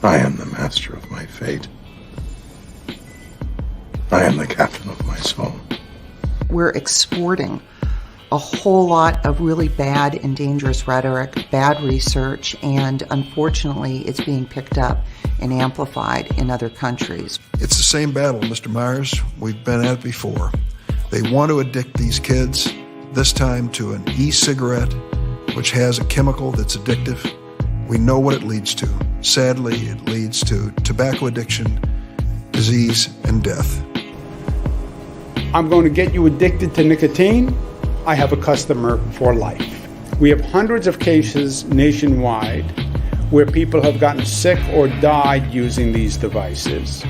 I am the master of my fate. I am the captain of my soul. We're exporting a whole lot of really bad and dangerous rhetoric, bad research, and unfortunately it's being picked up and amplified in other countries. It's the same battle, Mr. Myers. We've been at it before. They want to addict these kids, this time to an e-cigarette, which has a chemical that's addictive. We know what it leads to. Sadly, it leads to tobacco addiction, disease, and death. I'm going to get you addicted to nicotine. I have a customer for life. We have hundreds of cases nationwide where people have gotten sick or died using these devices.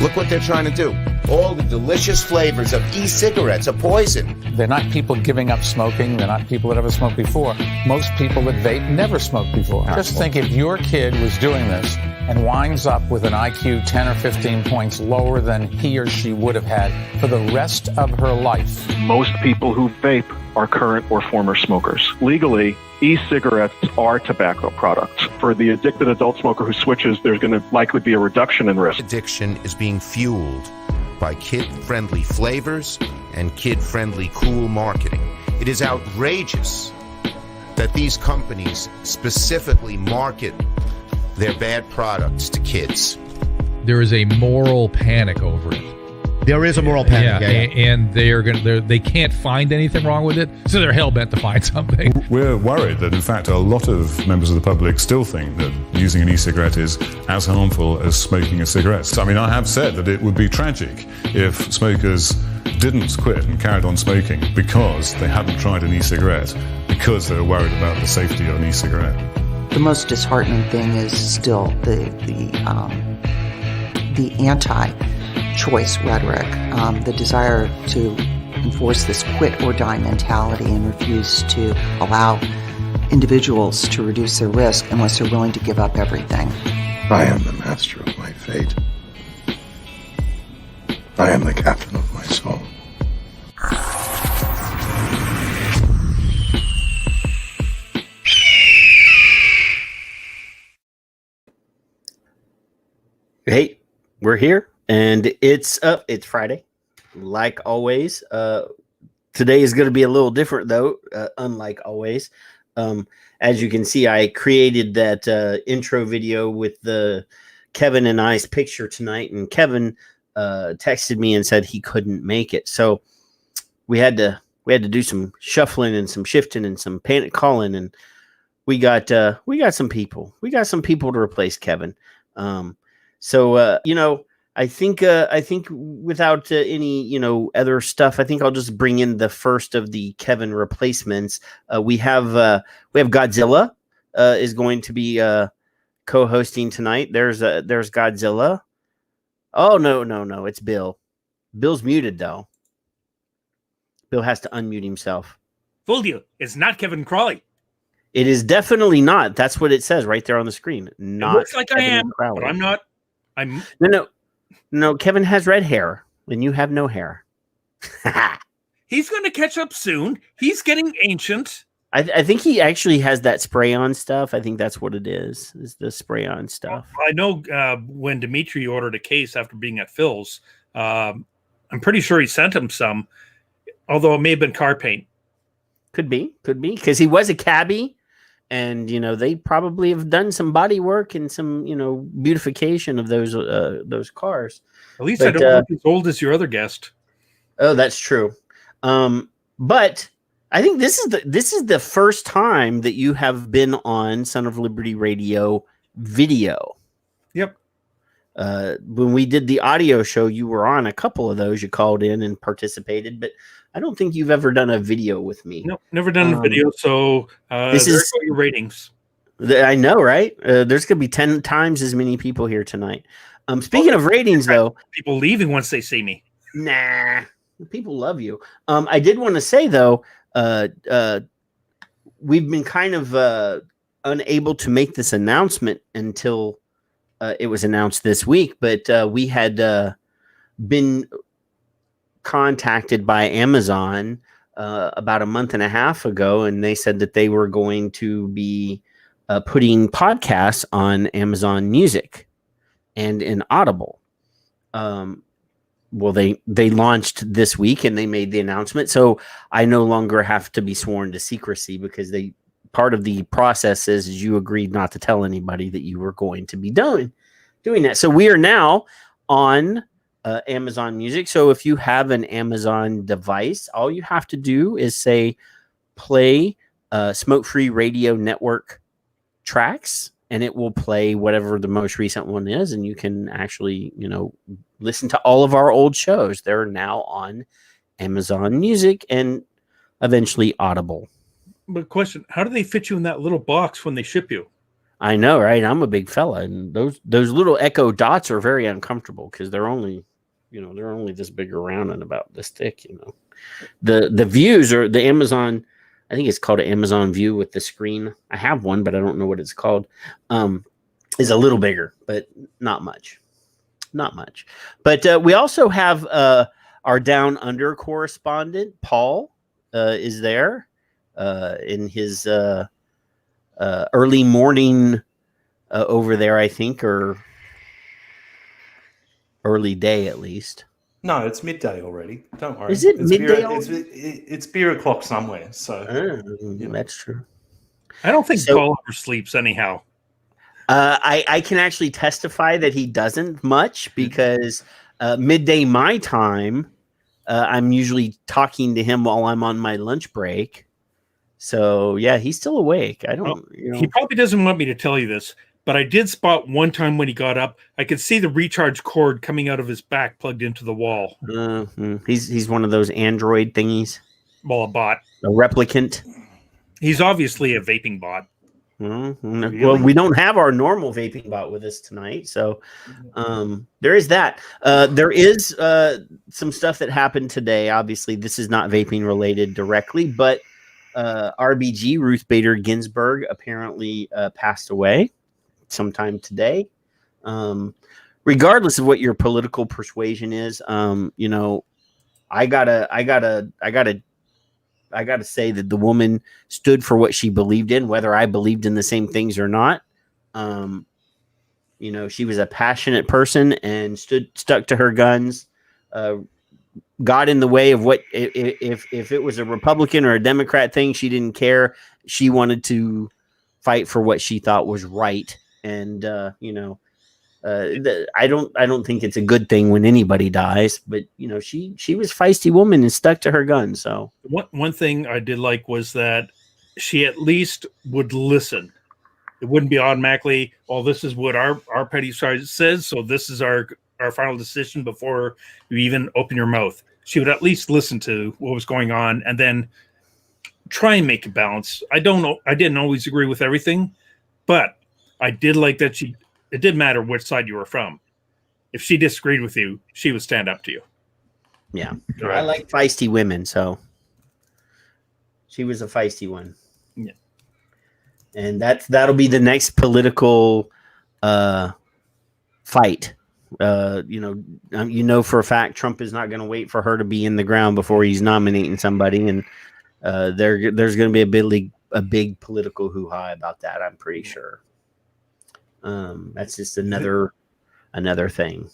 Look what they're trying to do. All the delicious flavors of e-cigarettes are poison. They're not people giving up smoking. They're not people that ever smoked before. Most people that vape never smoked before. Just think if your kid was doing this and winds up with an IQ 10 or 15 points lower than he or she would have had for the rest of her life. Most people who vape are current or former smokers. Legally, e-cigarettes are tobacco products. For the addicted adult smoker who switches, there's going to likely be a reduction in risk. Addiction is being fueled by kid-friendly flavors and kid-friendly cool marketing. It is outrageous that these companies specifically market their bad products to kids. There is a moral panic over it. There is a moral panic. And they can't find anything wrong with it, so they're hell-bent to find something. We're worried that, in fact, a lot of members of the public still think that using an e-cigarette is as harmful as smoking a cigarette. So, I mean, I have said that it would be tragic if smokers didn't quit and carried on smoking because they hadn't tried an e-cigarette, because they were worried about the safety of an e-cigarette. The most disheartening thing is still the anti-choice rhetoric, the desire to enforce this quit or die mentality and refuse to allow individuals to reduce their risk unless they're willing to give up everything. I am the master of my fate. I am the captain of my soul. Hey, we're here, and it's Friday, like always. Today is going to be a little different, though, unlike always. As you can see, I created that intro video with the Kevin and I's picture tonight, and Kevin texted me and said he couldn't make it, so we had to do some shuffling and some shifting and some panic calling, and we got some people to replace Kevin. So, I think without any, other stuff, I think I'll just bring in the first of the Kevin replacements. We have Godzilla is going to be co-hosting tonight. There's Godzilla. Oh, no. It's Bill. Bill's muted, though. Bill has to unmute himself. Fooled you. It's not Kevin Crawley. It is definitely not. That's what it says right there on the screen. Not. It looks like Kevin I am, Crowley. but I'm not. No. Kevin has red hair, and you have no hair. He's going to catch up soon. He's getting ancient. I think he actually has that spray-on stuff. I think that's what it is the spray-on stuff. I know when Dimitri ordered a case after being at Phil's, I'm pretty sure he sent him some, although it may have been car paint. Could be, because he was a cabbie. And, they probably have done some body work and some, beautification of those cars. At least I don't look as old as your other guest. Oh, that's true. But I think this is the first time that you have been on Son of Liberty Radio video. Yep. When we did the audio show, you were on a couple of those. You called in and participated, but I don't think you've ever done a video with me. No, never done a video. So this is your ratings. I know, right? There's going to be 10 times as many people here tonight. Speaking of ratings, though, people leaving once they see me. Nah, people love you. I did want to say though, we've been kind of unable to make this announcement until it was announced this week, but we had been contacted by Amazon about a month and a half ago, and they said that they were going to be putting podcasts on Amazon Music. and in Audible. Well, they launched this week and they made the announcement. So I no longer have to be sworn to secrecy because part of the process is you agreed not to tell anybody that you were going to be doing that. So we are now on Amazon Music. So if you have an Amazon device, all you have to do is say play Smoke Free Radio Network tracks, and it will play whatever the most recent one is, and you can actually, listen to all of our old shows. They're now on Amazon Music and eventually Audible. But question, how do they fit you in that little box when they ship you? I know, right? I'm a big fella, and those little Echo Dots are very uncomfortable because they're only this big around and about this thick. The views are the Amazon. I think it's called an Amazon View with the screen. I have one, but I don't know what it's called. Is a little bigger, but not much. But we also have our Down Under correspondent, Paul, is there in his early morning over there, I think, or early day at least. No, it's midday already. Don't worry. Is it it's midday? It's beer o'clock somewhere. So that's true. I don't think Paul ever sleeps anyhow. I can actually testify that he doesn't much because midday my time, I'm usually talking to him while I'm on my lunch break. So yeah, he's still awake. I don't. He probably doesn't want me to tell you this, but I did spot one time when he got up, I could see the recharge cord coming out of his back plugged into the wall. He's one of those Android thingies. Well, a bot, a replicant. He's obviously a vaping bot. Really? Well, we don't have our normal vaping bot with us tonight, so there is that. There is some stuff that happened today. Obviously, this is not vaping related directly, but RBG, Ruth Bader Ginsburg, apparently passed away sometime today. Regardless of what your political persuasion is, I gotta say that the woman stood for what she believed in, whether I believed in the same things or not. She was a passionate person and stuck to her guns, got in the way of what, if it was a Republican or a Democrat thing, she didn't care. She wanted to fight for what she thought was right. And, I don't think it's a good thing when anybody dies, but she was a feisty woman and stuck to her guns. So one thing I did like was that she at least would listen. It wouldn't be automatically, well, this is what our petty side says, so this is our final decision before you even open your mouth. She would at least listen to what was going on and then try and make a balance. I didn't always agree with everything, but I did like that it didn't matter which side you were from. If she disagreed with you, she would stand up to you. Yeah. Right. I like feisty women, so she was a feisty one. Yeah. And that'll be the next political fight. For a fact Trump is not going to wait for her to be in the ground before he's nominating somebody, and there's going to be a big political hoo-ha about that, I'm pretty sure. That's just another thing.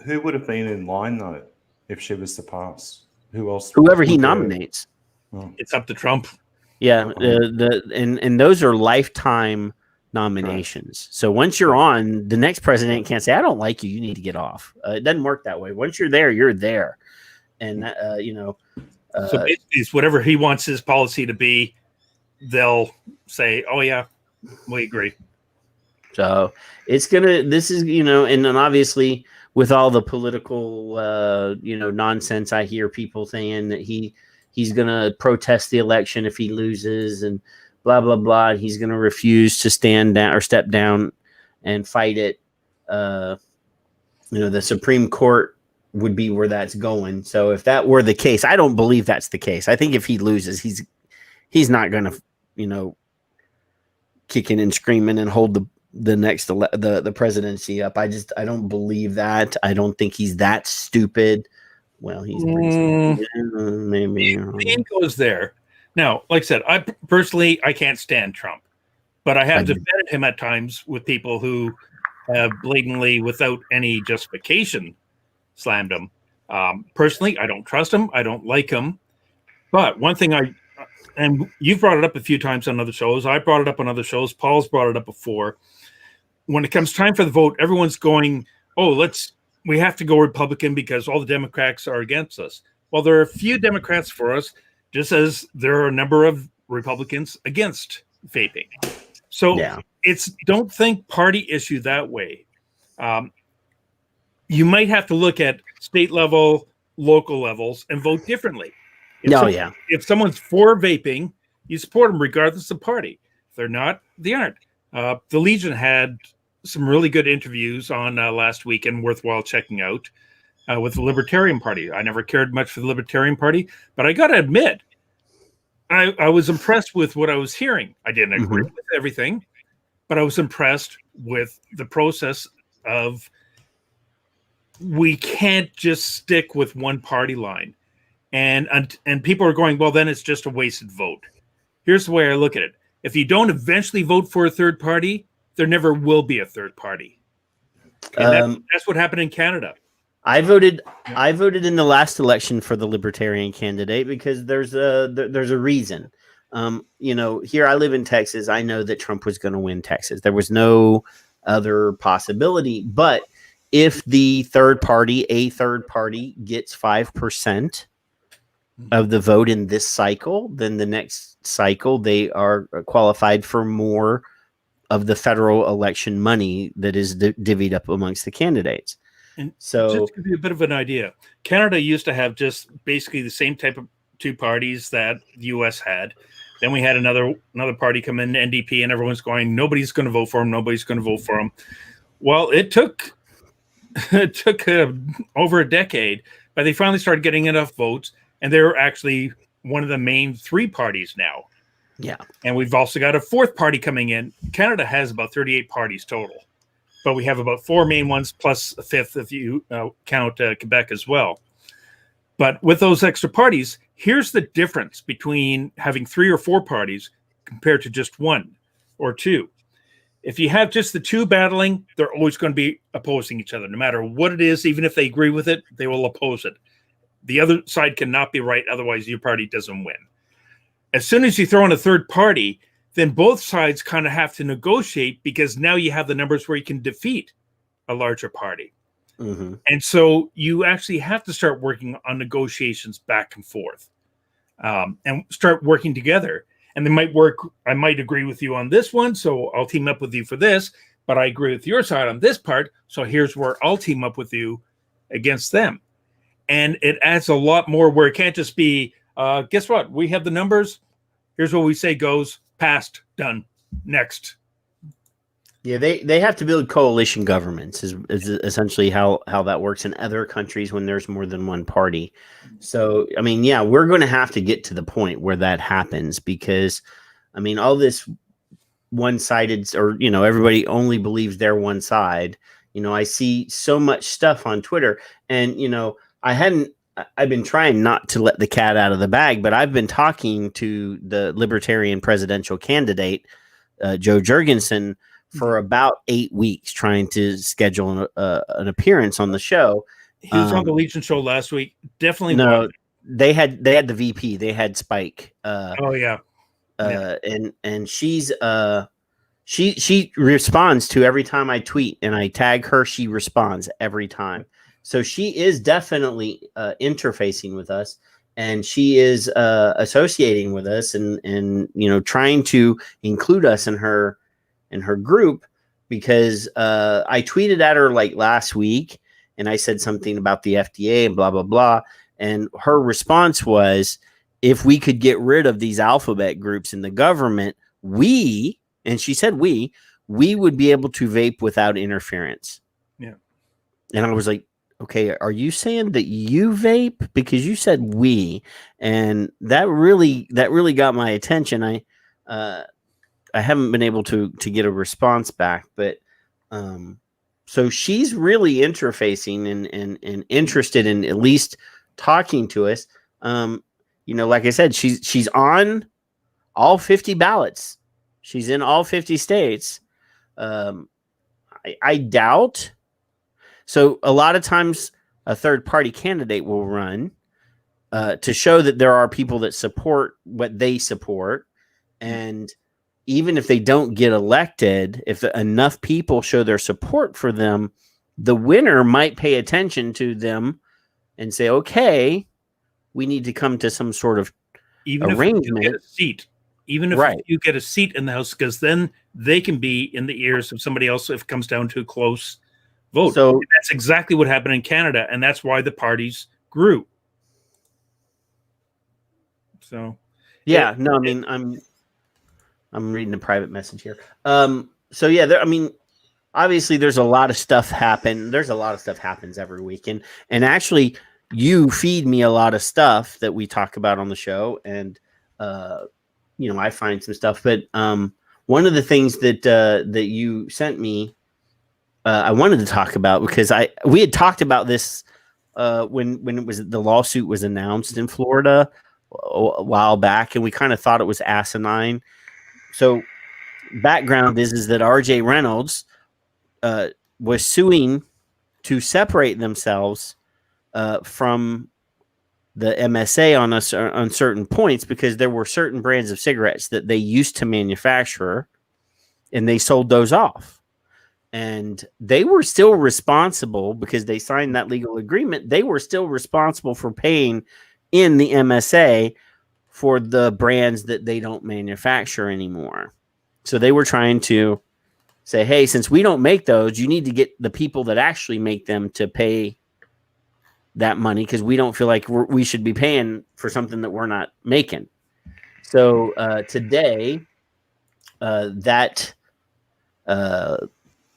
Who would have been in line though if she was to pass? Who else? Whoever he nominates. It's up to Trump. Yeah, and those are lifetime nominations. Right. So once you're on, the next president can't say, "I don't like you. You need to get off." It doesn't work that way. Once you're there, you're there, and so basically, it's whatever he wants his policy to be. They'll say, "Oh yeah, we agree." So it's this is, and then obviously with all the political, nonsense, I hear people saying that he's going to protest the election if he loses and blah, blah, blah. And he's going to refuse to stand down or step down and fight it. The Supreme Court would be where that's going. So if that were the case, I don't believe that's the case. I think if he loses, he's not going to, kicking and screaming and hold the next the presidency up. I don't believe that. I don't think he's that stupid. Well, he's pretty maybe the name goes there. Now, like I said, I personally can't stand Trump, but I have defended him at times with people who blatantly, without any justification, slammed him. Personally, I don't trust him. I don't like him. But one thing and you've brought it up a few times on other shows. I brought it up on other shows. Paul's brought it up before. When it comes time for the vote, everyone's going, oh, we have to go Republican because all the Democrats are against us. Well, there are a few Democrats for us, just as there are a number of Republicans against vaping. So don't think party issue that way. You might have to look at state level, local levels, and vote differently. If someone's for vaping, you support them regardless of party. If they're not, they aren't. The Legion had some really good interviews on last week and worthwhile checking out with the Libertarian Party. I never cared much for the Libertarian Party, but I got to admit, I was impressed with what I was hearing. I didn't agree with everything, but I was impressed with the process of we can't just stick with one party line. And people are going, well, then it's just a wasted vote. Here's the way I look at it. If you don't eventually vote for a third party, there never will be a third party. And that's what happened in Canada. I voted in the last election for the Libertarian candidate because there's a reason. Here I live in Texas. I know that Trump was going to win Texas. There was no other possibility. But if a third party gets 5% of the vote in this cycle, then the next cycle they are qualified for more of the federal election money that is divvied up amongst the candidates. And so, just to give you a bit of an idea, Canada used to have just basically the same type of two parties that the U.S. had. Then we had another party come in, NDP, and everyone's going, nobody's going to vote for him. Nobody's going to vote for him. Well, it took over a decade, but they finally started getting enough votes. And they're actually one of the main three parties now. Yeah. And we've also got a fourth party coming in. Canada has about 38 parties total. But we have about four main ones plus a fifth if you count Quebec as well. But with those extra parties, here's the difference between having 3 or 4 parties compared to just 1 or 2. If you have just the 2 battling, they're always going to be opposing each other. No matter what it is, even if they agree with it, they will oppose it. The other side cannot be right, otherwise your party doesn't win. As soon as you throw in a third party, then both sides kind of have to negotiate because now you have the numbers where you can defeat a larger party. Mm-hmm. And so you actually have to start working on negotiations back and forth and start working together. And they might work. I might agree with you on this one, so I'll team up with you for this, but I agree with your side on this part. So here's where I'll team up with you against them. And it adds a lot more where it can't just be, guess what? We have the numbers. Here's what we say goes, passed, done, next. Yeah, they have to build coalition governments is essentially how that works in other countries when there's more than one party. So, I mean, yeah, we're going to have to get to the point where that happens because, I mean, all this one-sided or, everybody only believes their one side. I see so much stuff on Twitter and, I've been trying not to let the cat out of the bag, but I've been talking to the Libertarian presidential candidate, Joe Jurgensen, for about 8 weeks, trying to schedule an appearance on the show. He was on the Legion show last week. Definitely. No, they had the VP. They had Spike. And she's she responds to every time I tweet and I tag her. She responds every time. So she is definitely interfacing with us, and she is associating with us, and trying to include us in her group because I tweeted at her like last week, and I said something about the FDA and blah blah blah, and her response was, if we could get rid of these alphabet groups in the government, and she said we would be able to vape without interference. Yeah, and I was like, okay, are you saying that you vape? Because you said we, and that really got my attention. I haven't been able to get a response back, but so she's really interfacing and interested in at least talking to us. Like I said, she's on all 50 ballots. She's in all 50 states. I doubt. So a lot of times a third party candidate will run to show that there are people that support what they support. And even if they don't get elected, if enough people show their support for them, the winner might pay attention to them and say, okay, we need to come to some sort of arrangement. If you get a seat, even if you get a seat in the House, because then they can be in the ears of somebody else if it comes down to a close vote. So that's exactly what happened in Canada, and that's why the parties grew. So, yeah, no, I mean, I'm reading a private message here. So yeah, I mean, obviously there's a lot of stuff happen. There's a lot of stuff happens every week, and actually, you feed me a lot of stuff that we talk about on the show, and I find some stuff. But one of the things that you sent me, I wanted to talk about because we had talked about this when it was the lawsuit was announced in Florida a while back, and we kind of thought it was asinine. So background is that RJ Reynolds was suing to separate themselves from the MSA on certain points because there were certain brands of cigarettes that they used to manufacture, and they sold those off. And they were still responsible because they signed that legal agreement. They were still responsible for paying in the MSA for the brands that they don't manufacture anymore. So they were trying to say, hey, since we don't make those, you need to get the people that actually make them to pay that money because we don't feel like we should be paying for something that we're not making. So today, that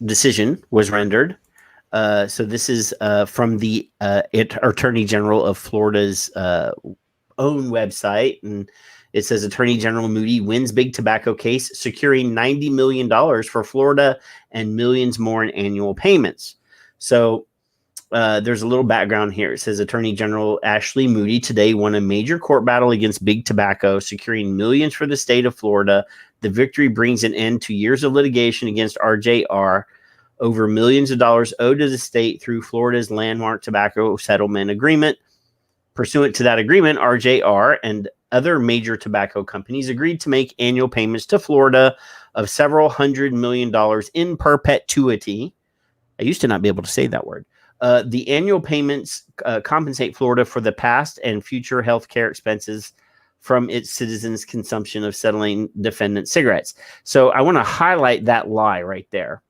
decision was rendered. So this is from the Attorney General of Florida's own website, and it says Attorney General Moody wins big tobacco case, securing $90 million for Florida and millions more in annual payments. So there's a little background here. It says Attorney General Ashley Moody today won a major court battle against big tobacco, securing millions for the state of Florida. The victory brings an end to years of litigation against RJR over millions of dollars owed to the state through Florida's landmark tobacco settlement agreement. Pursuant to that agreement, RJR and other major tobacco companies agreed to make annual payments to Florida of several $100 million in perpetuity. I used to not be able to say that word. The annual payments compensate Florida for the past and future health care expenses from its citizens' consumption of settling defendant cigarettes. So I want to highlight that lie right there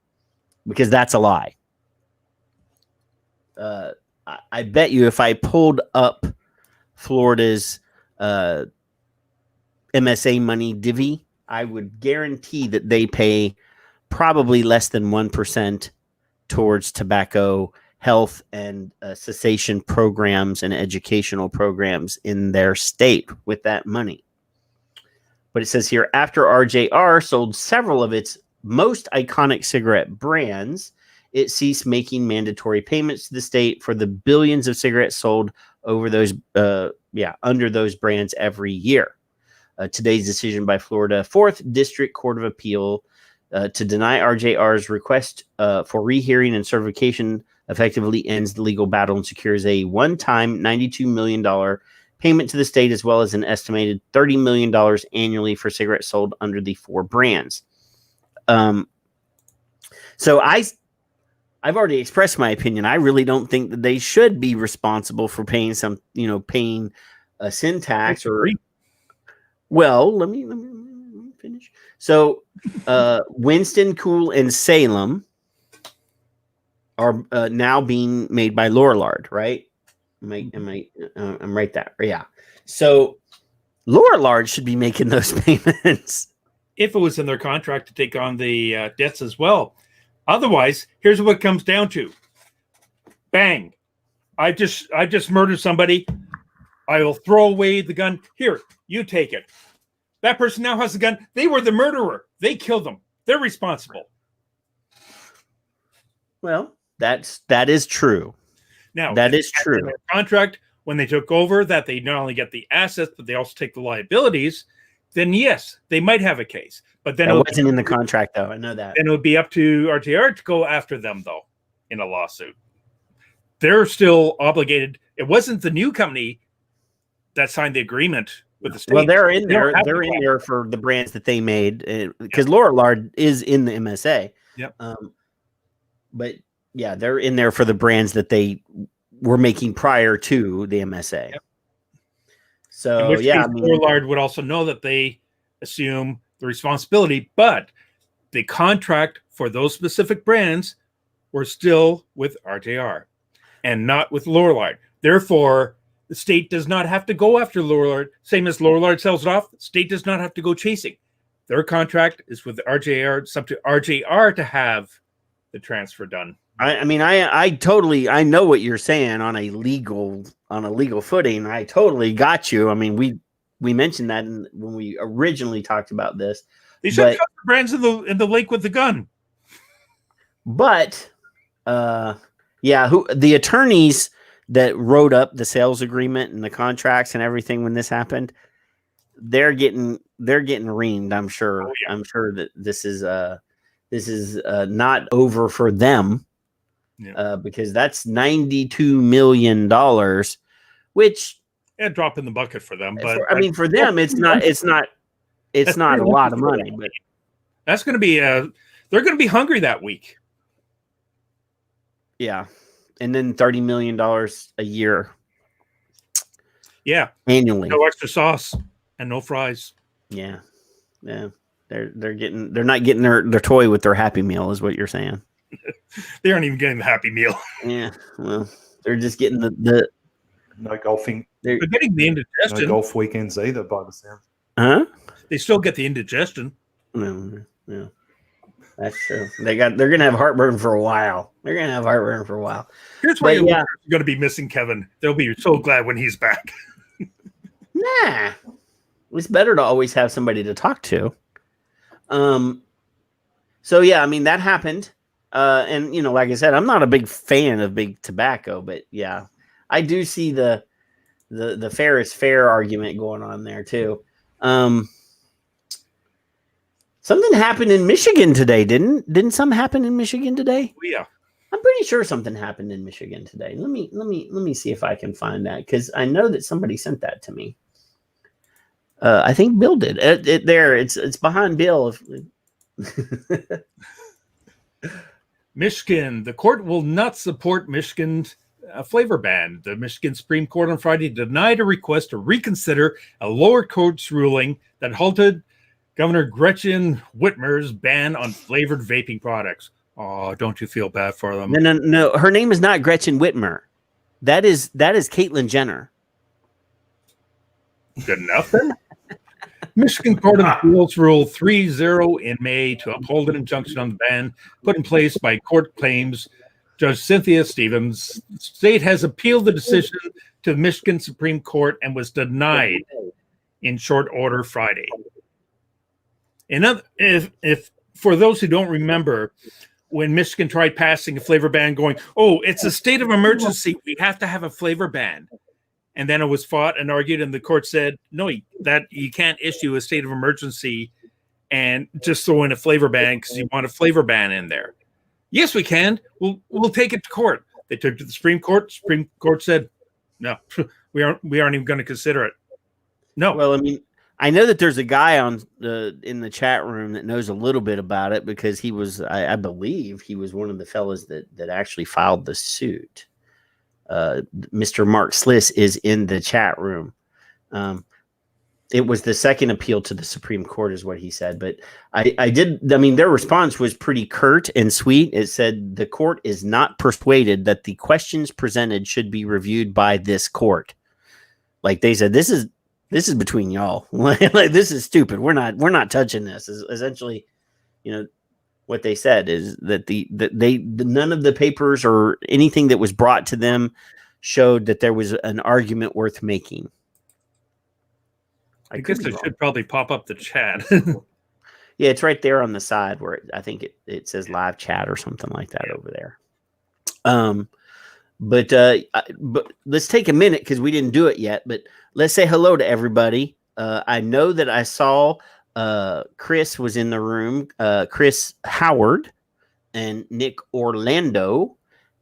because that's a lie. I bet you if I pulled up Florida's MSA money divvy, I would guarantee that they pay probably less than 1% towards tobacco health and cessation programs and educational programs in their state with that money. But it says here, after RJR sold several of its most iconic cigarette brands, it ceased making mandatory payments to the state for the billions of cigarettes sold over those, under those brands every year. Today's decision by Florida 4th District Court of Appeal to deny RJR's request for rehearing and certification effectively ends the legal battle and secures a one-time $92 million payment to the state, as well as an estimated $30 million annually for cigarettes sold under the four brands. So I've already expressed my opinion. I really don't think that they should be responsible for paying paying a sin tax or. Well, let me finish. So, Winston, Cool, and Salem are now being made by Lorillard, right? I'm right there. Yeah. So, Lorillard should be making those payments if it was in their contract to take on the debts as well. Otherwise, here's what it comes down to. Bang. I just murdered somebody. I will throw away the gun. Here, you take it. That person now has the gun. They were the murderer. They killed them. They're responsible. Well, that is true. Now, that is true. In their contract, when they took over, that they not only get the assets, but they also take the liabilities. then yes, they might have a case. But then it wasn't in the contract, though. I know that. Then it would be up to RTR to go after them, though, in a lawsuit. They're still obligated. It wasn't the new company that signed the agreement with the state. Well, they're in there. They're in there for the brands that they made, because Lorillard is in the MSA. Yep. But yeah, they're in there for the brands that they were making prior to the MSA. Yep. So yeah, Lorillard would also know that they assume the responsibility, but the contract for those specific brands were still with RTR and not with Lorillard. Therefore, the state does not have to go after Lorillard. Same as Lorillard sells it off, the state does not have to go chasing. Their contract is with RJR. It's up to RJR to have the transfer done. I totally know what you're saying on a legal footing. I totally got you. I mean, we mentioned that when we originally talked about this. They should cut the brands in the lake with the gun. But the attorneys that wrote up the sales agreement and the contracts and everything when this happened, they're getting reamed. I'm sure. Oh, yeah. I'm sure that this is not over for them. Yeah. Because that's $92 million, which drop in the bucket for them. But for them, it's not a lot of money. But that's going to be they're going to be hungry that week. Yeah, and then $30 million a year. Yeah, annually. No extra sauce and no fries. Yeah. They're not getting their toy with their Happy Meal, is what you're saying. They aren't even getting the Happy Meal. Yeah, well, they're just getting the no golfing. They're getting the indigestion. No golf weekends either, by the sound. Huh? They still get the indigestion. No, yeah, that's true. They're gonna have heartburn for a while. Here's why you're going to be missing Kevin. They'll be so glad when he's back. Nah, it's better to always have somebody to talk to. So yeah, I mean that happened. And like I said, I'm not a big fan of big tobacco, but yeah, I do see the fair is fair argument going on there too. Something happened in Michigan today, didn't something happen in Michigan today? Oh, yeah. I'm pretty sure something happened in Michigan today. Let me see if I can find that, because I know that somebody sent that to me. I think Bill did. It's behind Bill. Michigan, the court will not support Michigan's flavor ban. The Michigan Supreme Court on Friday denied a request to reconsider a lower court's ruling that halted Governor Gretchen Whitmer's ban on flavored vaping products. Oh, don't you feel bad for them? No. Her name is not Gretchen Whitmer. That is Caitlyn Jenner. Good enough then. Michigan Court of Appeals ruled 3-0 in May to uphold an injunction on the ban put in place by court claims Judge Cynthia Stevens. The state has appealed the decision to the Michigan Supreme Court and was denied in short order Friday. If for those who don't remember, when Michigan tried passing a flavor ban, going, "Oh, it's a state of emergency, we have to have a flavor ban," and then it was fought and argued, and the court said, "No, that you can't issue a state of emergency and just throw in a flavor ban because you want a flavor ban in there." Yes, we can. We'll take it to court. They took it to the Supreme Court. Supreme Court said, "No, we aren't even going to consider it." No. Well, I mean, I know that there's a guy in the chat room that knows a little bit about it, because he was, I believe, he was one of the fellas that actually filed the suit. Mr. Mark Sliss is in the chat room. It was the second appeal to the Supreme Court, is what he said. But their response was pretty curt and sweet. It said the court is not persuaded that the questions presented should be reviewed by this court. Like they said, this is between y'all. Like this is stupid. We're not touching this. Is essentially, what they said is that none of the papers or anything that was brought to them showed that there was an argument worth making. I guess it should probably pop up the chat. Yeah, it's right there on the side where I think it says live chat or something like that over there. But let's take a minute, because we didn't do it yet. But let's say hello to everybody. I know that I saw Chris was in the room, Chris Howard and Nick Orlando.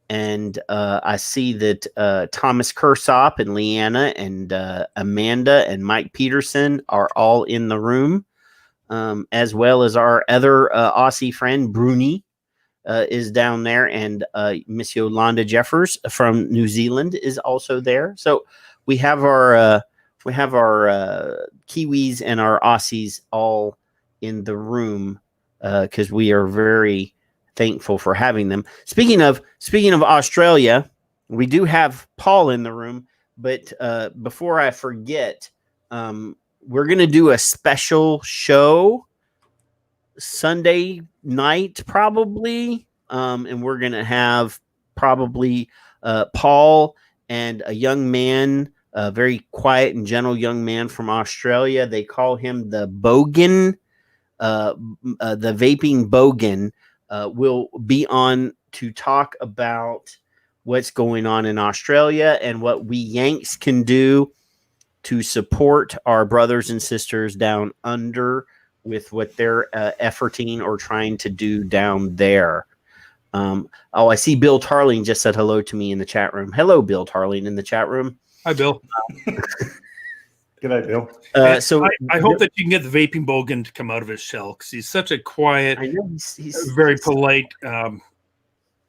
And I see that Thomas Kersop and Leanna and Amanda and Mike Peterson are all in the room, as well as our other Aussie friend, Bruni, is down there. And Miss Yolanda Jeffers from New Zealand is also there. So we have our Kiwis and our Aussies all in the room because we are very thankful for having them. Speaking of Australia, we do have Paul in the room, but before I forget, we're going to do a special show Sunday night probably, and we're going to have probably Paul and a young man, a very quiet and gentle young man from Australia. They call him the Bogan, the vaping Bogan. Will be on to talk about what's going on in Australia and what we Yanks can do to support our brothers and sisters down under with what they're efforting or trying to do down there. I see Bill Tarling just said hello to me in the chat room. Hello, Bill Tarling in the chat room. Hi, Bill. Good night, Bill. So I hope that you can get the vaping Bogan to come out of his shell because he's such a quiet, he's very polite,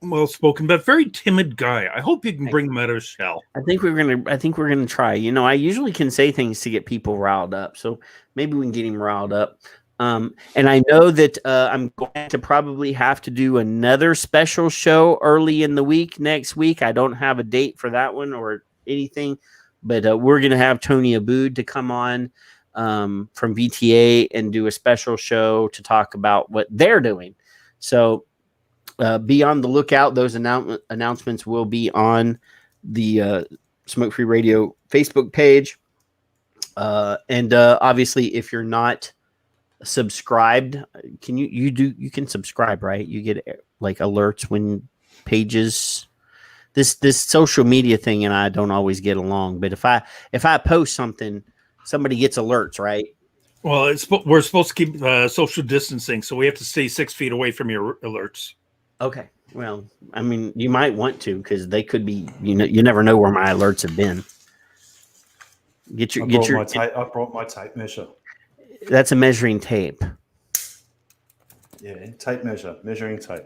well-spoken, but very timid guy. I hope you can bring him out of his shell. I think we're gonna try. You know, I usually can say things to get people riled up, so maybe we can get him riled up. And I know that I'm going to probably have to do another special show early in the week next week. I don't have a date for that one or anything. But we're going to have Tony Abood to come on from VTA and do a special show to talk about what they're doing. So be on the lookout. Those announcements will be on the Smoke Free Radio Facebook page. And obviously, if you're not subscribed, you can subscribe, right? You get like alerts when pages. This social media thing and I don't always get along, but if I post something, somebody gets alerts, right? Well, we're supposed to keep social distancing, so we have to stay 6 feet away from your alerts. Okay. Well, I mean, you might want to because they could be. You never know where my alerts have been. I brought my tape measure. That's a measuring tape. Yeah, tape measure, measuring tape.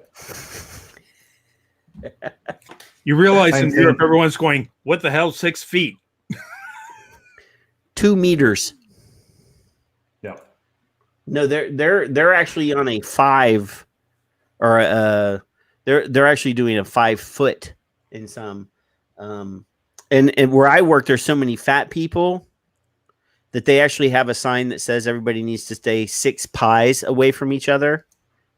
You realize in Europe, everyone's going, what the hell, 6 feet? 2 meters. Yeah. No, they're actually on a 5 or they're actually doing a 5 foot in some and where I work, there's so many fat people that they actually have a sign that says everybody needs to stay 6 pies away from each other,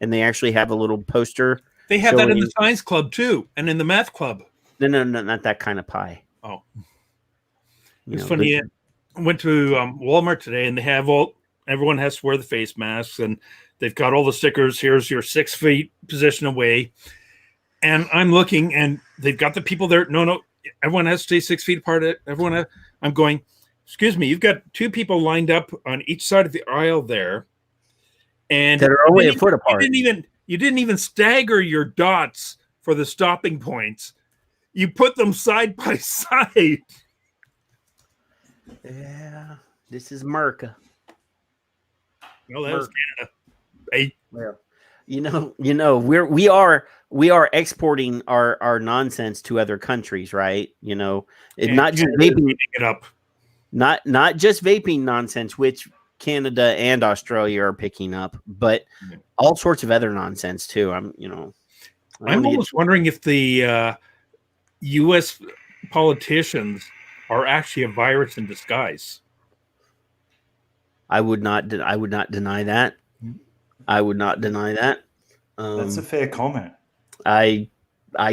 and they actually have a little poster. They have that in the science club too, and in the math club. No, not that kind of pie. Oh, it's funny. I went to Walmart today, and they have everyone has to wear the face masks, and they've got all the stickers. Here's your 6 feet position away, and I'm looking, and they've got the people there. No, everyone has to stay 6 feet apart. I'm going. Excuse me, you've got 2 people lined up on each side of the aisle there, and that are only a foot apart. You didn't even stagger your dots for the stopping points. You put them side by side. Yeah, this is America. No, that was Canada. Hey. Well, we are exporting our nonsense to other countries, right? Not just vaping it up. Not just vaping nonsense, which Canada and Australia are picking up, but all sorts of other nonsense too. I'm almost wondering if the U.S. politicians are actually a virus in disguise. I would not deny that. I would not deny that. That's a fair comment. I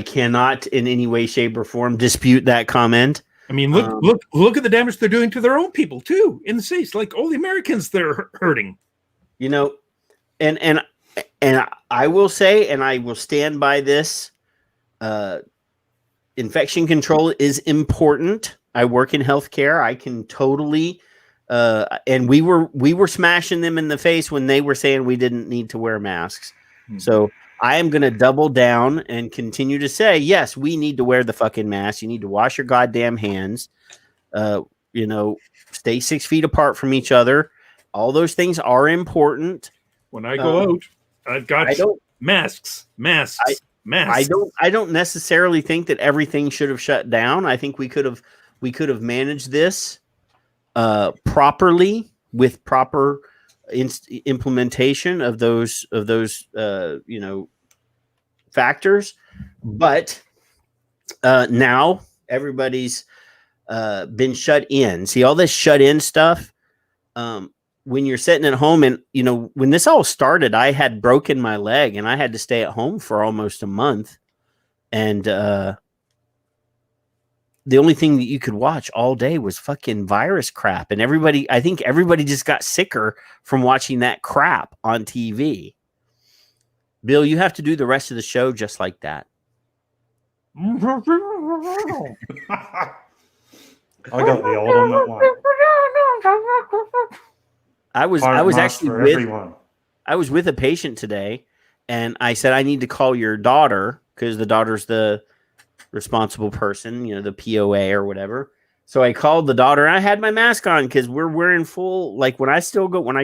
cannot in any way, shape, or form dispute that comment. I mean, look at the damage they're doing to their own people too in the States. Like all the Americans, they're hurting. And I will say, and I will stand by this. Infection control is important. I work in healthcare. I can totally And we were smashing them in the face when they were saying we didn't need to wear masks. So I am going to double down and continue to say, yes, we need to wear the fucking mask. You need to wash your goddamn hands. Stay 6 feet apart from each other. All those things are important. When I go out, I've got masks. I don't necessarily think that everything should have shut down. I think we could have managed this properly with proper implementation of those factors. But now everybody's been shut in. See, all this shut in stuff. When you're sitting at home, and when this all started, I had broken my leg and I had to stay at home for almost a month. And the only thing that you could watch all day was fucking virus crap. And I think everybody just got sicker from watching that crap on TV. Bill, you have to do the rest of the show just like that. I got the ultimate one. I was with a patient today, and I said, I need to call your daughter because the daughter's the responsible person, the POA or whatever. So I called the daughter, and I had my mask on because we're wearing full, like when I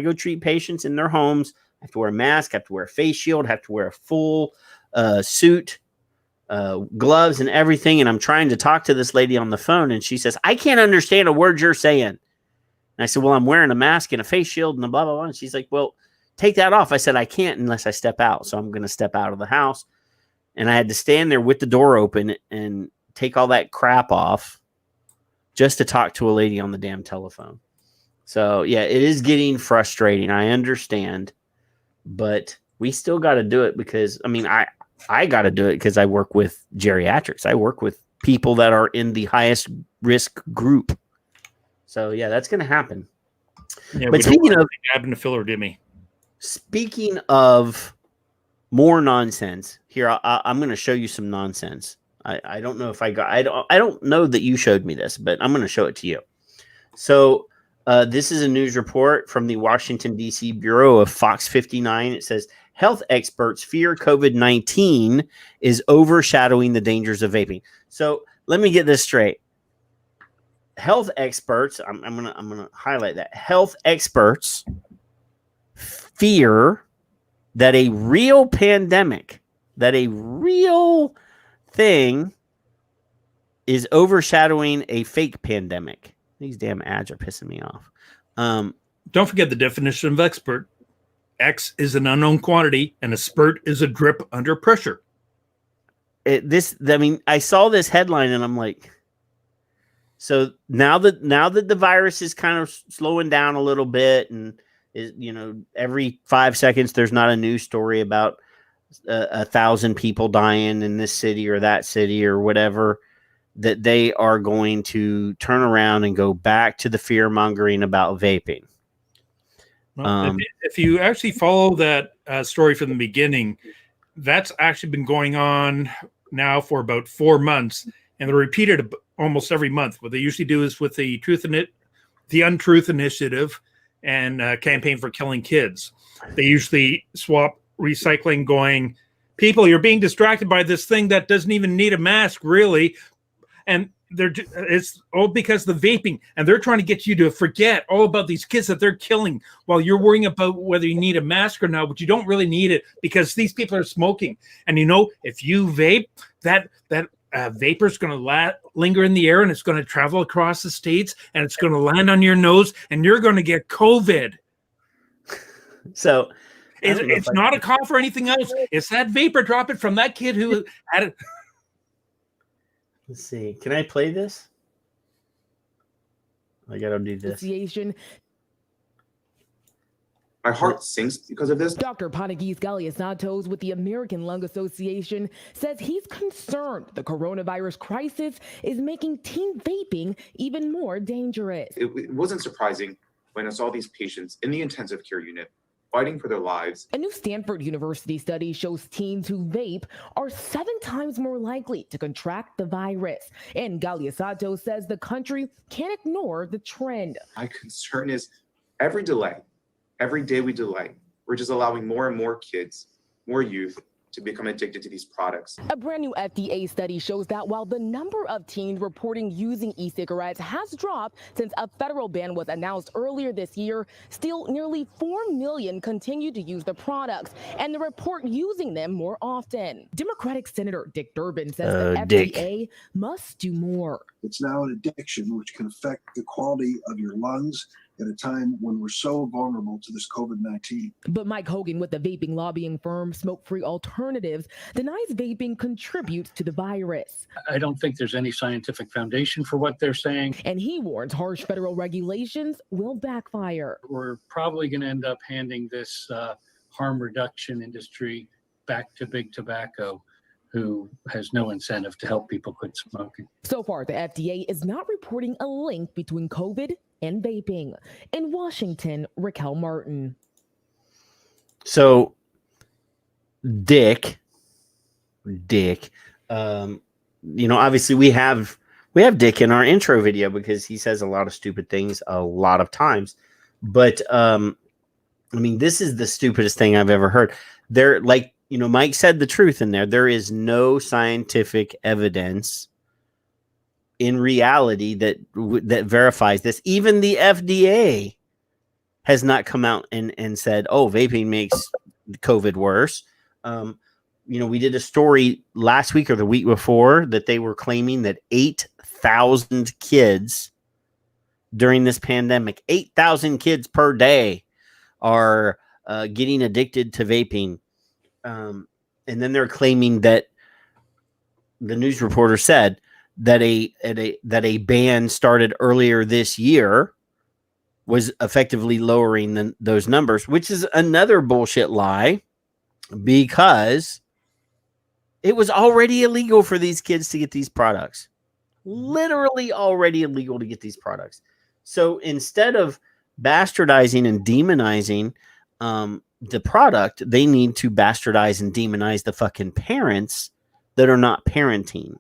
go treat patients in their homes, I have to wear a mask, I have to wear a face shield, I have to wear a full suit, gloves and everything. And I'm trying to talk to this lady on the phone, and she says, I can't understand a word you're saying. And I said, well, I'm wearing a mask and a face shield and blah, blah, blah. And she's like, well, take that off. I said, I can't unless I step out. So I'm going to step out of the house. And I had to stand there with the door open and take all that crap off just to talk to a lady on the damn telephone. So, yeah, it is getting frustrating. I understand. But we still got to do it because, I got to do it because I work with geriatrics. I work with people that are in the highest risk group. So yeah, that's going to happen. Yeah, but speaking of having to fill or dimmy. Speaking of more nonsense, here I'm going to show you some nonsense. I don't know if I don't know that you showed me this, but I'm going to show it to you. So this is a news report from the Washington D.C. Bureau of Fox 59. It says health experts fear COVID-19 is overshadowing the dangers of vaping. So let me get this straight. Health experts, I'm gonna highlight that. Health experts fear that a real pandemic, that a real thing is overshadowing a fake pandemic. These damn ads are pissing me off. Don't forget the definition of expert. X is an unknown quantity, and a spurt is a drip under pressure. I saw this headline, and I'm like, so now that the virus is kind of slowing down a little bit, and every 5 seconds there's not a news story about 1,000 people dying in this city or that city or whatever, that they are going to turn around and go back to the fear mongering about vaping. Well, if you actually follow that story from the beginning, that's actually been going on now for about 4 months, and they're repeated almost every month. What they usually do is with the Untruth Initiative and Campaign for Killing Kids. They usually swap recycling, going, people, you're being distracted by this thing that doesn't even need a mask, really. And it's all because of the vaping, and they're trying to get you to forget all about these kids that they're killing while you're worrying about whether you need a mask or not, but you don't really need it because these people are smoking. And if you vape, that vapor is going to linger in the air, and it's going to travel across the states, and it's going to land on your nose, and you're going to get COVID. So it's not a cough or anything else. It's that vapor dropping from that kid who had it. Let's see. Can I play this? I gotta do this. Association. My heart sinks because of this. Dr. Panagis Galias-Natos with the American Lung Association says he's concerned the coronavirus crisis is making teen vaping even more dangerous. It wasn't surprising when I saw these patients in the intensive care unit fighting for their lives. A new Stanford University study shows teens who vape are 7 times more likely to contract the virus. And Galiasato says the country can't ignore the trend. My concern is every delay, every day we delay, we're just allowing more and more kids, more youth, to become addicted to these products. A brand new FDA study shows that while the number of teens reporting using e-cigarettes has dropped since a federal ban was announced earlier this year, still nearly 4 million continue to use the products and report using them more often. Democratic Senator Dick Durbin says the FDA must do more. It's now an addiction which can affect the quality of your lungs at a time when we're so vulnerable to this COVID-19. But Mike Hogan with the vaping lobbying firm Smoke Free Alternatives denies vaping contributes to the virus. I don't think there's any scientific foundation for what they're saying. And he warns harsh federal regulations will backfire. We're probably going to end up handing this harm reduction industry back to big tobacco, who has no incentive to help people quit smoking. So far, the FDA is not reporting a link between COVID and vaping. In Washington, Raquel Martin. So, Dick, obviously we have Dick in our intro video because he says a lot of stupid things a lot of times. But, this is the stupidest thing I've ever heard. Mike said the truth in there. There is no scientific evidence in reality that verifies this. Even the FDA has not come out and said, oh, vaping makes COVID worse. We did a story last week or the week before that they were claiming that 8,000 kids during this pandemic, 8,000 kids per day are getting addicted to vaping. And then they're claiming that the news reporter said that a ban started earlier this year was effectively lowering those numbers, which is another bullshit lie because it was already illegal for these kids to get these products. Literally already illegal to get these products. So instead of bastardizing and demonizing the product, they need to bastardize and demonize the fucking parents that are not parenting,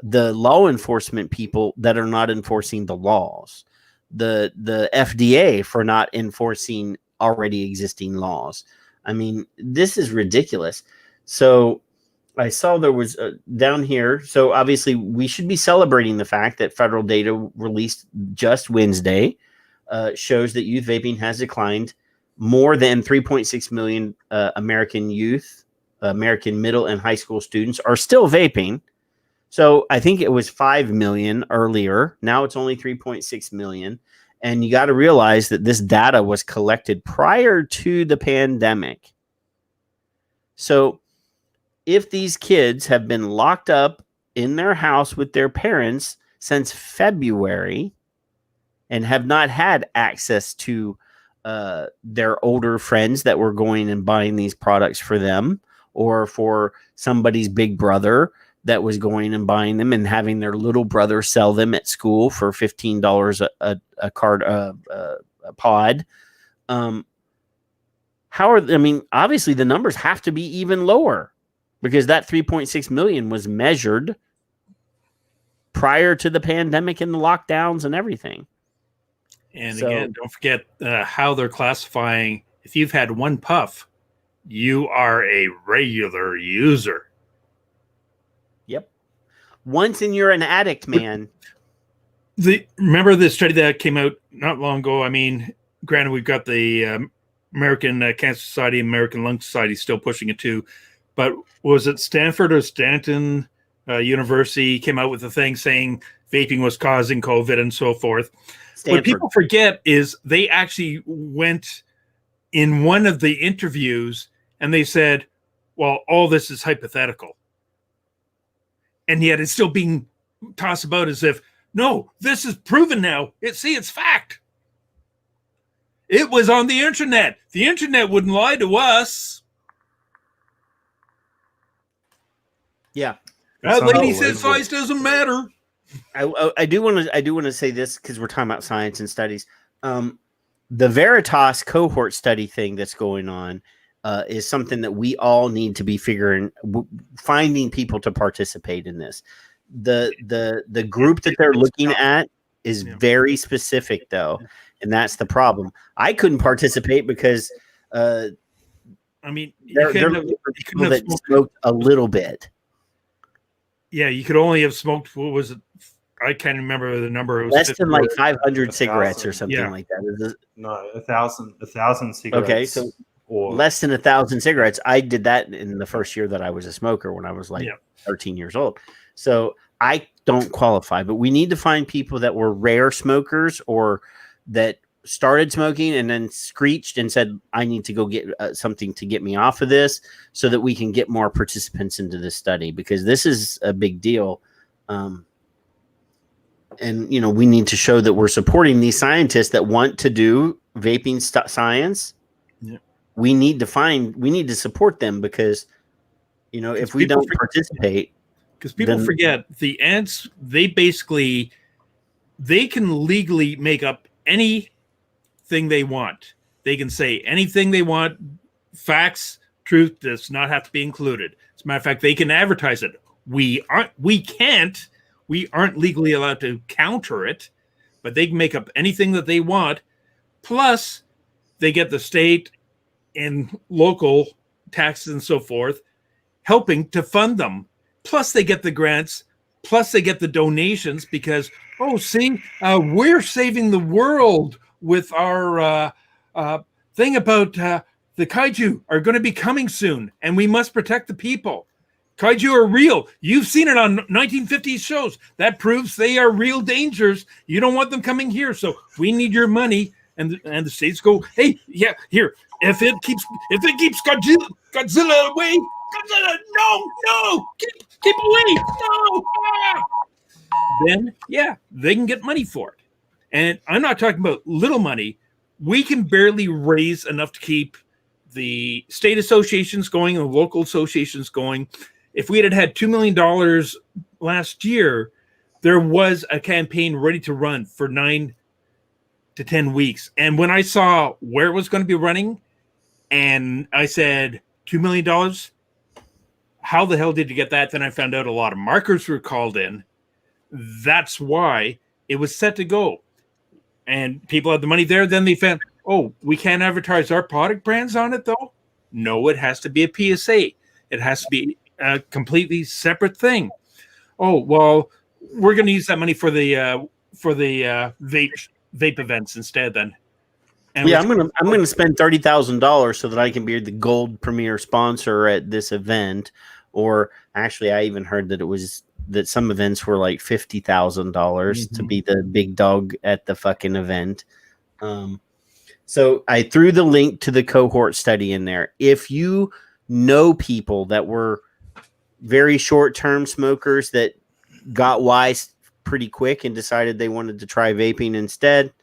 the law enforcement people that are not enforcing the laws, the FDA for not enforcing already existing laws. This is ridiculous. So I saw there was down here. So obviously we should be celebrating the fact that federal data released just Wednesday shows that youth vaping has declined. More than 3.6 million American youth, American middle and high school students are still vaping. So I think it was 5 million earlier. Now it's only 3.6 million. And you got to realize that this data was collected prior to the pandemic. So if these kids have been locked up in their house with their parents since February and have not had access to their older friends that were going and buying these products for them, or for somebody's big brother that was going and buying them and having their little brother sell them at school for $15 a card, a pod. Obviously the numbers have to be even lower because that 3.6 million was measured prior to the pandemic and the lockdowns and everything. And again, don't forget how they're classifying. If you've had one puff, you are a regular user. Yep. Once and you're an addict, man. Remember the study that came out not long ago? Granted, we've got the American Cancer Society, American Lung Society still pushing it too. But was it Stanford or Stanton University came out with a thing saying vaping was causing COVID and so forth? Stanford. What people forget is they actually went in one of the interviews and they said, well, all this is hypothetical. And yet it's still being tossed about as if, no, this is proven now. It's fact. It was on the internet. The internet wouldn't lie to us. Yeah. That lady said size doesn't matter. I do want to say this because we're talking about science and studies. the Veritas cohort study thing that's going on is something that we all need to be finding people to participate in this. The group that they're looking at is very specific, though, and that's the problem. I couldn't participate because I mean, they're looking for people that smoked a little bit. Yeah, you could only have smoked. What was it? I can't remember the number. It was less than like 500 cigarettes or something like that. No, 1,000 cigarettes. Okay, so less than 1,000 cigarettes. I did that in the first year that I was a smoker when I was like 13 years old. So I don't qualify, but we need to find people that were rare smokers or that started smoking and then screeched and said, I need to go get something to get me off of this so that we can get more participants into this study, because this is a big deal. And, you know, we need to show that we're supporting these scientists that want to do vaping science. Yeah. We need to support them because, you know, if we don't participate. Because people forget the ants, they can legally make up anything they want. They can say anything they want. Facts, truth does not have to be included. As a matter of fact, they can advertise it. We aren't legally allowed to counter it, but they can make up anything that they want. Plus, they get the state and local taxes and so forth helping to fund them. Plus, they get the grants. Plus, they get the donations because, we're saving the world with our thing about the kaiju are going to be coming soon, and we must protect the people. Kaiju are real. You've seen it on 1950s shows. That proves they are real dangers. You don't want them coming here, so we need your money. And the states go, hey, yeah, here. If it keeps Godzilla away, Godzilla, no, keep away, no. Then they can get money for it. And I'm not talking about little money. We can barely raise enough to keep the state associations going and the local associations going. If we had $2 million last year, there was a campaign ready to run for 9 to 10 weeks. And when I saw where it was going to be running, and I said, $2 million? How the hell did you get that? Then I found out a lot of markers were called in. That's why it was set to go. And people had the money there. Then they found, we can't advertise our product brands on it, though? No, it has to be a PSA. It has to be a completely separate thing. We're going to use that money for the vape events instead. Then, and I'm gonna spend $30,000 so that I can be the gold premier sponsor at this event. Or actually, I even heard that some events were like $50,000 to be the big dog at the fucking event. So I threw the link to the cohort study in there. If you know people that were very short-term smokers that got wise pretty quick and decided they wanted to try vaping instead,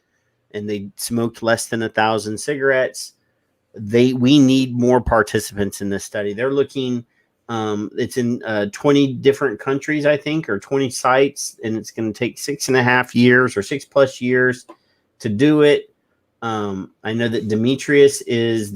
and they smoked less than 1,000 cigarettes, we need more participants in this study. They're looking, it's in 20 different countries, I think, or 20 sites, and it's going to take 6.5 years or 6+ years to do it. I know that Demetrius is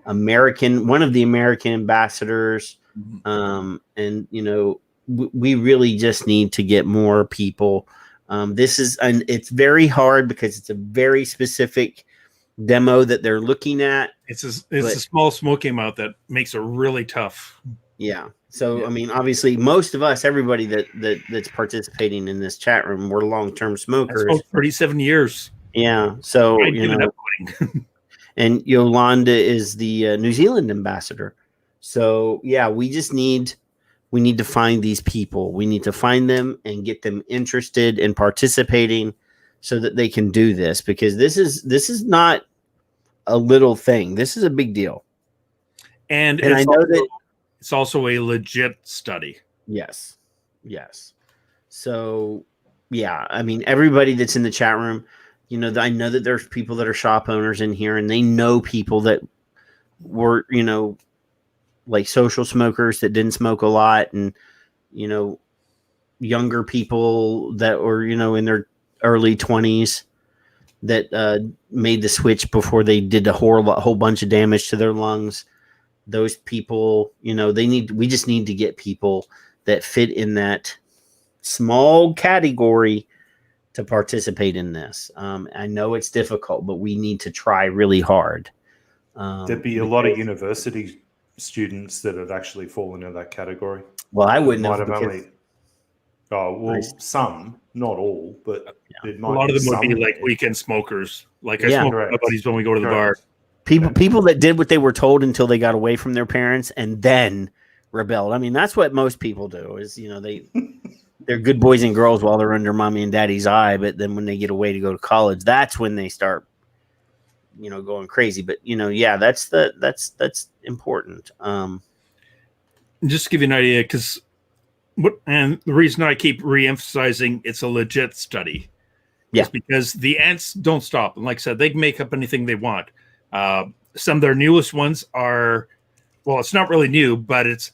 one of the American ambassadors. And you know, we really just need to get more people. It's very hard because it's a very specific demo that they're looking at. It's a small smoking amount that makes it really tough. Yeah. So, I mean, obviously most of us, everybody that's participating in this chat room, we're long-term smokers. I smoked 37 years. Yeah. So, and Yolanda is the New Zealand ambassador. So yeah, we need to find these people. We need to find them and get them interested in participating so that they can do this, because this is not a little thing. This is a big deal. And I know that it's also a legit study. Yes. So yeah, I mean, everybody that's in the chat room, you know, I know that there's people that are shop owners in here, and they know people that were, you know, like social smokers that didn't smoke a lot, and, you know, younger people that were, you know, in their early 20s. that made the switch before they did a whole bunch of damage to their lungs. Those people, we just need to get people that fit in that small category to participate in this. I know it's difficult, but we need to try really hard. There'd be a lot of university students that have actually fallen in that category. Well, I wouldn't have. Some, not all, but it might a lot of them some. would be like weekend smokers. Like I smoke with my buddies when we go to the bar. People that did what they were told until they got away from their parents and then rebelled. I mean, that's what most people do. Is they're good boys and girls while they're under mommy and daddy's eye, but then when they get away to go to college, that's when they start, going crazy. But that's important. Just to give you an idea, and the reason I keep re-emphasizing it's a legit study is because the ants don't stop. And like I said, they can make up anything they want. Some of their newest ones are, well, it's not really new, but it's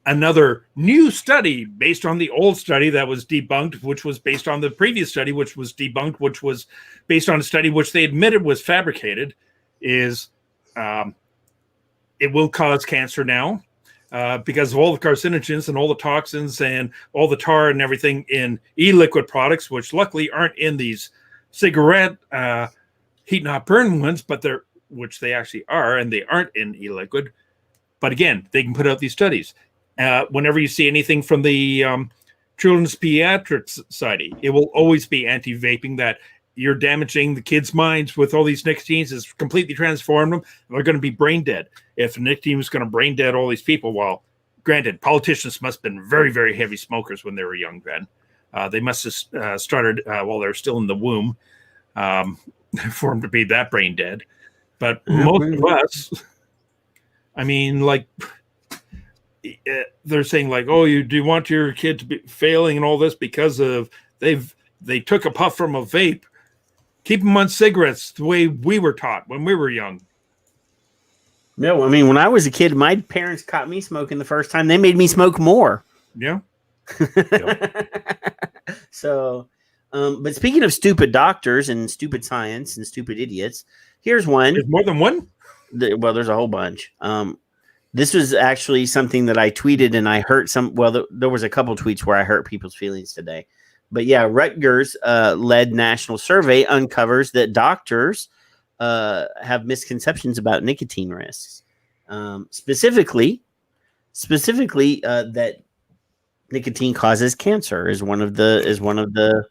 another new study based on the old study that was debunked, which was based on the previous study, which was debunked, which was based on a study which they admitted was fabricated, is it will cause cancer now. Because of all the carcinogens and all the toxins and all the tar and everything in e-liquid products, which luckily aren't in these cigarette heat not burn ones, but which they actually are, and they aren't in e-liquid. But again, they can put out these studies. Whenever you see anything from the Children's Pediatric Society, it will always be anti-vaping, that you're damaging the kids' minds with all these nicotines. It's completely transformed them. They're going to be brain dead. If nicotine was going to brain dead all these people, well, granted, politicians must have been very, very heavy smokers when they were young then. They must have started while they were still in the womb for them to be that brain dead. But most of us, I mean, like, they're saying like, oh, do you want your kid to be failing and all this because of they took a puff from a vape? Keep them on cigarettes the way we were taught when we were young. No, I mean, when I was a kid, my parents caught me smoking the first time. They made me smoke more. Yeah. So, but speaking of stupid doctors and stupid science and stupid idiots, here's one. There's more than one? Well, there's a whole bunch. This was actually something that I tweeted, and I hurt there was a couple tweets where I hurt people's feelings today. But yeah, Rutgers led national survey uncovers that doctors have misconceptions about nicotine risks. Specifically, that nicotine causes cancer is one of the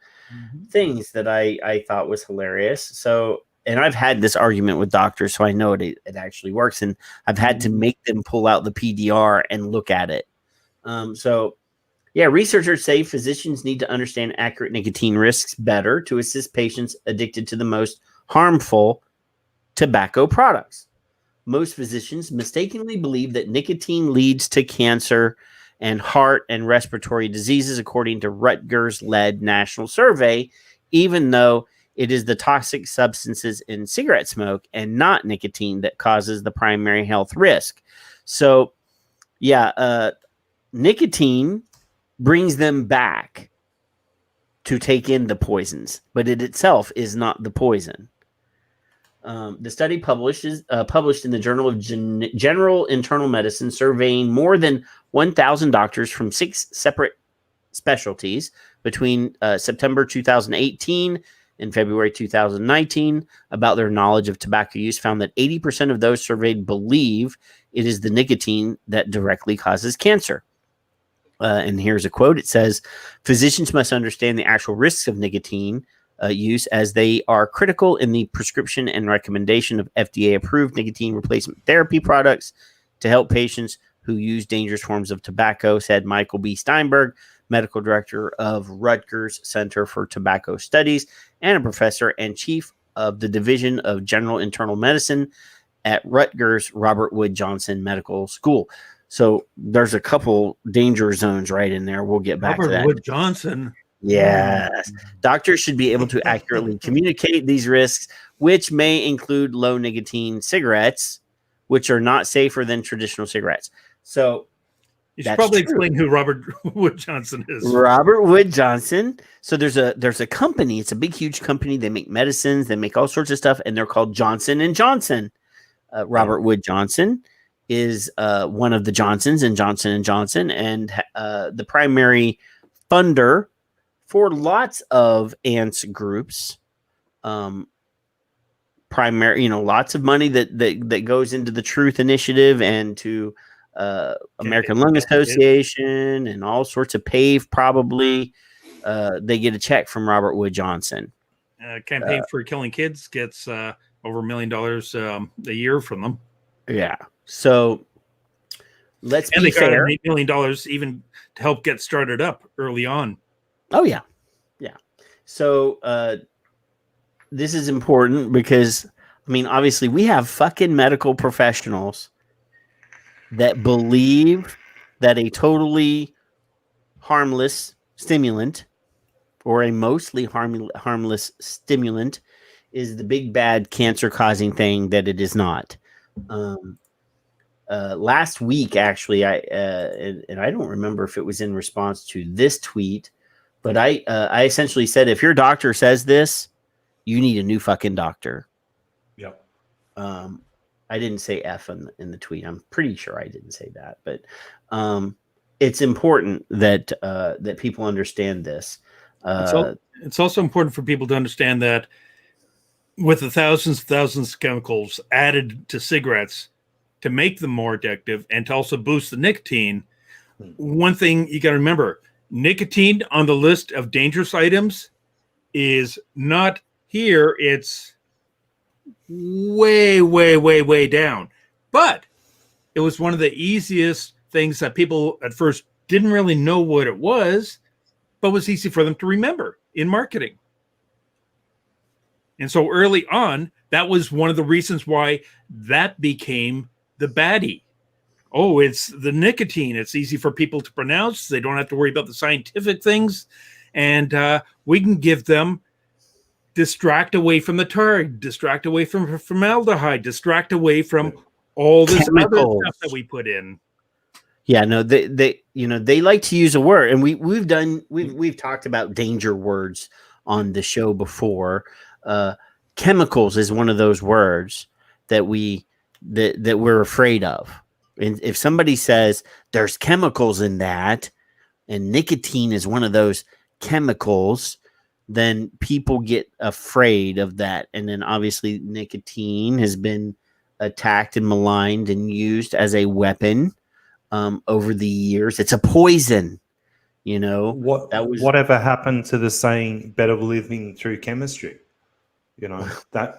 things that I thought was hilarious. So, and I've had this argument with doctors, so I know it actually works, and I've had to make them pull out the PDR and look at it. Yeah, researchers say physicians need to understand accurate nicotine risks better to assist patients addicted to the most harmful tobacco products. Most physicians mistakenly believe that nicotine leads to cancer and heart and respiratory diseases, according to Rutgers-led national survey, even though it is the toxic substances in cigarette smoke and not nicotine that causes the primary health risk. So, yeah, nicotine brings them back to take in the poisons, but it itself is not the poison. The study published in the Journal of General Internal Medicine, surveying more than 1,000 doctors from 6 separate specialties between September 2018 and February 2019 about their knowledge of tobacco use, found that 80% of those surveyed believe it is the nicotine that directly causes cancer. And here's a quote. It says, physicians must understand the actual risks of nicotine use, as they are critical in the prescription and recommendation of FDA-approved nicotine replacement therapy products to help patients who use dangerous forms of tobacco, said Michael B. Steinberg, medical director of Rutgers Center for Tobacco Studies and a professor and chief of the Division of General Internal Medicine at Rutgers Robert Wood Johnson Medical School. So there's a couple danger zones right in there. We'll get back to that. Wood Johnson. Yes. Doctors should be able to accurately communicate these risks, which may include low nicotine cigarettes, which are not safer than traditional cigarettes. So, You should probably explain who Robert Wood Johnson is. Robert Wood Johnson. So there's a company. It's a big, huge company. They make medicines. They make all sorts of stuff, and they're called Johnson and Johnson. Robert Wood Johnson is one of the Johnsons in Johnson and Johnson, and the primary funder for lots of ants groups. Lots of money that goes into the Truth Initiative and to American Lung Association and all sorts of PAVE. Probably they get a check from Robert Wood Johnson. Campaign for Killing Kids gets over $1 million a year from them. Yeah. So let's and be they got fair. $8 million even to help get started up early on. Oh yeah. Yeah. So this is important because obviously we have fucking medical professionals that believe that a totally harmless stimulant or a mostly harmless stimulant is the big bad cancer causing thing that it is not. Last week, actually, and I don't remember if it was in response to this tweet, but I essentially said, if your doctor says this, you need a new fucking doctor. Yep. I didn't say F in the tweet. I'm pretty sure I didn't say that, but it's important that that people understand this. It's also important for people to understand that with the thousands of chemicals added to cigarettes to make them more addictive and to also boost the nicotine, one thing you got to remember, nicotine on the list of dangerous items is not here. It's way, way, way, way down. But it was one of the easiest things that people at first didn't really know what it was, but was easy for them to remember in marketing. And so early on, that was one of the reasons why that became the baddie. Oh, it's the nicotine. It's easy for people to pronounce. They don't have to worry about the scientific things. And we can give them distract away from the tar, distract away from formaldehyde, distract away from all this other stuff that we put in. Yeah, no, they like to use a word, and we've talked about danger words on the show before. Chemicals is one of those words that we're afraid of. And if somebody says there's chemicals in that, and nicotine is one of those chemicals, then people get afraid of that. And then obviously nicotine has been attacked and maligned and used as a weapon over the years. It's a poison, Whatever happened to the saying better living through chemistry? That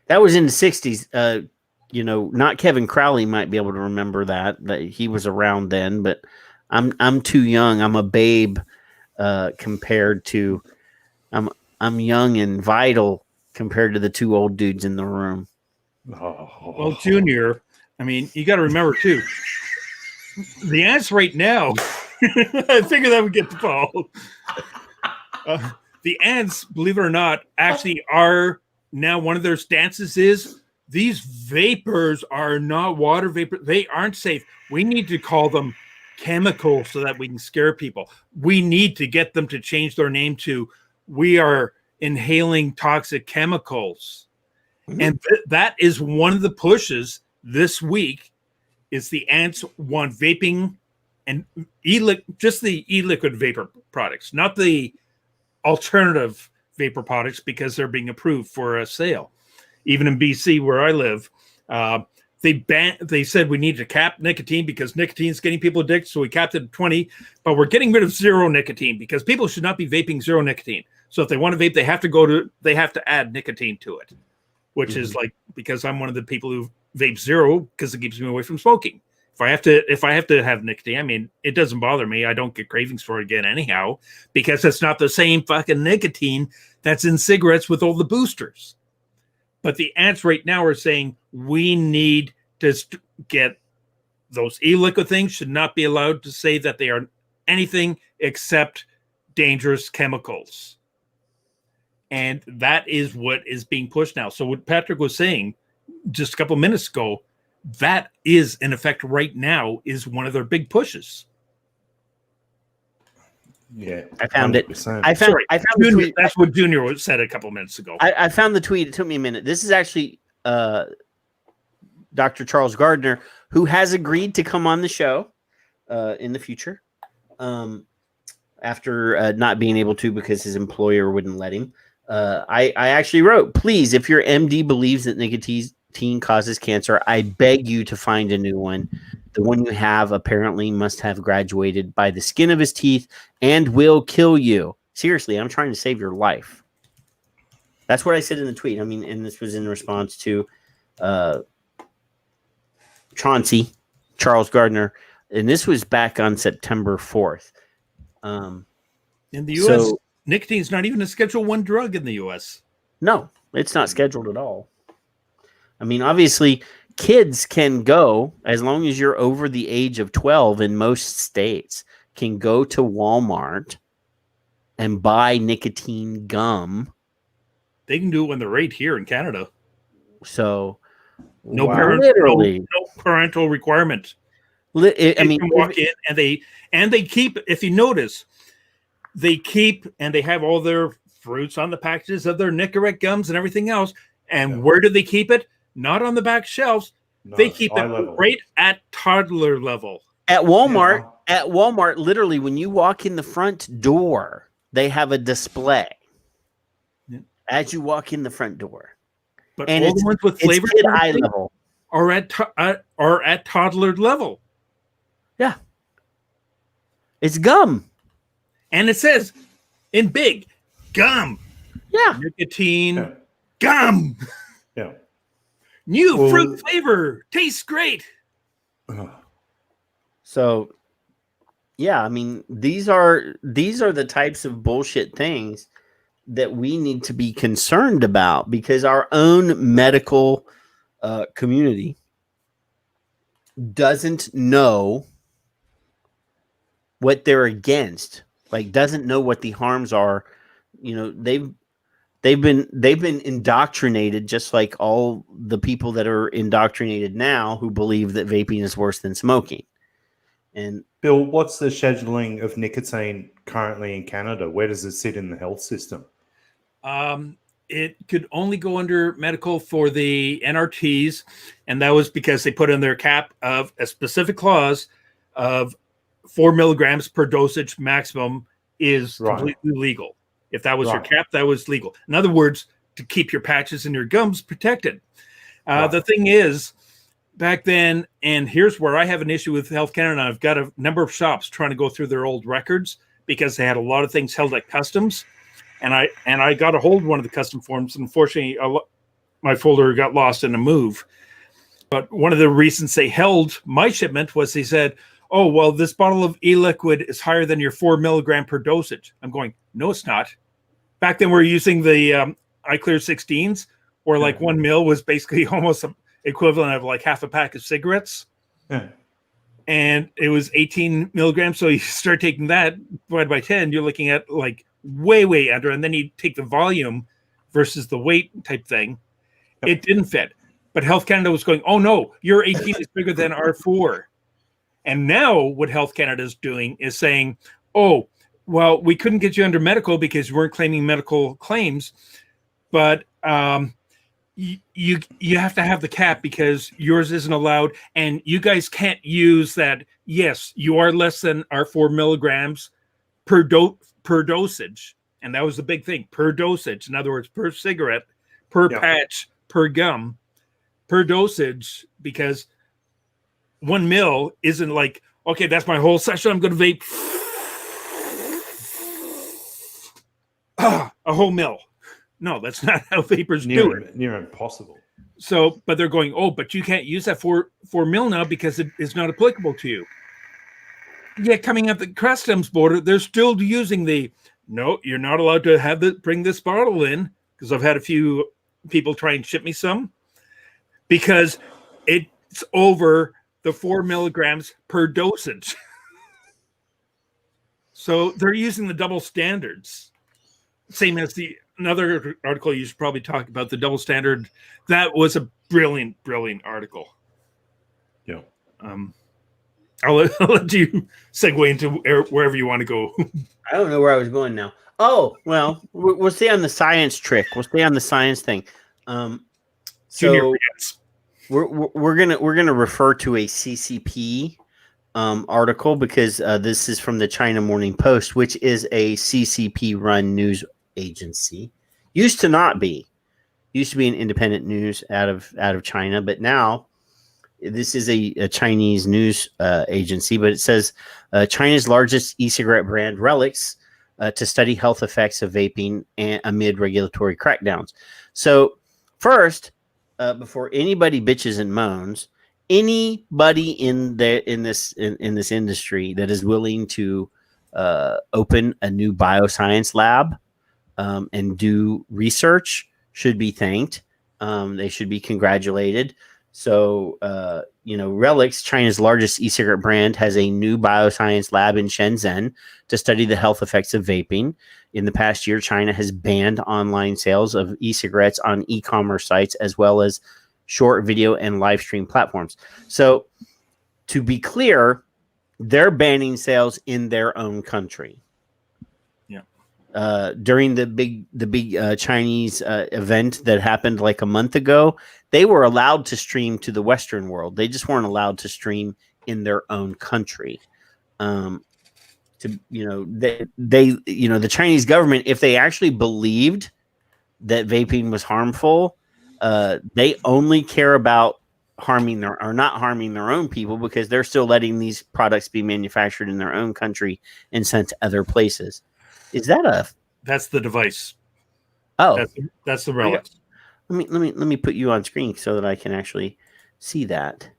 was in the 60s. Not Kevin Crowley might be able to remember that he was around then, but I'm too young. I'm a babe compared to I'm young and vital compared to the two old dudes in the room. Well, Junior, you got to remember too, the ants right now, I figured that would get the ball. The ants, believe it or not, actually are now one of their stances is these vapors are not water vapor. They aren't safe. We need to call them chemicals so that we can scare people. We need to get them to change their name to we are inhaling toxic chemicals. Mm-hmm. And that is one of the pushes this week is the ants want vaping and just the e-liquid vapor products, not the alternative vapor products, because they're being approved for a sale. Even in BC, where I live, they said we need to cap nicotine because nicotine is getting people addicted. So we capped it at 20, but we're getting rid of zero nicotine because people should not be vaping zero nicotine. So if they want to vape, they have to add nicotine to it, which is like, because I'm one of the people who vape zero because it keeps me away from smoking. If I have to have nicotine, it doesn't bother me. I don't get cravings for it again anyhow, because it's not the same fucking nicotine that's in cigarettes with all the boosters. But the ants right now are saying we need to get those e-liquid things should not be allowed to say that they are anything except dangerous chemicals. And that is what is being pushed now. So what Patrick was saying just a couple minutes ago, that is in effect right now is one of their big pushes. Yeah, I found 100%. it. I found the Junior, tweet. that's what Junior said a couple minutes ago. I found the tweet. It took me a minute. This is actually Dr. Charles Gardner, who has agreed to come on the show in the future after not being able to because his employer wouldn't let him. I actually wrote, please, if your MD believes that nicotine causes cancer, I beg you to find a new one. The one you have apparently must have graduated by the skin of his teeth and will kill you. Seriously, I'm trying to save your life. That's what I said in the tweet. I mean, and this was in response to Chauncey, Charles Gardner, and this was back on September 4th. In the U.S., nicotine is not even a Schedule I drug in the U.S. No, it's not scheduled at all. I mean, obviously, kids can go, as long as you're over the age of 12 in most states, can go to Walmart and buy nicotine gum. They can do it when they're right here in Canada. So, no parental requirement. I mean, can walk in and they keep. If you notice, they keep and they have all their fruits on the packages of their Nicorette gums and everything else. And where do they keep it? Not on the back shelves. No, they keep it right at toddler level. At Walmart, literally, when you walk in the front door, they have a display as you walk in the front door. But and all the ones with flavor eye level are at toddler level. Yeah, it's gum, and it says in big gum. Yeah, nicotine gum. Yeah, new fruit flavor tastes great. So, yeah, I mean these are the types of bullshit things that we need to be concerned about because our own medical community doesn't know what they're against, like doesn't know what the harms are. You know, they've been indoctrinated just like all the people that are indoctrinated now who believe that vaping is worse than smoking. And Bill, what's the scheduling of nicotine currently in Canada? Where does it sit in the health system? It could only go under medical for the NRTs, and that was because they put in their cap of a specific clause of 4 milligrams per dosage maximum is completely legal. If that was your cap, that was legal. In other words, to keep your patches and your gums protected. The thing is, back then, and here's where I have an issue with Health Canada. I've got a number of shops trying to go through their old records because they had a lot of things held at customs. And I got a hold of one of the custom forms. Unfortunately, my folder got lost in a move. But one of the reasons they held my shipment was they said, oh, well, this bottle of e-liquid is higher than your 4 milligram per dosage. I'm going, no, it's not. Back then, we were using the iClear 16s, where like 1 mil was basically almost equivalent of like half a pack of cigarettes. Yeah. And it was 18 milligrams. So you start taking that divided by 10, you're looking at like way under. And then you take the volume versus the weight type thing. Yep. It didn't fit. But Health Canada was going, oh, no, your 18 is bigger than our 4. And now what Health Canada is doing is saying, oh, well, we couldn't get you under medical because you weren't claiming medical claims. But you have to have the cap because yours isn't allowed. And you guys can't use that. Yes, you are less than our 4 milligrams per dosage. And that was the big thing, per dosage. In other words, per cigarette, per patch, per gum, per dosage, because 1 mil isn't like, okay, that's my whole session. I'm going to vape a whole mil. No, that's not how vapors do it. Near impossible. So, but they're going, oh, but you can't use that 4 mil now because it is not applicable to you. Yeah, coming up the customs border, they're still using the, no, you're not allowed to bring this bottle in, because I've had a few people try and ship me some, because it's over the 4 milligrams per dosage. So they're using the double standards. Same as another article you should probably talk about, the double standard. That was a brilliant article. Yeah. I'll let you segue into wherever you want to go. I don't know where I was going now. Oh, well, we'll stay on the science trick. We'll stay on the science thing. So we're gonna refer to a CCP article because this is from the China Morning Post, which is a CCP run news agency. Used to not be. Used to be an independent news out of China, but now this is a Chinese news agency. But it says China's largest e-cigarette brand, Relics, to study health effects of vaping amid regulatory crackdowns. So first, before anybody bitches and moans, anybody in this industry that is willing to open a new bioscience lab and do research should be thanked. They should be congratulated. So, Relics, China's largest e-cigarette brand, has a new bioscience lab in Shenzhen to study the health effects of vaping. In the past year, China has banned online sales of e-cigarettes on e-commerce sites as well as short video and live stream platforms. So, to be clear, they're banning sales in their own country. During the big Chinese event that happened like a month ago, they were allowed to stream to the Western world. They just weren't allowed to stream in their own country. The Chinese government, if they actually believed that vaping was harmful, they only care about not harming their own people because they're still letting these products be manufactured in their own country and sent to other places. Is that That's the device. Oh, that's the Relics. Let me put you on screen so that I can actually see that.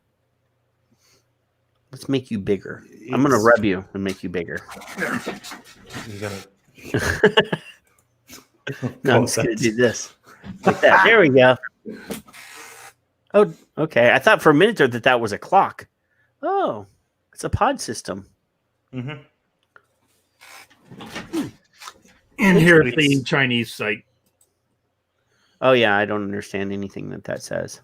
Let's make you bigger. I'm gonna rub you and make you bigger. No, I'm just gonna do this like that. There we go. Oh, okay. I thought for a minute there that was a clock. Oh, it's a pod system. Mm-hmm. And here at the Chinese site. Oh yeah, I don't understand anything that says.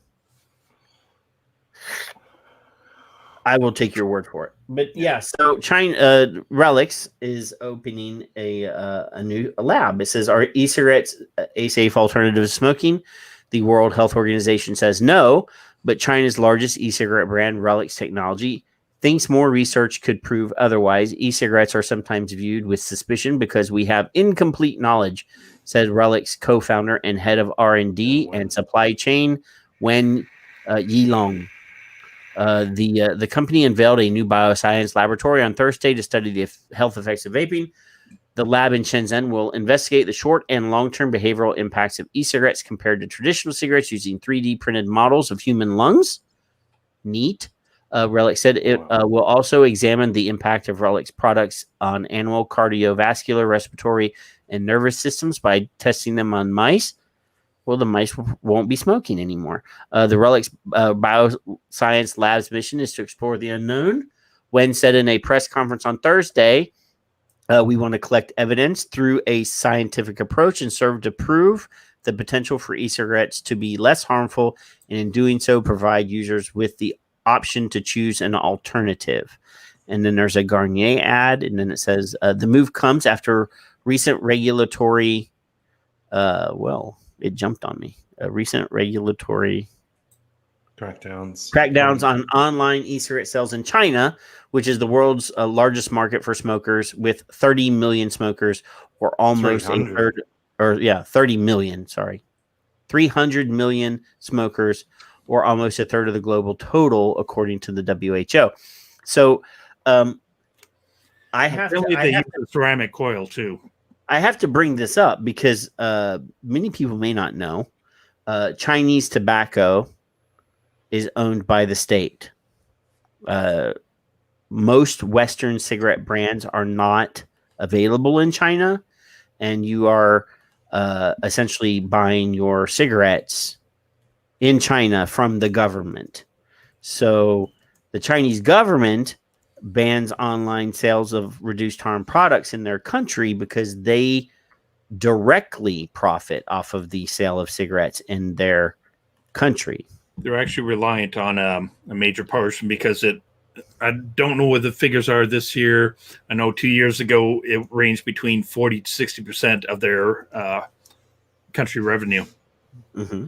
I will take your word for it. But yeah, so China Relics is opening a new lab. It says, "Are e-cigarettes a safe alternative to smoking?" The World Health Organization says no, but China's largest e-cigarette brand, Relics Technology, thinks more research could prove otherwise. E-cigarettes are sometimes viewed with suspicion because we have incomplete knowledge, said Relics co-founder and head of R&D and supply chain, Wen Yilong. The company unveiled a new bioscience laboratory on Thursday to study the health effects of vaping. The lab in Shenzhen will investigate the short and long-term behavioral impacts of e-cigarettes compared to traditional cigarettes using 3D printed models of human lungs. Neat. Relics said it will also examine the impact of Relics products on animal cardiovascular, respiratory, and nervous systems by testing them on mice. Well, the mice won't be smoking anymore. The Relics Bioscience Lab's mission is to explore the unknown. Wen said in a press conference on Thursday, we want to collect evidence through a scientific approach and serve to prove the potential for e-cigarettes to be less harmful, and in doing so, provide users with the option to choose an alternative. And then there's a Garnier ad, and then it says the move comes after recent regulatory it jumped on me. Recent regulatory crackdowns on online e-cigarette sales in China, which is the world's largest market for smokers, with 30 million smokers, or almost a third, 30 million, 300 million smokers, or almost a third of the global total, according to the WHO. So, I have to ceramic coil too. I have to bring this up because many people may not know. Chinese tobacco is owned by the state. Most Western cigarette brands are not available in China, and you are essentially buying your cigarettes in China from the government. So the Chinese government bans online sales of reduced harm products in their country because they directly profit off of the sale of cigarettes in their country. they're actually reliant on a major portion because I don't know what the figures are this year. I know 2 years ago it ranged between 40 to 60% of their country revenue. Mm-hmm.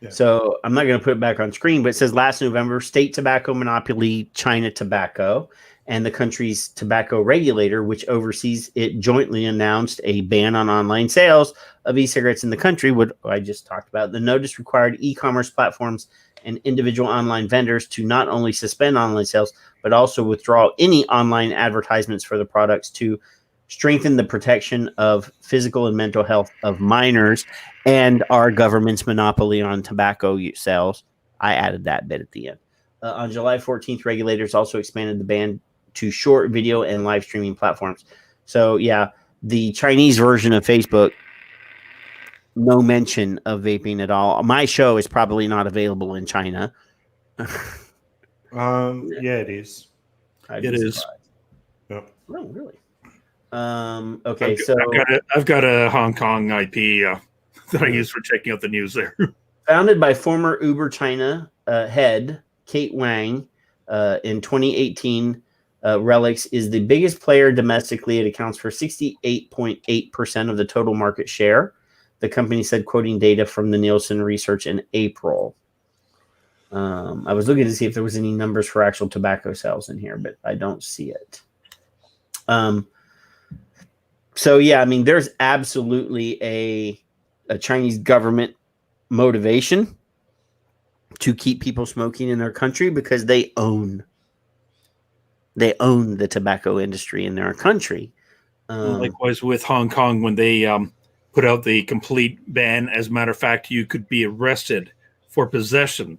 Yeah. So I'm not going to put it back on screen, but it says last November, state tobacco monopoly China Tobacco and the country's tobacco regulator, which oversees it, jointly announced a ban on online sales of e-cigarettes in the country. What I just talked about. The notice required e-commerce platforms and individual online vendors to not only suspend online sales, but also withdraw any online advertisements for the products to strengthen the protection of physical and mental health of minors and our government's monopoly on tobacco sales. I added that bit at the end. On July 14th, regulators also expanded the ban to short video and live streaming platforms. So, yeah, the Chinese version of Facebook, no mention of vaping at all. My show is probably not available in China. Yeah, it is. It is. Yep. Oh, really? Okay, I've got a Hong Kong IP that I use for checking out the news there. Founded by former Uber China head Kate Wang in 2018, Relics is the biggest player domestically. It accounts for 68.8% of the total market share. The company said, quoting data from the Nielsen research in April. I was looking to see if there was any numbers for actual tobacco sales in here, but I don't see it. So, yeah, I mean, there's absolutely a Chinese government motivation to keep people smoking in their country because they own the tobacco industry in their country. Likewise with Hong Kong, when they put out the complete ban, as a matter of fact, you could be arrested for possession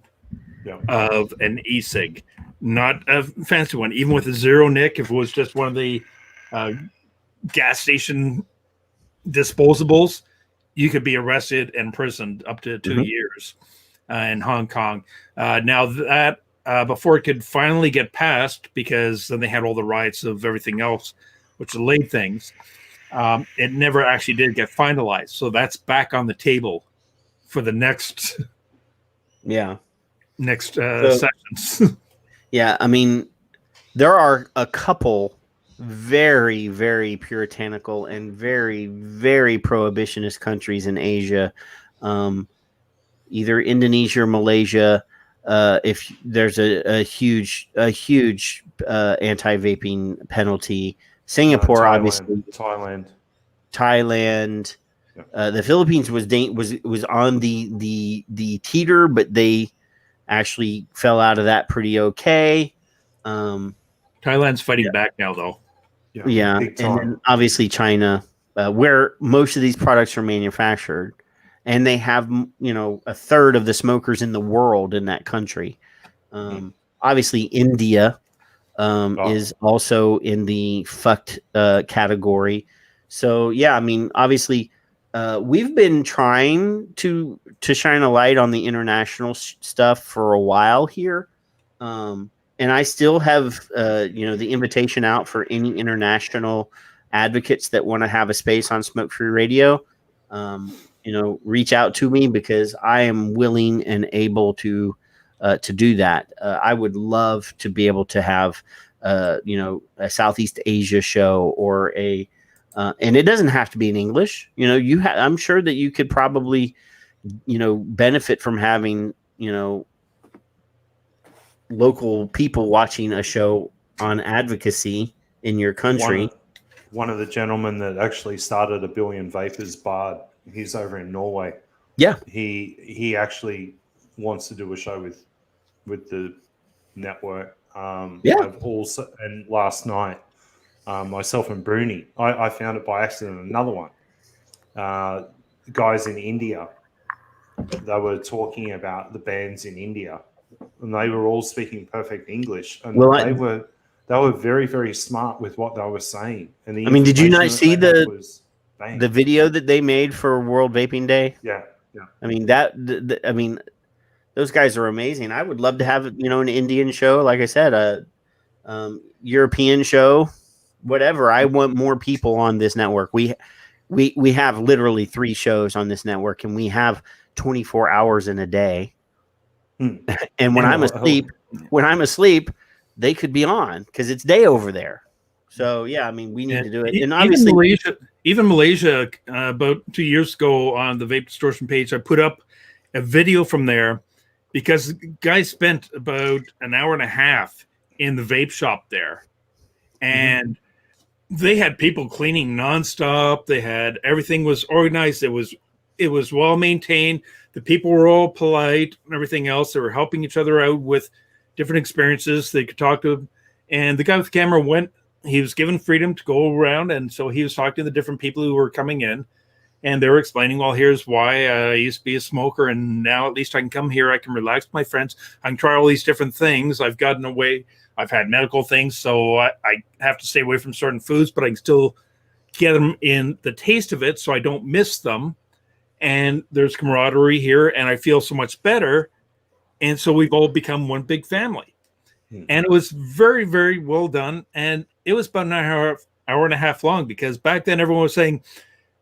of an e-cig, not a fancy one, even with a zero nic. If it was just one of the gas station disposables, you could be arrested and imprisoned up to 2 years in Hong Kong. Now that before it could finally get passed, because then they had all the riots of everything else, which delayed things, it never actually did get finalized. So that's back on the table for the next sessions. Yeah, I mean, there are a couple very, very puritanical and very, very prohibitionist countries in Asia, either Indonesia or Malaysia. If there's a huge anti-vaping penalty, Singapore, Thailand, obviously, Thailand, the Philippines was on the teeter, but they actually fell out of that pretty okay. Thailand's fighting back now, though. Yeah, and then obviously China, where most of these products are manufactured, and they have a third of the smokers in the world in that country. Obviously, India is also in the fucked category. So yeah, I mean, obviously, we've been trying to shine a light on the international stuff for a while here. And I still have, the invitation out for any international advocates that want to have a space on Smoke Free Radio. Reach out to me because I am willing and able to do that. I would love to be able to have, a Southeast Asia show or and it doesn't have to be in English. I'm sure that you could probably, benefit from having, local people watching a show on advocacy in your country. One of the gentlemen that actually started a Billion Vapors bar, he's over in Norway. Yeah. He actually wants to do a show with the network. And last night, myself and Bruni, I found it by accident, another one. Guys in India, they were talking about the bans in India. And they were all speaking perfect English, and they were very, very smart with what they were saying. And did you not see the video that they made for World Vaping Day? Yeah. I mean those guys are amazing. I would love to have an Indian show, like I said, a European show, whatever. I want more people on this network. We have literally 3 shows on this network, and we have 24 hours in a day. And when I'm asleep, they could be on because it's day over there. So yeah, I mean, we need to do it. And obviously, even Malaysia, about 2 years ago on the vape distortion page, I put up a video from there because guys spent about an hour and a half in the vape shop there, and they had people cleaning nonstop. They had everything was organized. It was well maintained. The people were all polite and everything else. They were helping each other out with different experiences. They could talk to them. And the guy with the camera he was given freedom to go around. And so he was talking to the different people who were coming in. And they were explaining, well, here's why I used to be a smoker. And now at least I can come here. I can relax with my friends. I can try all these different things. I've gotten away. I've had medical things. So I have to stay away from certain foods, but I can still get them in the taste of it so I don't miss them. And there's camaraderie here, and I feel so much better. And so we've all become one big family. And it was very, very well done. And it was about an hour and a half long, because back then everyone was saying,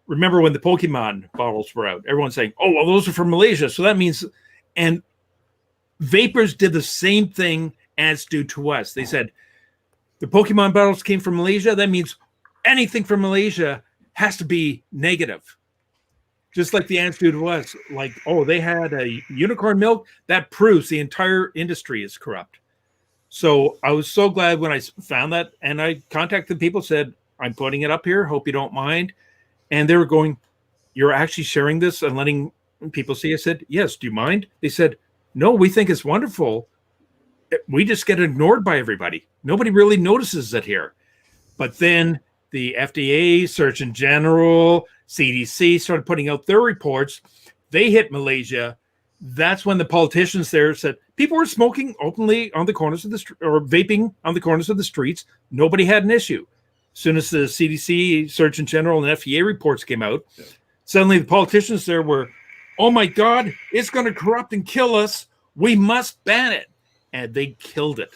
remember when the Pokemon bottles were out? Everyone's saying, oh, well, those are from Malaysia. So that means, and vapors did the same thing as do to us. They said, the Pokemon bottles came from Malaysia. That means anything from Malaysia has to be negative. Just like the answer was, like, oh, they had a unicorn milk. That proves the entire industry is corrupt. So I was so glad when I found that, and I contacted people, said, I'm putting it up here. Hope you don't mind. And they were going, you're actually sharing this and letting people see? I said, yes. Do you mind? They said, no, we think it's wonderful. We just get ignored by everybody. Nobody really notices it here. But then the FDA, Surgeon General, CDC started putting out their reports. They hit Malaysia. That's when the politicians there said people were smoking openly on the corners of the street, or vaping on the corners of the streets. Nobody had an issue. As soon as the CDC, Surgeon General, and FDA reports came out, suddenly the politicians there were, oh my God, it's going to corrupt and kill us. We must ban it. And they killed it.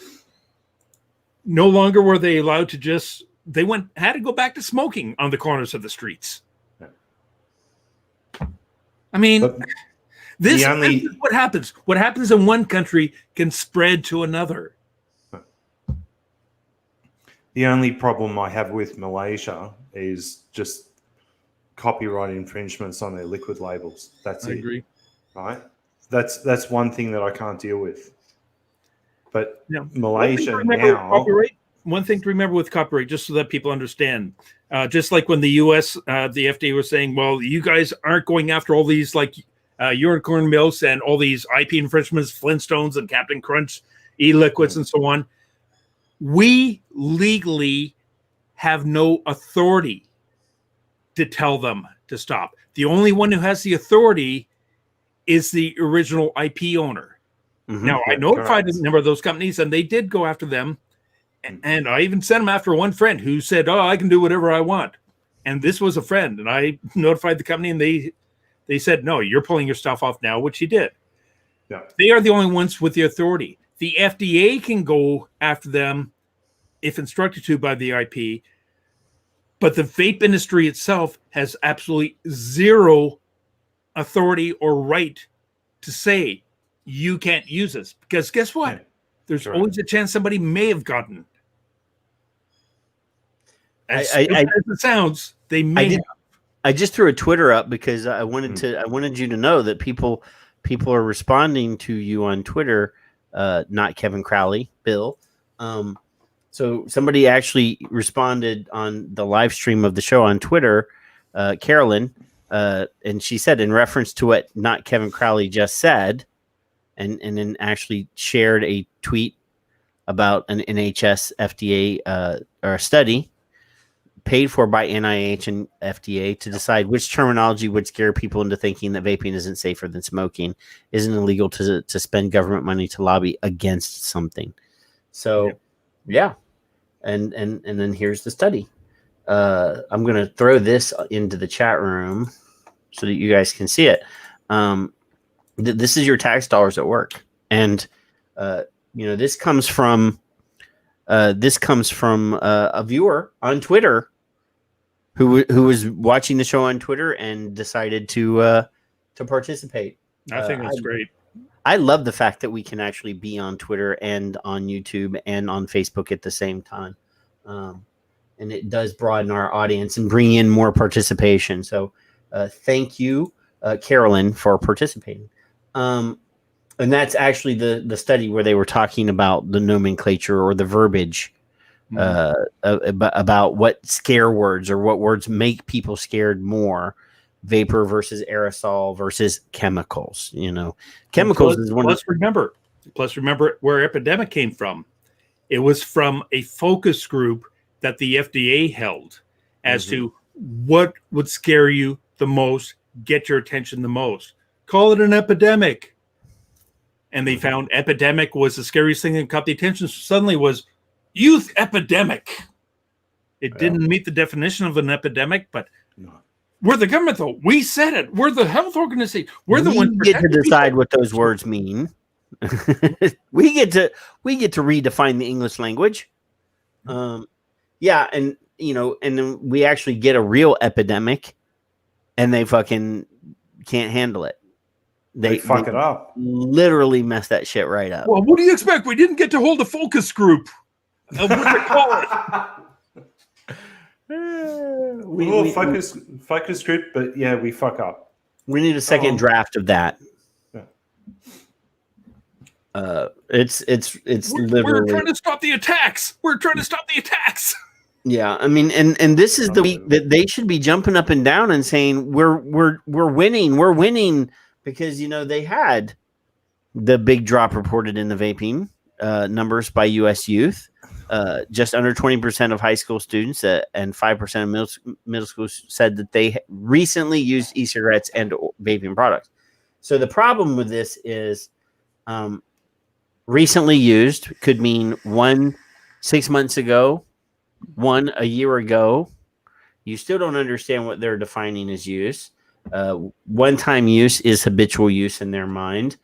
No longer were they allowed to had to go back to smoking on the corners of the streets. I mean, this is what happens. What happens in one country can spread to another. The only problem I have with Malaysia is just copyright infringements on their liquid labels. That's it. I agree. Right? That's one thing that I can't deal with. But Malaysia now... One thing to remember with copyright, just so that people understand, just like when the U.S., the FDA was saying, well, you guys aren't going after all these like unicorn milks and all these IP infringements, Flintstones and Captain Crunch, e-liquids and so on. We legally have no authority to tell them to stop. The only one who has the authority is the original IP owner. Now, I notified a number of those companies, and they did go after them. And I even sent them after one friend who said, oh, I can do whatever I want. And this was a friend. And I notified the company, and they said, no, you're pulling your stuff off now, which he did. Yeah. They are the only ones with the authority. The FDA can go after them if instructed to by the IP. But the vape industry itself has absolutely zero authority or right to say you can't use this. Because guess what? There's always a chance somebody may have gotten. As it sounds, they may have. I just threw a Twitter up because I wanted you to know that people are responding to you on Twitter, not Kevin Crowley, Bill. So somebody actually responded on the live stream of the show on Twitter, Carolyn, and she said, in reference to what not Kevin Crowley just said, and then actually shared a tweet about an NHS FDA or a study paid for by NIH and FDA to decide which terminology would scare people into thinking that vaping isn't safer than smoking, isn't illegal to spend government money to lobby against something. So, yeah. And then here's the study. I'm going to throw this into the chat room so that you guys can see it. This is your tax dollars at work. And, this comes from a viewer on Twitter who was watching the show on Twitter and decided to participate. I think that's great. I love the fact that we can actually be on Twitter and on YouTube and on Facebook at the same time. And it does broaden our audience and bring in more participation. So thank you, Carolyn, for participating. And that's actually the study where they were talking about the nomenclature or the verbiage about what scare words or what words make people scared more. Vapor versus aerosol versus chemicals. Chemicals is one. Plus remember where epidemic came from. It was from a focus group that the FDA held as to what would scare you the most, get your attention the most. Call it an epidemic. And they found epidemic was the scariest thing that caught the attention. So suddenly was youth epidemic. It didn't meet the definition of an epidemic, but we're the government, though. We said it. We're the health organization. We're the ones get to decide what those words mean. we get to redefine the English language. Yeah, and then we actually get a real epidemic, and they fucking can't handle it. They fuck it up. Literally mess that shit right up. Well, what do you expect? We didn't get to hold a focus group. What do they call it? Focus group, but yeah, we fuck up. We need a second draft of that. It's literally. We're trying to stop the attacks. Yeah, I mean, and this is the week that they should be jumping up and down and saying we're winning because they had the big drop reported in the vaping numbers by U.S. youth. Just under 20% of high school students and 5% of middle school said that they recently used e-cigarettes and vaping products. So the problem with this is recently used could mean 1 6 months ago, 1 a year ago. You still don't understand what they're defining as use. One-time use is habitual use in their mind.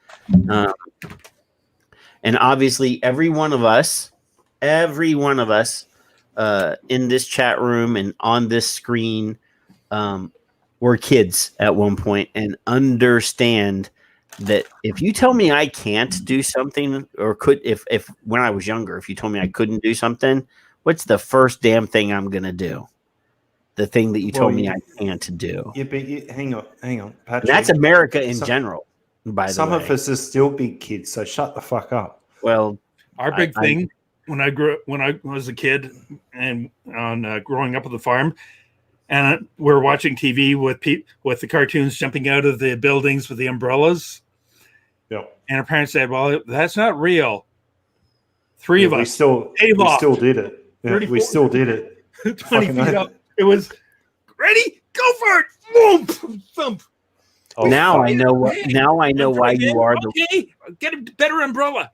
And obviously every one of us in this chat room and on this screen were kids at one point and understand that if you tell me I can't do something or could, if when I was younger, if you told me I couldn't do something, what's the first damn thing I'm going to do? The thing that you told me I can't do. Yeah, but hang on. Patrick, that's America in general, by the way. Some of us are still big kids, so shut the fuck up. Well, our big thing when I was a kid and on growing up at the farm, and we're watching TV with the cartoons jumping out of the buildings with the umbrellas. Yeah. And our parents said, "Well, that's not real." Three of us. We still did it. Yeah, we still did it. 20 feet up. It was ready. Go for it. Boom. Thump. Oh, now I know what. Now I know why you are the. Get a better umbrella.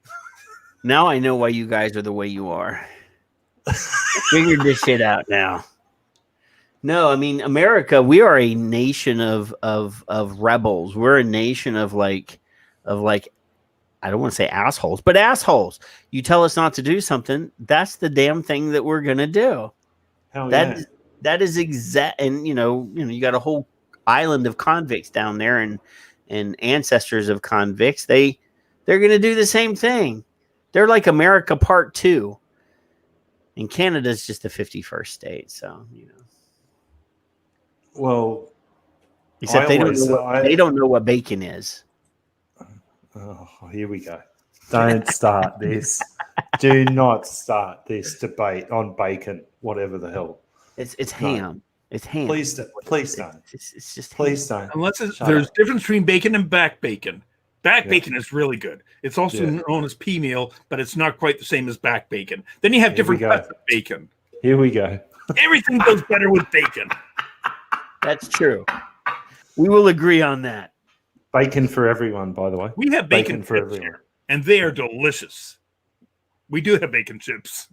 Now I know why you guys are the way you are. Figured this shit out now. No, I mean America. We are a nation of rebels. We're a nation of like. I don't want to say assholes, but assholes. You tell us not to do something, that's the damn thing that we're gonna do. Hell that yeah. That is exact. And you you got a whole island of convicts down there, and ancestors of convicts. They're gonna do the same thing. They're like America Part 2. And Canada's just the 51st state, so Well, except they don't know what bacon is. Oh, here we go. Don't start this. Do not start this debate on bacon, whatever the hell. It's ham. It's ham. Please don't. It's just please don't. Unless there's a difference between bacon and back bacon. Back bacon is really good. It's also known as pea meal, but it's not quite the same as back bacon. Then you have different cuts of bacon. Here we go. Everything goes better with bacon. That's true. We will agree on that. Bacon for everyone, by the way. We have bacon for everyone here, and they are delicious. We do have bacon chips.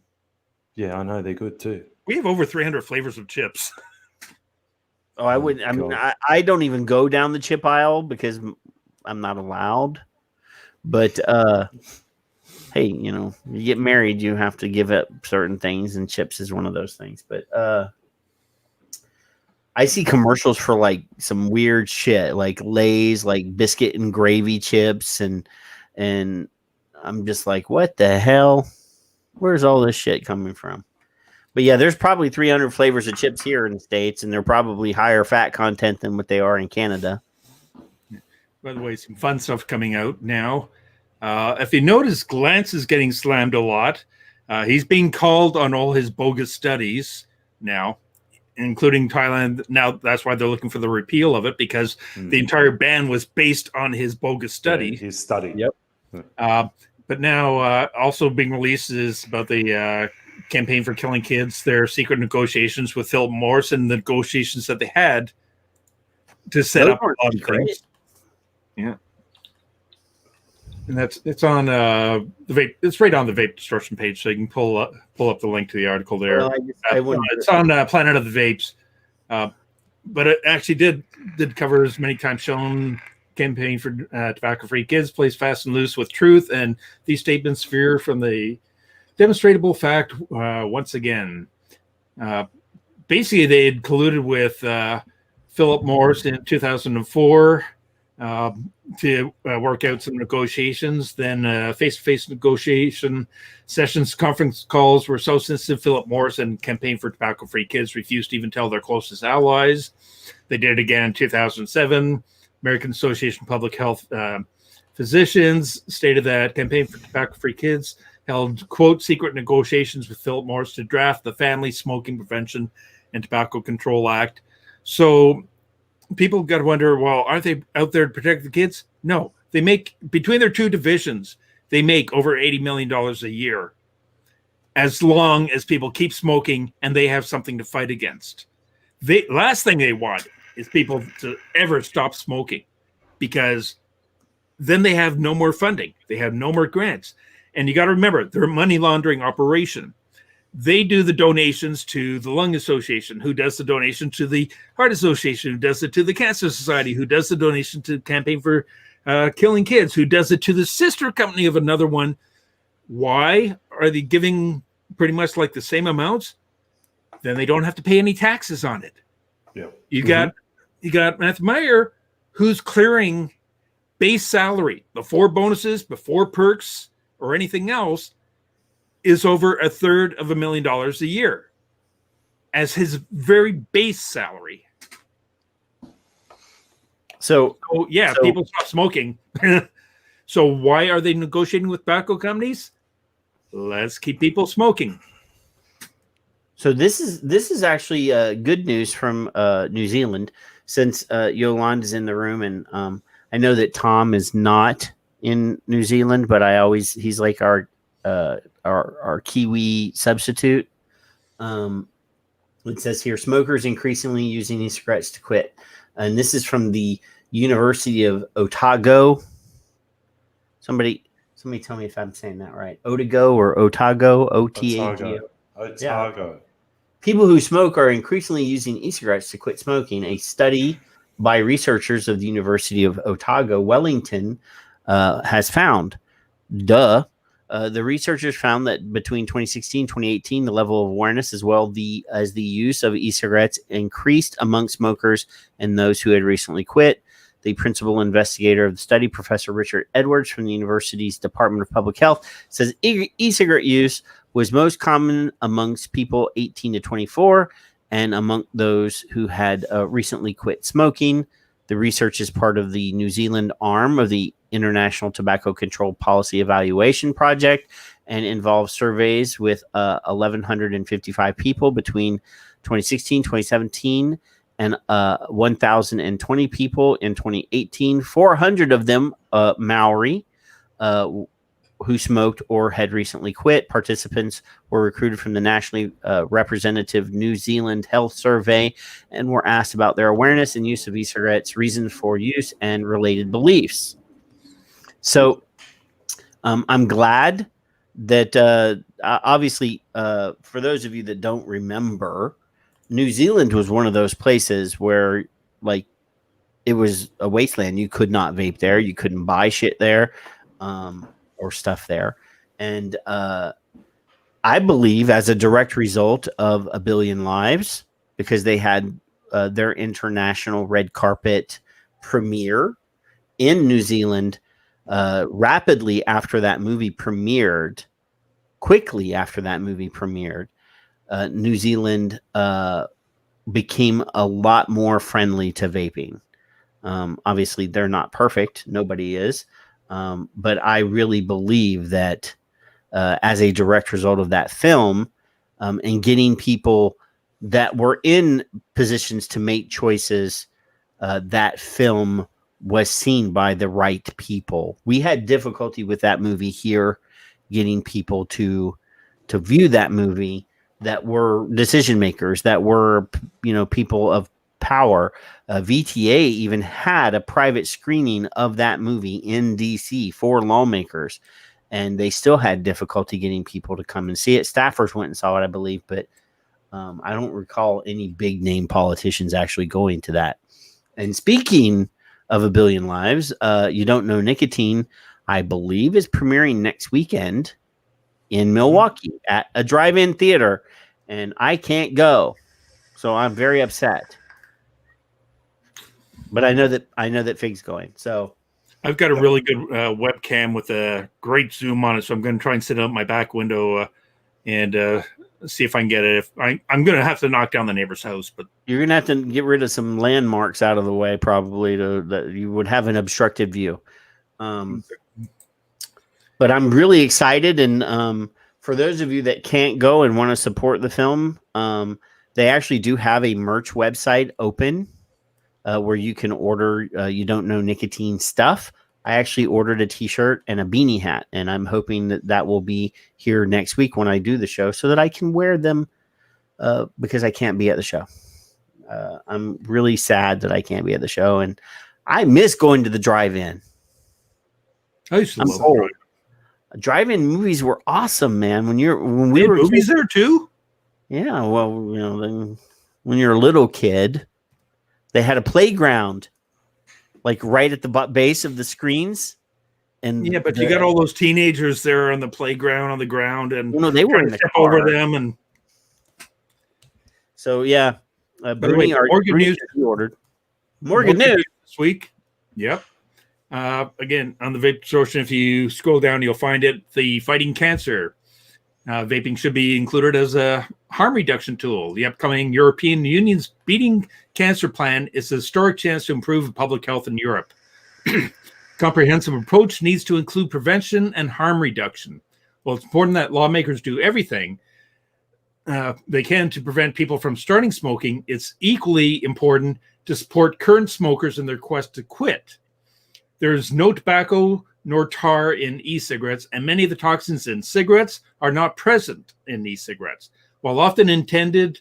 Yeah, I know they're good too. We have over 300 flavors of chips. Oh, I wouldn't. I mean, I don't even go down the chip aisle because I'm not allowed. But hey, you get married, you have to give up certain things, and chips is one of those things. But I see commercials for like some weird shit, like Lay's, like biscuit and gravy chips, and I'm just like, what the hell? Where's all this shit coming from? But yeah, there's probably 300 flavors of chips here in the States, and they're probably higher fat content than what they are in Canada. By the way, some fun stuff coming out now. If you notice, Glantz is getting slammed a lot. He's being called on all his bogus studies now, including Thailand. Now, that's why they're looking for the repeal of it, because the entire ban was based on his bogus study. Yeah, his study. Yep. But now also being released is about the campaign for killing kids, their secret negotiations with Philip Morris, and the negotiations that they had to set up a lot of things. Yeah. And it's on the vape. It's right on the vape distortion page, so you can pull up the link to the article there. Well, it's on Planet of the Vapes, but it actually did cover as many times shown. Campaign for tobacco-free kids plays fast and loose with truth, and these statements veer from the demonstrable fact once again. Basically, they had colluded with Philip Morris in 2004. To work out some negotiations. Then face-to-face negotiation sessions, conference calls were so sensitive. Philip Morris and Campaign for Tobacco-Free Kids refused to even tell their closest allies. They did it again in 2007. American Association of Public Health Physicians stated that Campaign for Tobacco-Free Kids held, quote, secret negotiations with Philip Morris to draft the Family Smoking Prevention and Tobacco Control Act. So people got to wonder, well, aren't they out there to protect the kids? No, they make, between their two divisions, they make over $80 million a year, as long as people keep smoking and they have something to fight against. The last thing they want is people to ever stop smoking, because then they have no more funding. They have no more grants. And you got to remember, they're a money laundering operation. They do the donations to the Lung Association, who does the donation to the Heart Association, who does it to the Cancer Society, who does the donation to Campaign for Killing Kids, who does it to the sister company of another one. Why are they giving pretty much like the same amounts? Then they don't have to pay any taxes on it. Yeah. You got Matthew Meyer, who's clearing base salary before bonuses, before perks, or anything else, is over $350,000 a year as his very base salary. So people stop smoking. So why are they negotiating with tobacco companies? Let's keep people smoking. So this is actually good news from New Zealand, since Yolande is in the room, and I know that Tom is not in New Zealand, but he's like our Kiwi substitute. It says here, smokers increasingly using e-cigarettes to quit. And this is from the University of Otago. Somebody tell me if I'm saying that right. Otago or Otago, O-T-A-G-O. Otago. Yeah. People who smoke are increasingly using e-cigarettes to quit smoking. A study by researchers of the University of Otago, Wellington, has found. The researchers found that between 2016 and 2018, the level of awareness as well as the use of e-cigarettes increased among smokers and those who had recently quit. The principal investigator of the study, Professor Richard Edwards from the university's Department of Public Health, says e-cigarette use was most common amongst people 18 to 24 and among those who had recently quit smoking. The research is part of the New Zealand arm of the International Tobacco Control Policy Evaluation Project and involves surveys with 1,155 people between 2016, 2017, and 1,020 people in 2018. 400 of them Maori who smoked or had recently quit. Participants were recruited from the nationally representative New Zealand Health Survey and were asked about their awareness and use of e-cigarettes, reasons for use, and related beliefs. So I'm glad that obviously for those of you that don't remember, New Zealand was one of those places where like it was a wasteland. You could not vape there. You couldn't buy shit there or stuff there. And I believe as a direct result of A Billion Lives, because they had their international red carpet premiere in New Zealand. Rapidly after that movie premiered, New Zealand became a lot more friendly to vaping. Obviously, they're not perfect. Nobody is. But I really believe that as a direct result of that film and getting people that were in positions to make choices, that film was seen by the right people. We had difficulty with that movie here, getting people to view that movie that were decision makers, that were, people of power. VTA even had a private screening of that movie in DC for lawmakers, and they still had difficulty getting people to come and see it. Staffers went and saw it, I believe, but I don't recall any big name politicians actually going to that. And speaking of A Billion Lives, You Don't Know Nicotine, I believe, is premiering next weekend in Milwaukee at a drive-in theater, and I can't go, so I'm very upset. But I know that Fig's going. So I've got a really good webcam with a great zoom on it, so I'm going to try and sit out my back window and see if I can get it. I'm going to have to knock down the neighbor's house, but you're going to have to get rid of some landmarks out of the way, probably, that you would have an obstructed view. But I'm really excited, and for those of you that can't go and want to support the film, they actually do have a merch website open where you can order You Don't Know Nicotine stuff. I actually ordered a t-shirt and a beanie hat, and I'm hoping that will be here next week when I do the show so that I can wear them because I can't be at the show. I'm really sad that I can't be at the show, and I miss going to the drive-in. I used to love drive-in movies were awesome, man. When we had were movies kids, there too. Yeah, well, when you're a little kid, they had a playground, like right at the base of the screens. And yeah, but you got all those teenagers there on the playground on the ground, and they were in the step car. over them. And so, yeah, Bernie, Morgan News ordered Morgan News this week. Yep. Again, on the Vape Distortion, if you scroll down, you'll find it. The Fighting Cancer. Vaping should be included as a harm reduction tool. The upcoming European Union's Beating Cancer Plan is a historic chance to improve public health in Europe. Comprehensive approach needs to include prevention and harm reduction. Well, it's important that lawmakers do everything they can to prevent people from starting smoking. It's equally important to support current smokers in their quest to quit. There's no tobacco nor tar in e-cigarettes, and many of the toxins in cigarettes are not present in e-cigarettes. While often intentioned,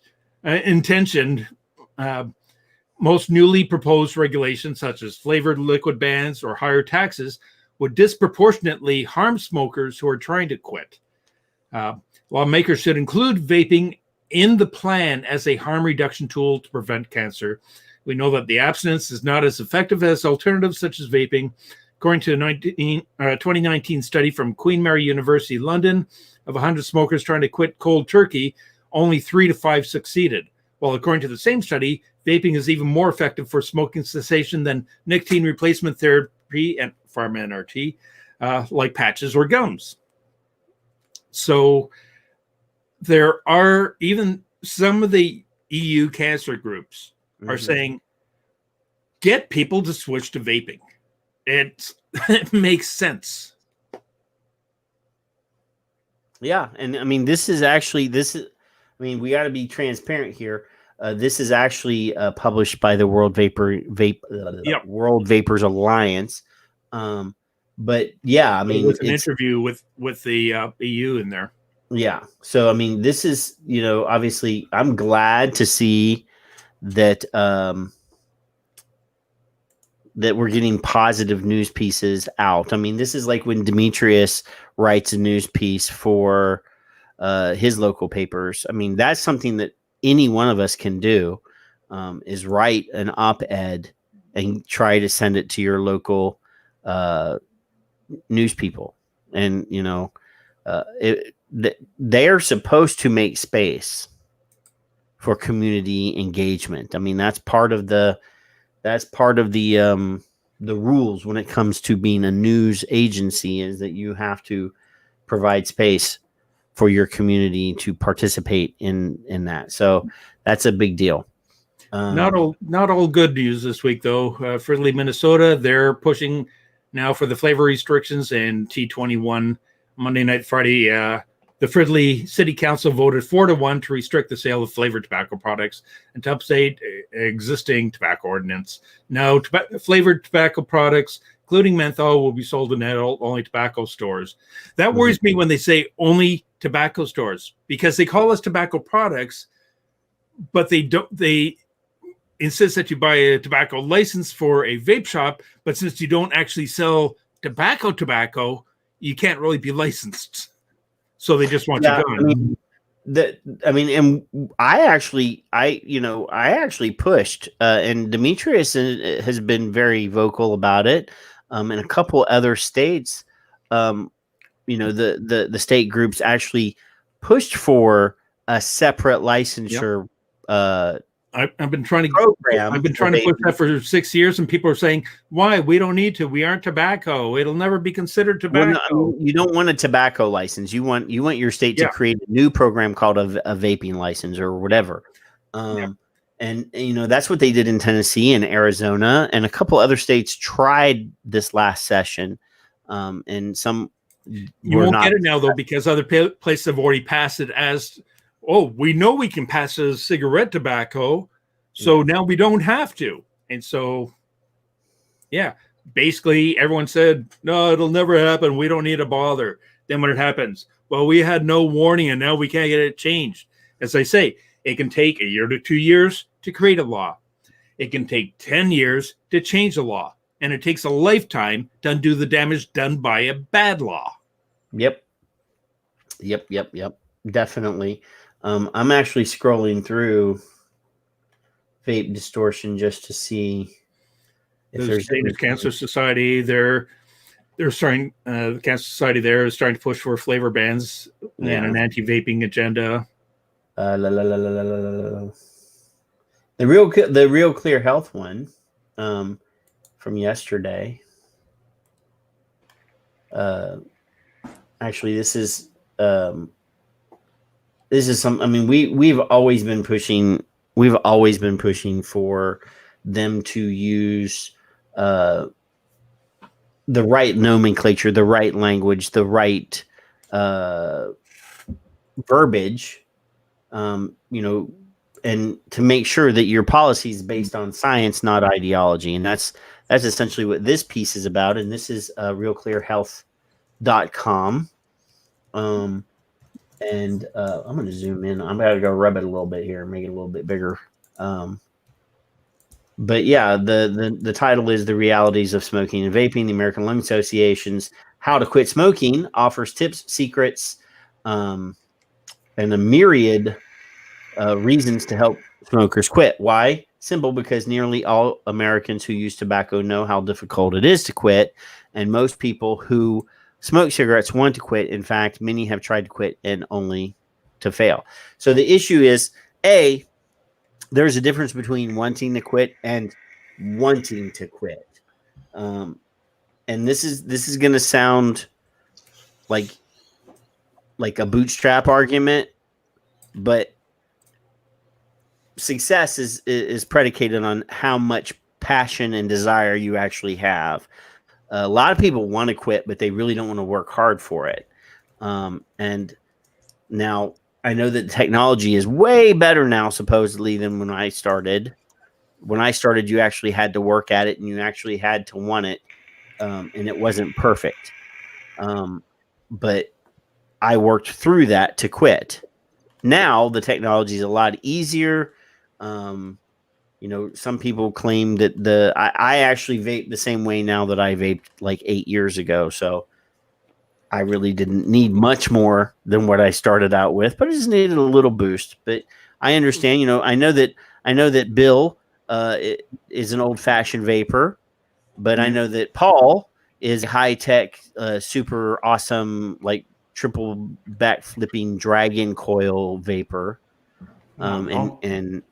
most newly proposed regulations, such as flavored liquid bans or higher taxes, would disproportionately harm smokers who are trying to quit. Lawmakers should include vaping in the plan as a harm reduction tool to prevent cancer. We know that the abstinence is not as effective as alternatives such as vaping. According to a 2019 study from Queen Mary University, London, of 100 smokers trying to quit cold turkey, only 3 to 5 succeeded. While according to the same study, vaping is even more effective for smoking cessation than nicotine replacement therapy and pharma NRT, like patches or gums. So there are even some of the EU cancer groups are saying, get people to switch to vaping. It makes sense. Yeah, and I mean, we got to be transparent here. This is actually published by the World World Vapors Alliance. But yeah, I mean, it was an interview with the EU in there. Yeah, so I mean, this is obviously, I'm glad to see that that we're getting positive news pieces out. I mean, this is like when Demetrius writes a news piece for his local papers. I mean, that's something that any one of us can do, is write an op-ed and try to send it to your local news people. And, they are supposed to make space for community engagement. I mean, that's part of the rules when it comes to being a news agency, is that you have to provide space for your community to participate in that. So that's a big deal. Not all good news this week, though. Fridley, Minnesota, they're pushing now for the flavor restrictions and T21 Monday night, Friday. The Fridley City Council voted 4-1 to restrict the sale of flavored tobacco products and to update existing tobacco ordinance. Now, flavored tobacco products, including menthol, will be sold in adult-only tobacco stores. That worries me when they say only tobacco stores, because they call us tobacco products, but they insist that you buy a tobacco license for a vape shop, but since you don't actually sell tobacco, you can't really be licensed. So they just want you gone. I actually pushed, and Demetrius has been very vocal about it. In a couple other states, the state groups actually pushed for a separate licensure. Yep. I've been trying to push that for 6 years, and people are saying, "Why? We don't need to. We aren't tobacco. It'll never be considered tobacco." Well, no, you don't want a tobacco license. You want your state to create a new program called a vaping license or whatever. And that's what they did in Tennessee and Arizona, and a couple other states tried this last session. And some you won't get it now though, because other places have already passed it as. Oh, we know we can pass as cigarette tobacco, so now we don't have to. And so, basically everyone said, no, it'll never happen. We don't need to bother. Then when it happens, well, we had no warning and now we can't get it changed. As I say, it can take 1 year to 2 years to create a law. It can take 10 years to change the law. And it takes a lifetime to undo the damage done by a bad law. Yep. Definitely. I'm actually scrolling through Vape Distortion just to see if there's the Cancer Society. They're starting. The Cancer Society there is starting to push for flavor bans and an anti-vaping agenda. The Real Clear Health one from yesterday. Actually, this is some. I mean, we've always been pushing for them to use the right nomenclature, the right language, the right verbiage, and to make sure that your policy is based on science, not ideology. And that's essentially what this piece is about. And this is realclearhealth.com. And I'm going to zoom in. I'm going to go rub it a little bit here, make it a little bit bigger. But yeah, the title is The Realities of Smoking and Vaping. The American Lung Association's How to Quit Smoking offers tips, secrets, and a myriad reasons to help smokers quit. Why? Simple, because nearly all Americans who use tobacco know how difficult it is to quit, and most people who smoke cigarettes want to quit. In fact, many have tried to quit and only to fail. So the issue is, there's a difference between wanting to quit and wanting to quit. And this is going to sound like a bootstrap argument, but success is predicated on how much passion and desire you actually have. A lot of people want to quit, but they really don't want to work hard for it. And now I know that technology is way better now, supposedly, than when I started. When I started, you actually had to work at it and you actually had to want it. And it wasn't perfect. But I worked through that to quit. Now the technology is a lot easier. Some people claim that I actually vape the same way now that I vaped like 8 years ago. So I really didn't need much more than what I started out with, but I just needed a little boost. But I understand, I know that Bill is an old fashioned vapor, but I know that Paul is high tech, super awesome, like triple back flipping dragon coil vapor. And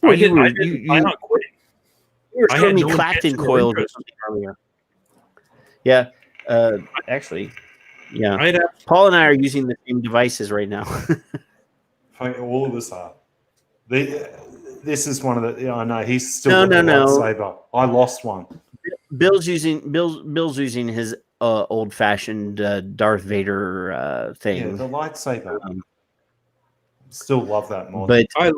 I well, didn't plan on quitting. You were I showing had me no Clacton intention or coils or interest. something earlier. Yeah, actually, yeah. I'd have- Paul and I are using the same devices right now. All of us are. This is one of the. I know he's still No, got the no. lightsaber. I lost one. Bill's using his old fashioned Darth Vader thing. Yeah, the lightsaber. Still love that mod. But I've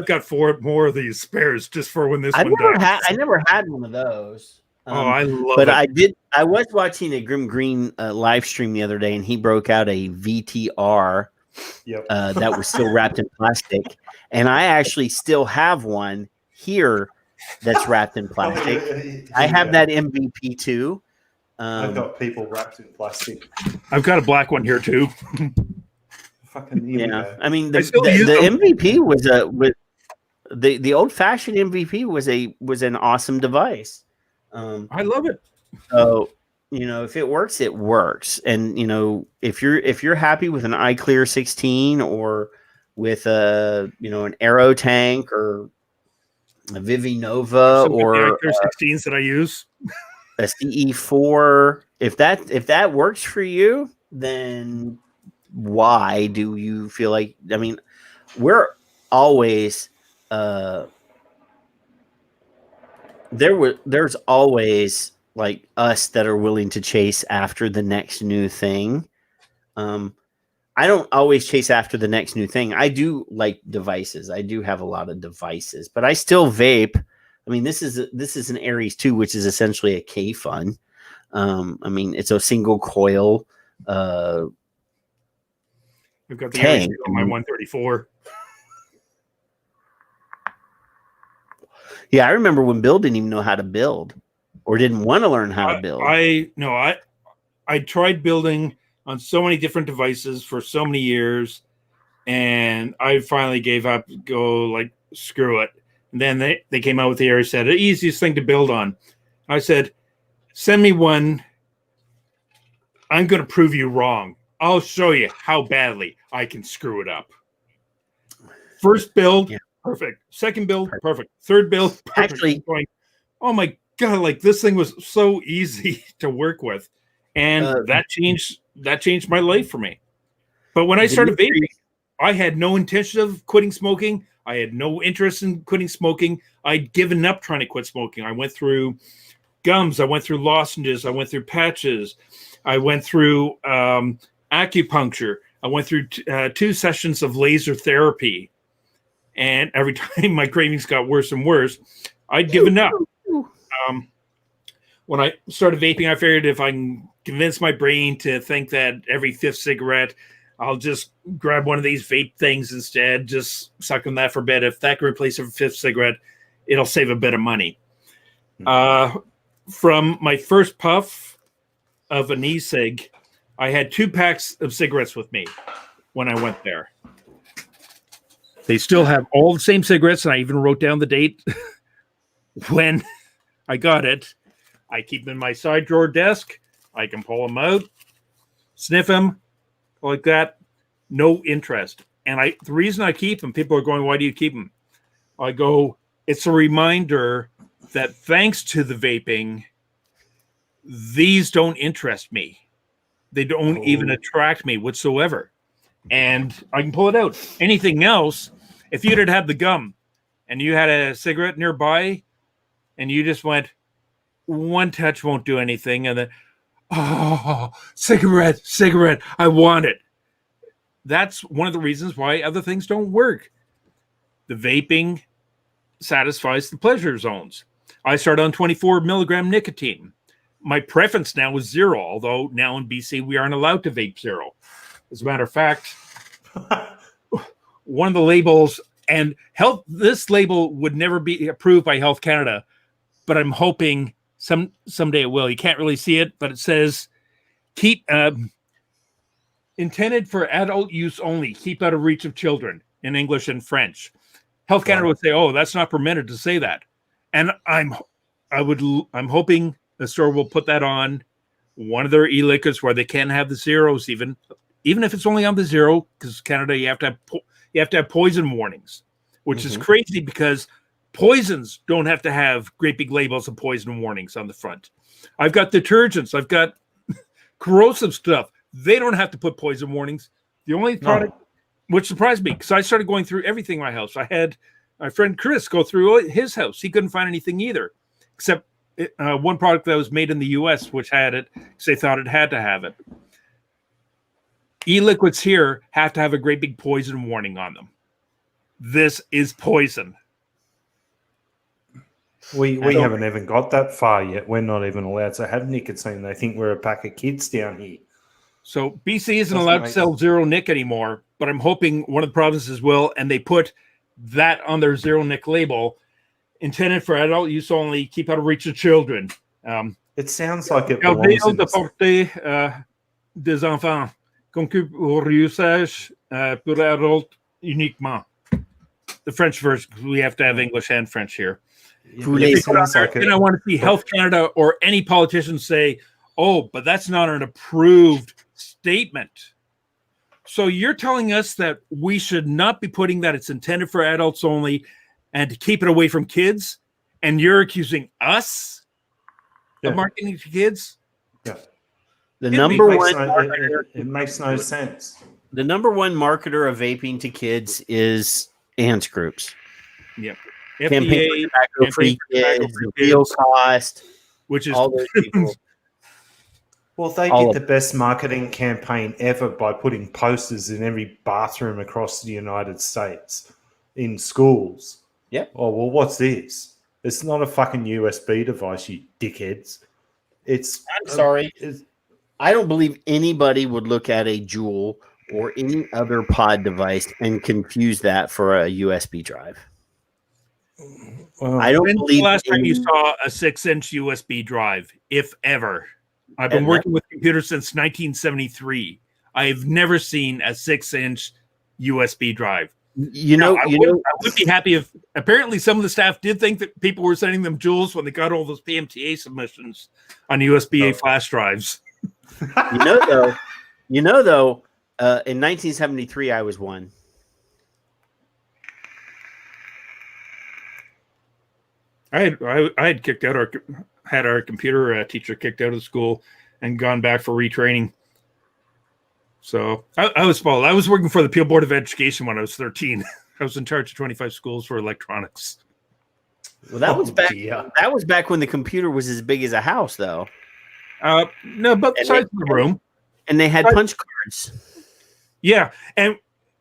got 4 more of these spares just for when this I one dies. never had one of those. I love but it. I was watching a Grim Green live stream the other day, and he broke out a VTR that was still wrapped in plastic, and I actually still have one here that's wrapped in plastic. I have that MVP too. I've got people wrapped in plastic. I've got a black one here too. Yeah, I mean the MVP was the old fashioned MVP was an awesome device. I love it. So if it works, it works. And if you're happy with an iClear 16 or with an Aero tank or a Vivi Nova or the 16s that I use, a CE4, if that works for you, then why do you feel like? I mean, we're always there's always like us that are willing to chase after the next new thing. I don't always chase after the next new thing. I do like devices. I do have a lot of devices, but I still vape. I mean, this is an Aries 2, which is essentially a K-Fun. I mean, it's a single coil I've got the tank. Aries on my 134. Yeah, I remember when Bill didn't even know how to build or didn't want to learn how to build. I tried building on so many different devices for so many years, and I finally gave up, like, screw it. And then they came out with the Aries set, the easiest thing to build on. I said, send me one. I'm going to prove you wrong. I'll show you how badly I can screw it up. First build, perfect. Second build, perfect. Third build, perfect. Actually, going, oh my God, like this thing was so easy to work with. And that changed my life for me. But when I started vaping, I had no intention of quitting smoking. I had no interest in quitting smoking. I'd given up trying to quit smoking. I went through gums. I went through lozenges. I went through patches. I went through acupuncture. I went through 2 sessions of laser therapy. And every time my cravings got worse and worse, I'd given up. When I started vaping, I figured if I can convince my brain to think that every 5th cigarette, I'll just grab one of these vape things instead, just suck on that for a bit. If that can replace a 5th cigarette, it'll save a bit of money. From my first puff of an e-cig, I had 2 packs of cigarettes with me when I went there. They still have all the same cigarettes, and I even wrote down the date when I got it. I keep them in my side drawer desk. I can pull them out, sniff them like that. No interest. And the reason I keep them, people are going, why do you keep them? I go, it's a reminder that thanks to the vaping, these don't interest me. They don't even attract me whatsoever. And I can pull it out. Anything else, if you'd had the gum and you had a cigarette nearby and you just went, one touch won't do anything, and then, oh, cigarette, I want it. That's one of the reasons why other things don't work. The vaping satisfies the pleasure zones. I started on 24 milligram nicotine. My preference now is 0, although now in BC we aren't allowed to vape 0. As a matter of fact, one of the labels, and this label would never be approved by Health Canada, but I'm hoping someday it will. You can't really see it, but it says intended for adult use only, keep out of reach of children in English and French. Health Canada would say, oh, that's not permitted to say that. And I'm hoping the store will put that on one of their e-liquids where they can have the zeros even even if it's only on the zero, because Canada, you have to have poison warnings, which is crazy because poisons don't have to have great big labels of poison warnings on the front. I've got detergents, I've got corrosive stuff. They don't have to put poison warnings. The only product, which surprised me, because I started going through everything in my house. I had my friend Chris go through his house. He couldn't find anything either, except one product that was made in the U.S., which had it, because they thought it had to have it. E-liquids here have to have a great big poison warning on them. This is poison. We haven't even got that far yet. We're not even allowed to have nicotine. They think we're a pack of kids down here. So BC isn't allowed to sell zero nic anymore, but I'm hoping one of the provinces will, and they put that on their zero nic label, intended for adult use only, keep out of reach of children. It sounds like it belongs in de porter des enfants, conçu pour usage pour adultes uniquement. The French version, we have to have English and French here. And I want to see Health Canada or any politician say, oh, but that's not an approved statement. So you're telling us that we should not be putting that it's intended for adults only and to keep it away from kids, and you're accusing us of marketing to kids? Yeah. The number one marketer, it makes no sense. The number one marketer of vaping to kids is ANTS groups. Yep. FDA, tobacco-free kids, real cost, which is all those people. Well, they get the best marketing campaign ever by putting posters in every bathroom across the United States in schools. Yeah. Oh, well, what's this? It's not a fucking USB device, you dickheads. I'm sorry. I don't believe anybody would look at a Juul or any other pod device and confuse that for a USB drive. I don't believe the last time you saw a 6-inch USB drive, if ever. I've been working with computers since 1973. I've never seen a 6-inch USB drive. I would be happy if apparently some of the staff did think that people were sending them Juuls when they got all those PMTA submissions on USB-A flash drives. In 1973, I was one. I had kicked out our computer teacher kicked out of the school and gone back for retraining. So I was spoiled. I was working for the Peel Board of Education when I was 13. I was in charge of 25 schools for electronics. Well, that was back. That was back when the computer was as big as a house, though. No, but besides the room, and they had punch cards. Yeah, and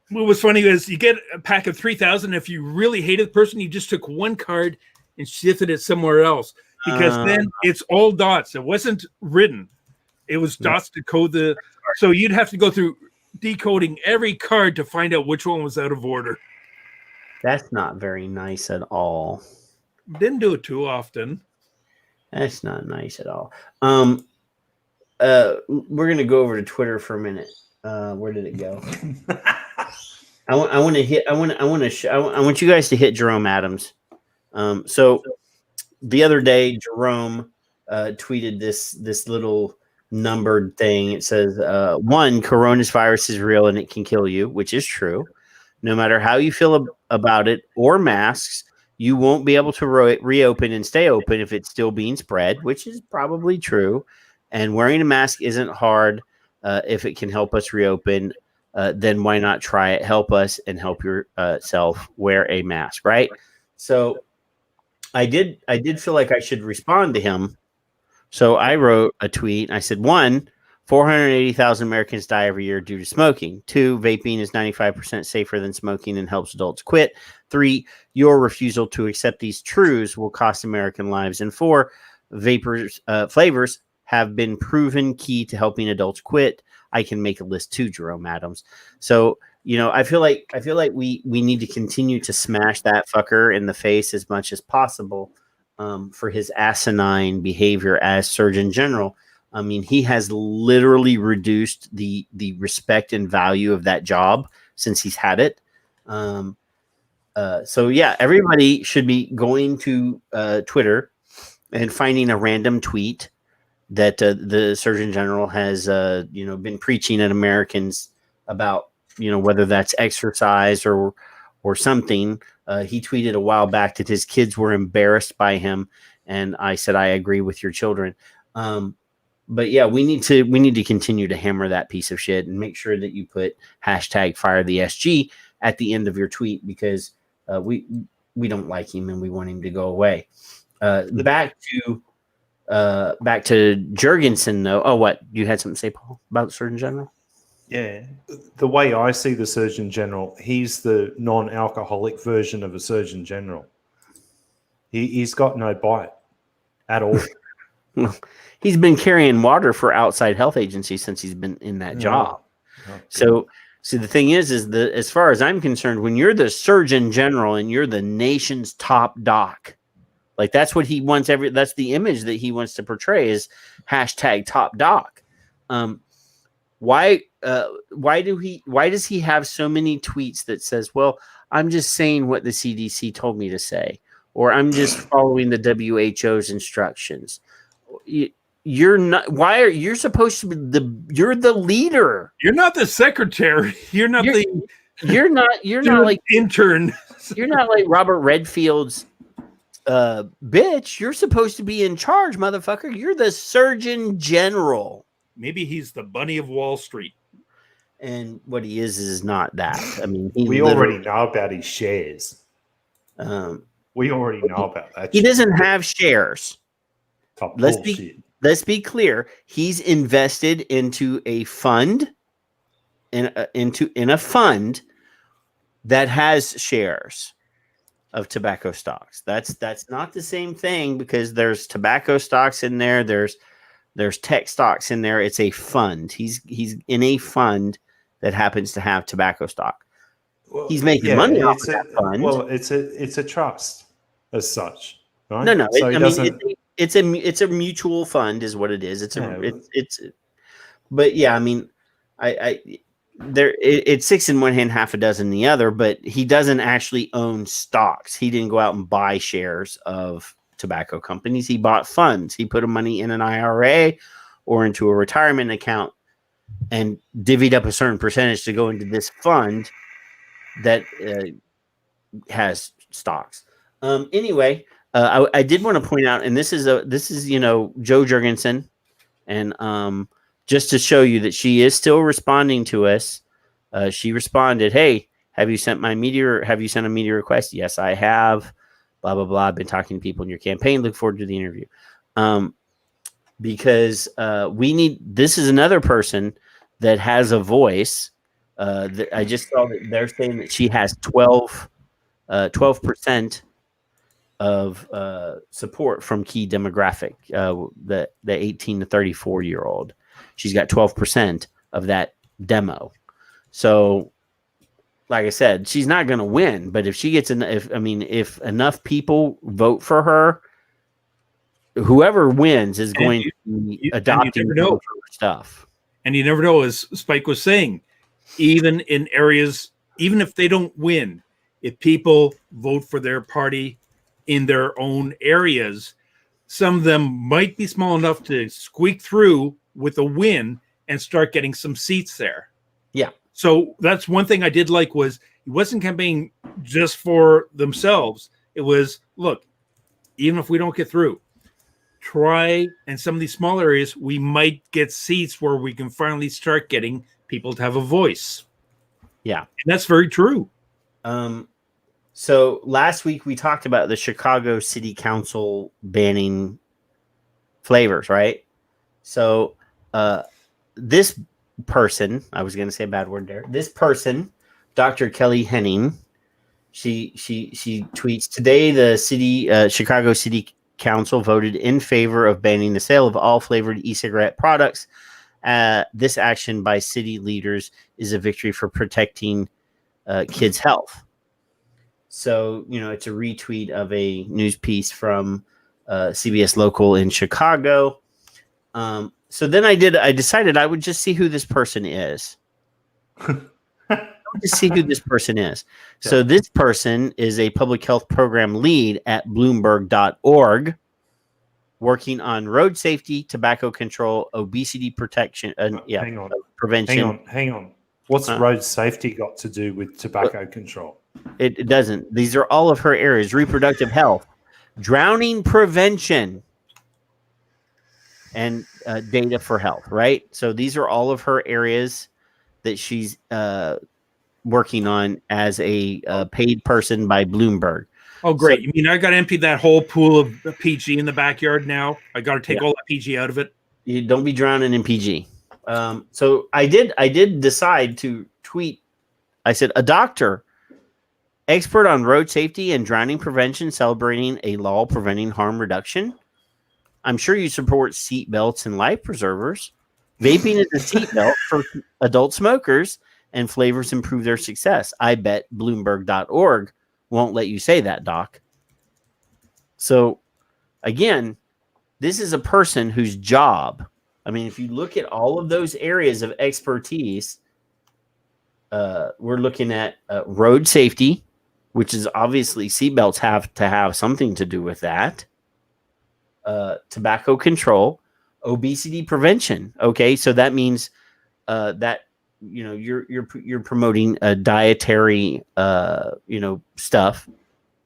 what was funny is you get a pack of 3,000. If you really hated the person, you just took one card and shifted it somewhere else, because then it's all dots. It wasn't written. It was dots to code the. So you'd have to go through decoding every card to find out which one was out of order. That's not very nice at all. Didn't do it too often. That's not nice at all. We're gonna go over to Twitter for a minute. Where did it go? I want you guys to hit Jerome Adams. So the other day, Jerome tweeted this little numbered thing. It says, one, coronavirus is real and it can kill you, which is true. No matter how you feel about it or masks, you won't be able to reopen and stay open if it's still being spread, which is probably true. And wearing a mask isn't hard. If it can help us reopen, then why not try it? Help us and help yourself. Wear a mask, right? So I did feel like I should respond to him. So I wrote a tweet. I said, 1, 480,000 Americans die every year due to smoking. 2, vaping is 95% safer than smoking and helps adults quit. 3, your refusal to accept these truths will cost American lives. And 4, flavors have been proven key to helping adults quit. I can make a list too, Jerome Adams. So, I feel like we need to continue to smash that fucker in the face as much as possible for his asinine behavior as Surgeon General. I mean, he has literally reduced the respect and value of that job since he's had it. So yeah, everybody should be going to Twitter and finding a random tweet that the Surgeon General has been preaching at Americans about, whether that's exercise or something. He tweeted a while back that his kids were embarrassed by him, and I said I agree with your children. But yeah, we need to continue to hammer that piece of shit and make sure that you put #FireTheSG at the end of your tweet, because we don't like him and we want him to go away. Back to Jurgensen though. Oh, what, you had something to say, Paul, about the Surgeon General? Yeah, the way I see the Surgeon General, he's the non-alcoholic version of a Surgeon General. He's got no bite at all. He's been carrying water for outside health agencies since he's been in that job. So the thing is that as far as I'm concerned, when you're the Surgeon General and you're the nation's top doc, like that's what he wants. That's the image that he wants to portray is #top doc. Why does he have so many tweets that says, well, I'm just saying what the CDC told me to say, or I'm just following the WHO's instructions? You're not. Why are you're supposed to be you're the leader? You're not the secretary. You're not like intern. You're not like Robert Redfield's bitch. You're supposed to be in charge, motherfucker. You're the Surgeon General. Maybe he's the bunny of Wall Street. And what he is not that. I mean, we already know about his shares. We already know about that. He doesn't have shares. Let's be clear. He's invested into a fund, in a fund that has shares of tobacco stocks. That's not the same thing, because there's tobacco stocks in there. There's tech stocks in there. It's a fund. He's in a fund that happens to have tobacco stock. Well, he's making money off of that fund. Well, it's a trust as such, right? No. So It's a mutual fund, is what it is. But yeah, I mean, it's six in one hand, half a dozen in the other. But he doesn't actually own stocks. He didn't go out and buy shares of tobacco companies. He bought funds. He put money in an IRA or into a retirement account and divvied up a certain percentage to go into this fund that has stocks. Anyway, I did want to point out, and this is Joe Jurgensen, and just to show you that she is still responding to us. She responded, "Hey, have you sent a media request?" "Yes, I have. Blah, blah, blah. I've been talking to people in your campaign. Look forward to the interview." Because this is another person that has a voice. I just saw that they're saying that she has 12% of support from key demographic, the 18 to 34-year-old. She's got 12% of that demo. So, like I said, she's not going to win, but if she gets if enough people vote for her, whoever wins is going to be adopting her stuff. And you never know, as Spike was saying, even in areas, even if they don't win, if people vote for their party in their own areas, some of them might be small enough to squeak through with a win and start getting some seats there. Yeah. So that's one thing I did like, was he wasn't campaigning just for themselves. It was, look, even if we don't get through, try in some of these small areas, we might get seats where we can finally start getting people to have a voice. Yeah. And that's very true. So last week we talked about the Chicago City Council banning flavors, right? So this person, I was going to say a bad word there. This person, Dr. Kelly Henning, she tweets, "Today the Chicago City Council voted in favor of banning the sale of all flavored e-cigarette products. This action by city leaders is a victory for protecting kids' health." So, it's a retweet of a news piece from CBS Local in Chicago. So then I decided I would just see who this person is. So this person is a public health program lead at Bloomberg.org. working on road safety, tobacco control, obesity protection, and prevention. Hang on. What's road safety got to do with tobacco control? It doesn't. These are all of her areas: reproductive health, drowning prevention, and data for health. Right. So these are all of her areas that she's working on as a paid person by Bloomberg. Oh, great. You mean I got to empty that whole pool of PG in the backyard now? I got to take all that PG out of it? You don't be drowning in PG. So I did decide to tweet. I said, a doctor, expert on road safety and drowning prevention, celebrating a law preventing harm reduction. I'm sure you support seat belts and life preservers. Vaping is a seat belt for adult smokers, and flavors improve their success. I bet Bloomberg.org won't let you say that, Doc. So, again, this is a person whose job, I mean, if you look at all of those areas of expertise, we're looking at road safety, which is obviously seatbelts have to have something to do with that. Tobacco control, obesity prevention. Okay, so that means that you're promoting a dietary stuff,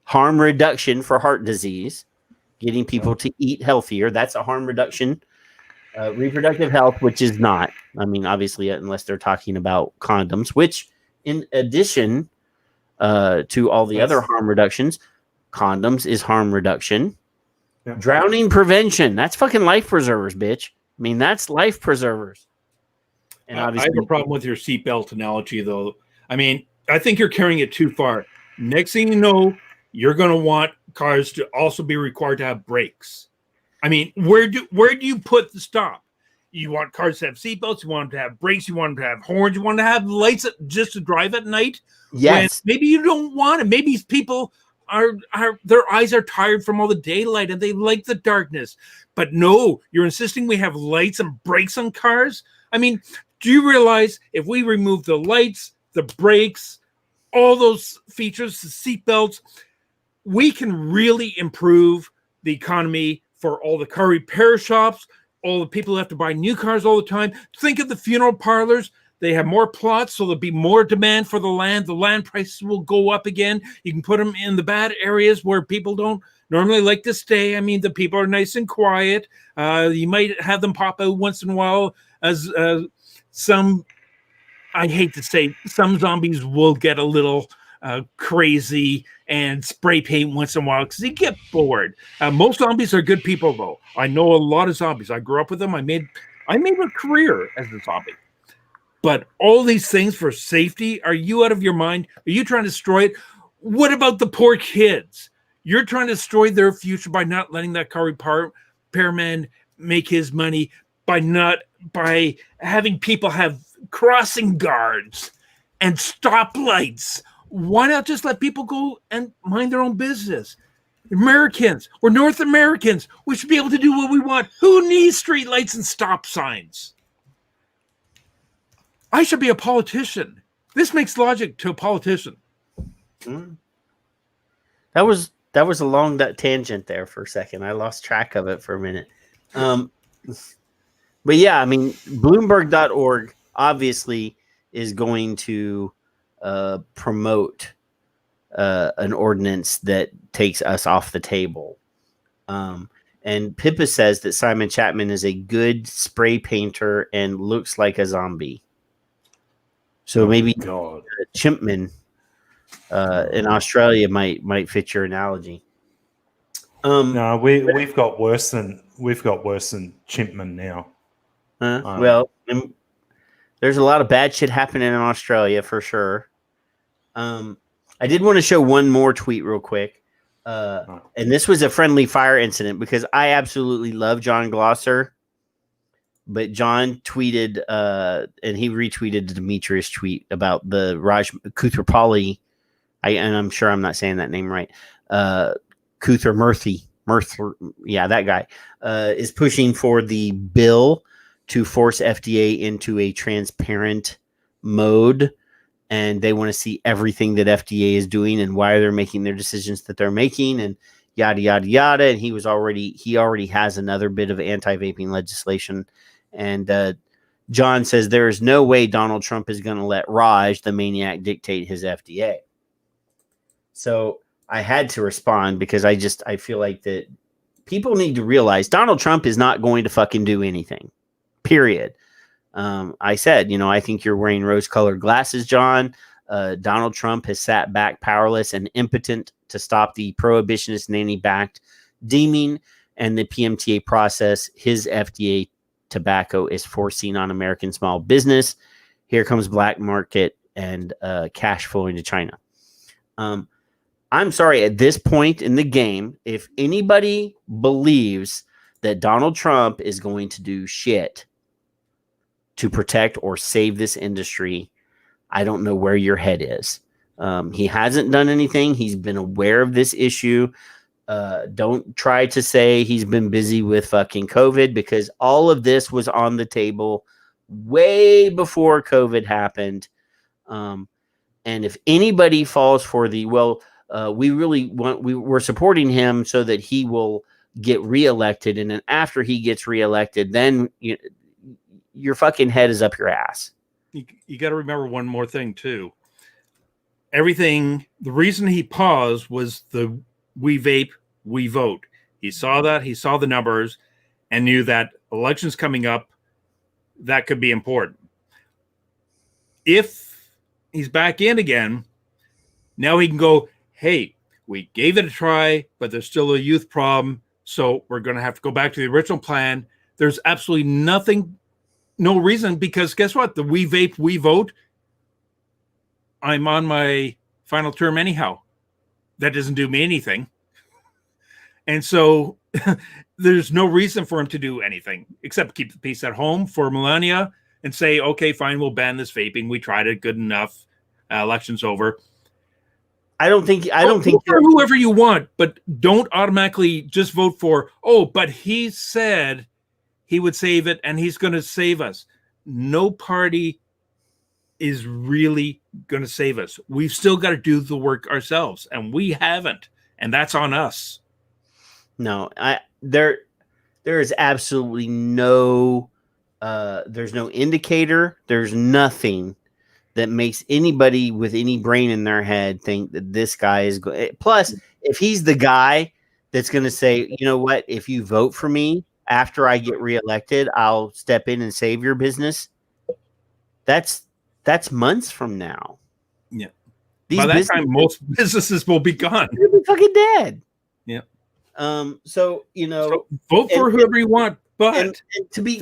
harm reduction for heart disease, getting people to eat healthier. That's a harm reduction. Reproductive health, which is not. I mean, obviously, unless they're talking about condoms, which, in addition to all the other harm reductions, condoms is harm reduction. Yeah. Drowning prevention. That's fucking life preservers, bitch. I mean, that's life preservers. And obviously, I have a problem with your seatbelt analogy, though. I mean, I think you're carrying it too far. Next thing you know, you're going to want cars to also be required to have brakes. I mean, where do you put the stop? You want cars to have seatbelts. You want them to have brakes. You want them to have horns. You want them to have lights just to drive at night. Yes. Maybe you don't want it. Maybe people are their eyes are tired from all the daylight and they like the darkness. But no, you're insisting we have lights and brakes on cars. I mean, do you realize if we remove the lights, the brakes, all those features, the seatbelts, we can really improve the economy for all the car repair shops, all the people who have to buy new cars all the time. Think of the funeral parlors. They have more plots, so there'll be more demand for the land. The land prices will go up again. You can put them in the bad areas where people don't normally like to stay. I mean, the people are nice and quiet. You might have them pop out once in a while as some, I hate to say, some zombies will get a little crazy and spray paint once in a while because they get bored. Most zombies are good people, though. I know a lot of zombies. I grew up with them. I made a career as a zombie. But all these things for safety, are you out of your mind? Are you trying to destroy it? What about the poor kids? You're trying to destroy their future by not letting that car repairman make his money, by having people have crossing guards and stoplights. Why not just let people go and mind their own business? Americans, we're North Americans. We should be able to do what we want. Who needs street lights and stop signs? I should be a politician. This makes logic to a politician. That was a long tangent there for a second. I lost track of it for a minute. But yeah, I mean, Bloomberg.org obviously is going to promote an ordinance that takes us off the table. And Pippa says that Simon Chapman is a good spray painter and looks like a zombie. So maybe Chimpman in Australia might fit your analogy. No, we've got worse than Chimpman now. Well, there's a lot of bad shit happening in Australia for sure. I did want to show one more tweet real quick. And this was a friendly fire incident because I absolutely love John Glosser. But John tweeted, and he retweeted the Demetrius tweet about the Raj Kuthrapalli, and I'm sure I'm not saying that name right. Murthy, yeah, that guy is pushing for the bill to force FDA into a transparent mode, and they want to see everything that FDA is doing and why they're making their decisions that they're making. And yada yada yada. And he already has another bit of anti-vaping legislation. And John says there is no way Donald Trump is going to let Raj, the maniac, dictate his FDA. So I had to respond because I feel like that people need to realize Donald Trump is not going to fucking do anything. Period. I said, I think you're wearing rose-colored glasses, John. Donald Trump has sat back powerless and impotent to stop the prohibitionist nanny-backed deeming and the PMTA process. His FDA tobacco is forcing on American small business. Here comes black market and cash flowing to China. I'm sorry, at this point in the game, if anybody believes that Donald Trump is going to do shit to protect or save this industry, I don't know where your head is. He hasn't done anything. He's been aware of this issue. Don't try to say he's been busy with fucking COVID, because all of this was on the table way before COVID happened. And if anybody falls for the, we're supporting him so that he will get reelected. And then after he gets reelected, then your fucking head is up your ass. You got to remember one more thing too. The reason he paused was the we vape, we vote. He saw that, he saw the numbers and knew that elections coming up, that could be important. If he's back in again, now he can go, hey, we gave it a try, but there's still a youth problem. So we're going to have to go back to the original plan. There's absolutely no reason, because guess what? The we vape, we vote. I'm on my final term anyhow. That doesn't do me anything. And so there's no reason for him to do anything except keep the peace at home for millennia and say, okay, fine, we'll ban this vaping. We tried it, good enough. Election's over. I don't think for whoever you want, but don't automatically just vote for, but he said he would save it and he's going to save us. No party is really going to save us. We've still got to do the work ourselves, and we haven't, and that's on us. No, there is absolutely no, there's no indicator. There's nothing that makes anybody with any brain in their head think that this guy is going. Plus, if he's the guy that's going to say, you know what, if you vote for me after I get reelected, I'll step in and save your business. That's months from now. Yeah. By that time, most businesses will be gone. They'll be fucking dead. Yeah. So vote for whoever you want, but and to be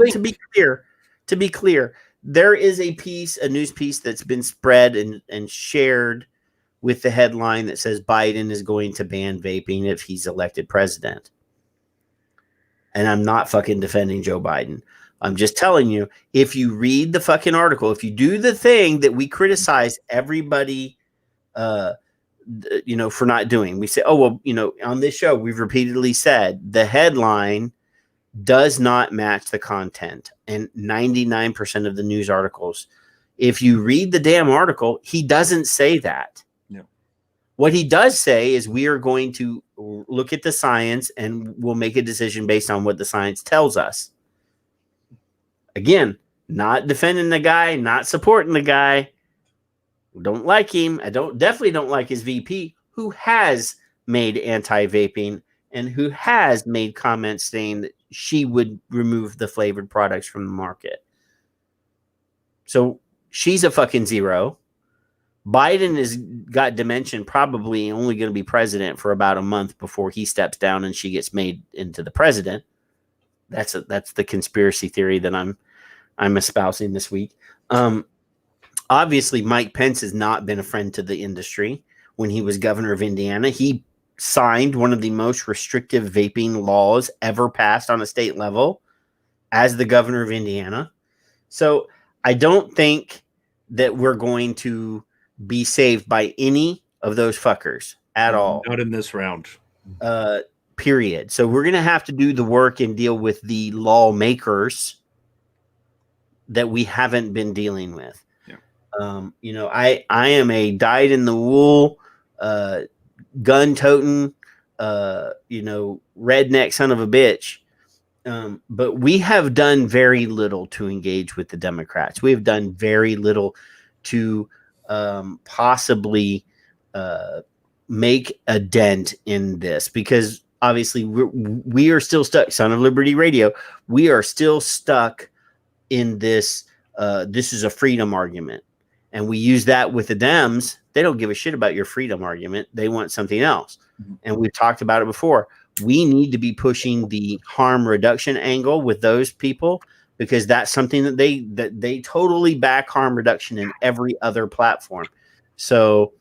clear, there is a news piece that's been spread and shared with the headline that says Biden is going to ban vaping if he's elected president. And I'm not fucking defending Joe Biden. I'm just telling you, if you read the fucking article, if you do the thing that we criticize everybody, for not doing, we say, on this show, we've repeatedly said the headline does not match the content. And 99% of the news articles, if you read the damn article, he doesn't say that. No. What he does say is we are going to look at the science and we'll make a decision based on what the science tells us. Again, not defending the guy, not supporting the guy. Don't like him. Definitely don't like his VP, who has made anti-vaping and who has made comments saying that she would remove the flavored products from the market. So she's a fucking zero. Biden has got dementia, probably only going to be president for about a month before he steps down and she gets made into the president. That's the conspiracy theory that I'm espousing this week. Obviously, Mike Pence has not been a friend to the industry. When he was governor of Indiana, he signed one of the most restrictive vaping laws ever passed on a state level as the governor of Indiana. So I don't think that we're going to be saved by any of those fuckers at all. Not in this round. Period. So we're going to have to do the work and deal with the lawmakers that we haven't been dealing with. Yeah. I am a dyed in the wool, gun toting, redneck son of a bitch. But we have done very little to engage with the Democrats. We have done very little to possibly make a dent in this, because obviously we are still stuck. Son of Liberty Radio, we are still stuck in this. This is a freedom argument, and we use that with the Dems. They don't give a shit about your freedom argument. They want something else. Mm-hmm. And we've talked about it before. We need to be pushing the harm reduction angle with those people, because that's something that they totally back harm reduction in every other platform. So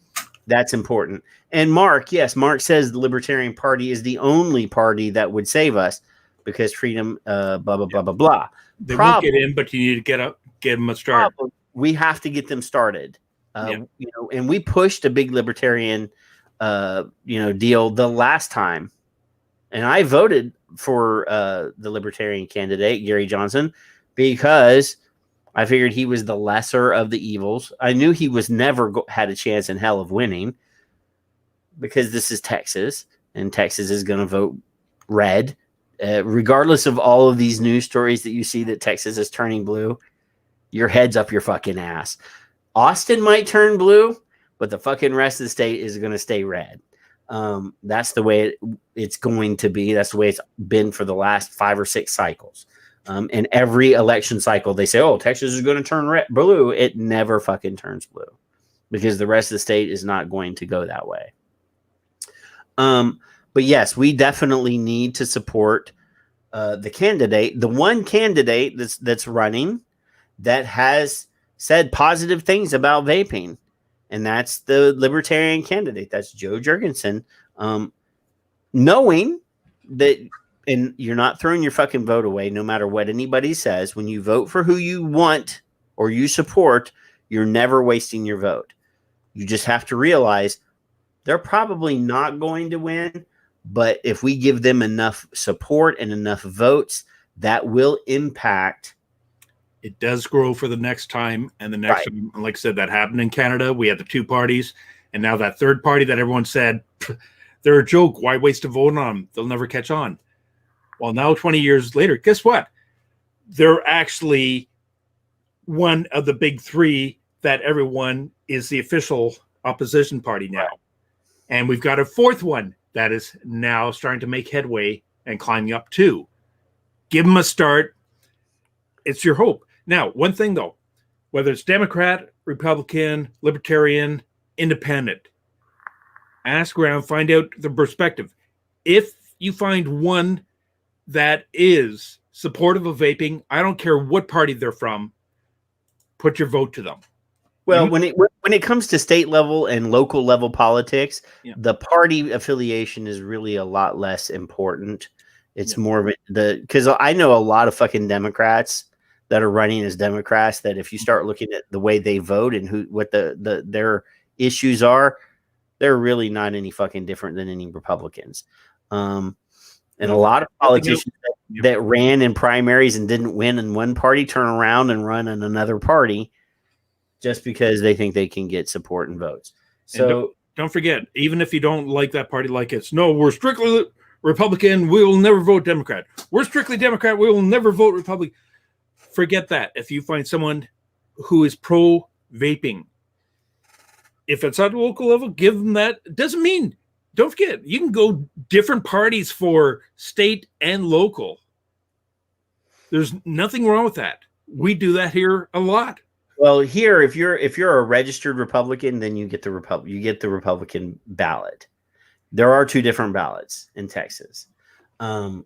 that's important. And Mark says the Libertarian Party is the only party that would save us, because freedom, blah, blah, blah, blah, blah. They won't get in, but you need to get them a start. We have to get them started. And we pushed a big libertarian, deal the last time. And I voted for the Libertarian candidate, Gary Johnson, because I figured he was the lesser of the evils. I knew he was never had a chance in hell of winning, because this is Texas, and Texas is going to vote red. Regardless of all of these news stories that you see that Texas is turning blue, your head's up your fucking ass. Austin might turn blue, but the fucking rest of the state is going to stay red. That's the way it's going to be. That's the way it's been for the last 5 or 6 cycles. And every election cycle, they say, oh, Texas is going to turn blue. It never fucking turns blue, because the rest of the state is not going to go that way. But yes, we definitely need to support the one candidate that's running that has said positive things about vaping. And that's the Libertarian candidate. That's Joe Jurgensen. Knowing that, and you're not throwing your fucking vote away, no matter what anybody says. When you vote for who you want or you support, you're never wasting your vote. You just have to realize they're probably not going to win. But if we give them enough support and enough votes, that will impact. It does grow for the next time, and the next time, like I said, that happened in Canada. We had the 2 parties, and now that third party that everyone said, they're a joke. Why waste a vote on them? They'll never catch on. Well, now 20 years later, guess what? They're actually one of the big 3 that everyone is the official opposition party now. And we've got a 4th one that is now starting to make headway and climbing up too. Give them a start. It's your hope. Now, one thing though, whether it's Democrat, Republican, Libertarian, Independent, ask around, find out the perspective. If you find one that is supportive of vaping, I don't care what party they're from, put your vote to them. Well, when it comes to state level and local level politics, the party affiliation is really a lot less important. It's more of because I know a lot of fucking Democrats that are running as Democrats that if you start looking at the way they vote and what their issues are, they're really not any fucking different than any Republicans. And a lot of politicians that ran in primaries and didn't win in one party turn around and run in another party just because they think they can get support and votes. So don't forget, even if you don't like that party like it's, no, we're strictly Republican, we will never vote Democrat. We're strictly Democrat, we will never vote Republican. Forget that. If you find someone who is pro-vaping, if it's at a local level, give them that. It doesn't mean, don't forget, you can go different parties for state and local. There's nothing wrong with that. We do that here a lot. Well, here, if you're a registered Republican, then you get the Republican ballot. There are 2 different ballots in Texas. Not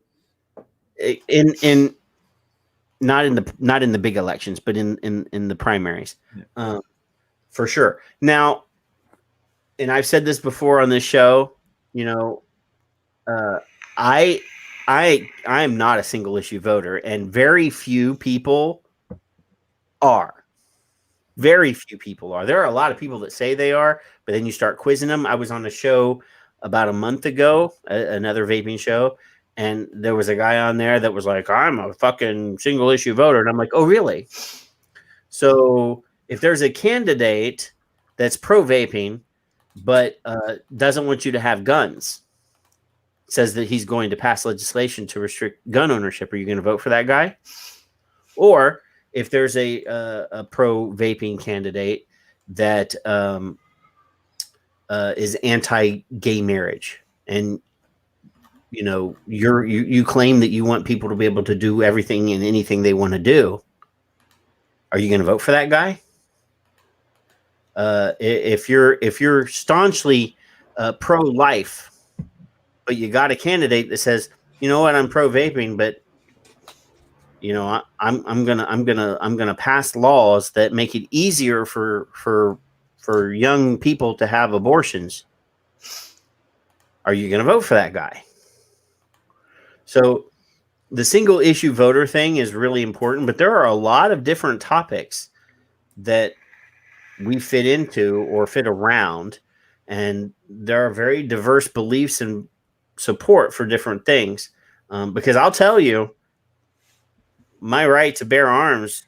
in the big elections, but in the primaries, for sure. Now, and I've said this before on this show, I am not a single issue voter, and very few people are. Very few people are. There are a lot of people that say they are, but then you start quizzing them. I was on a show about a month ago, another vaping show, and there was a guy on there that was like, I'm a fucking single issue voter. And I'm like, oh, really? So if there's a candidate that's pro-vaping, but doesn't want you to have guns, says that he's going to pass legislation to restrict gun ownership, are you going to vote for that guy? Or if there's a pro vaping candidate that is anti-gay marriage, and you claim that you want people to be able to do everything and anything they want to do, are you going to vote for that guy? If you're staunchly pro-life, but you got a candidate that says, you know what, I'm pro-vaping, but I'm gonna pass laws that make it easier for young people to have abortions, are you gonna vote for that guy? So the single issue voter thing is really important, but there are a lot of different topics that we fit into or fit around, and there are very diverse beliefs and support for different things. Because I'll tell you, my right to bear arms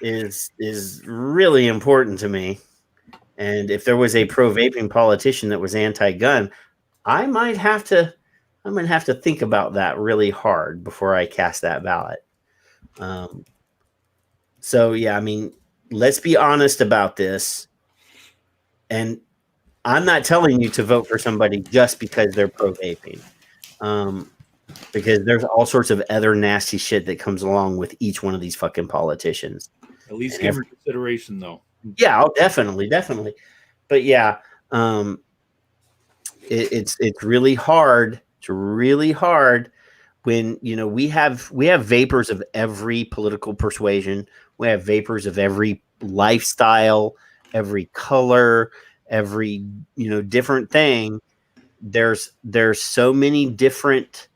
is really important to me. And if there was a pro-vaping politician that was anti-gun, I might have to think about that really hard before I cast that ballot. So yeah, I mean, let's be honest about this. And I'm not telling you to vote for somebody just because they're pro-vaping. Because there's all sorts of other nasty shit that comes along with each one of these fucking politicians. At least give her consideration, though. Yeah, definitely. But yeah, it's really hard. It's really hard when we have vapors of every political persuasion. We have vapors of every lifestyle, every color, every different thing. There's so many different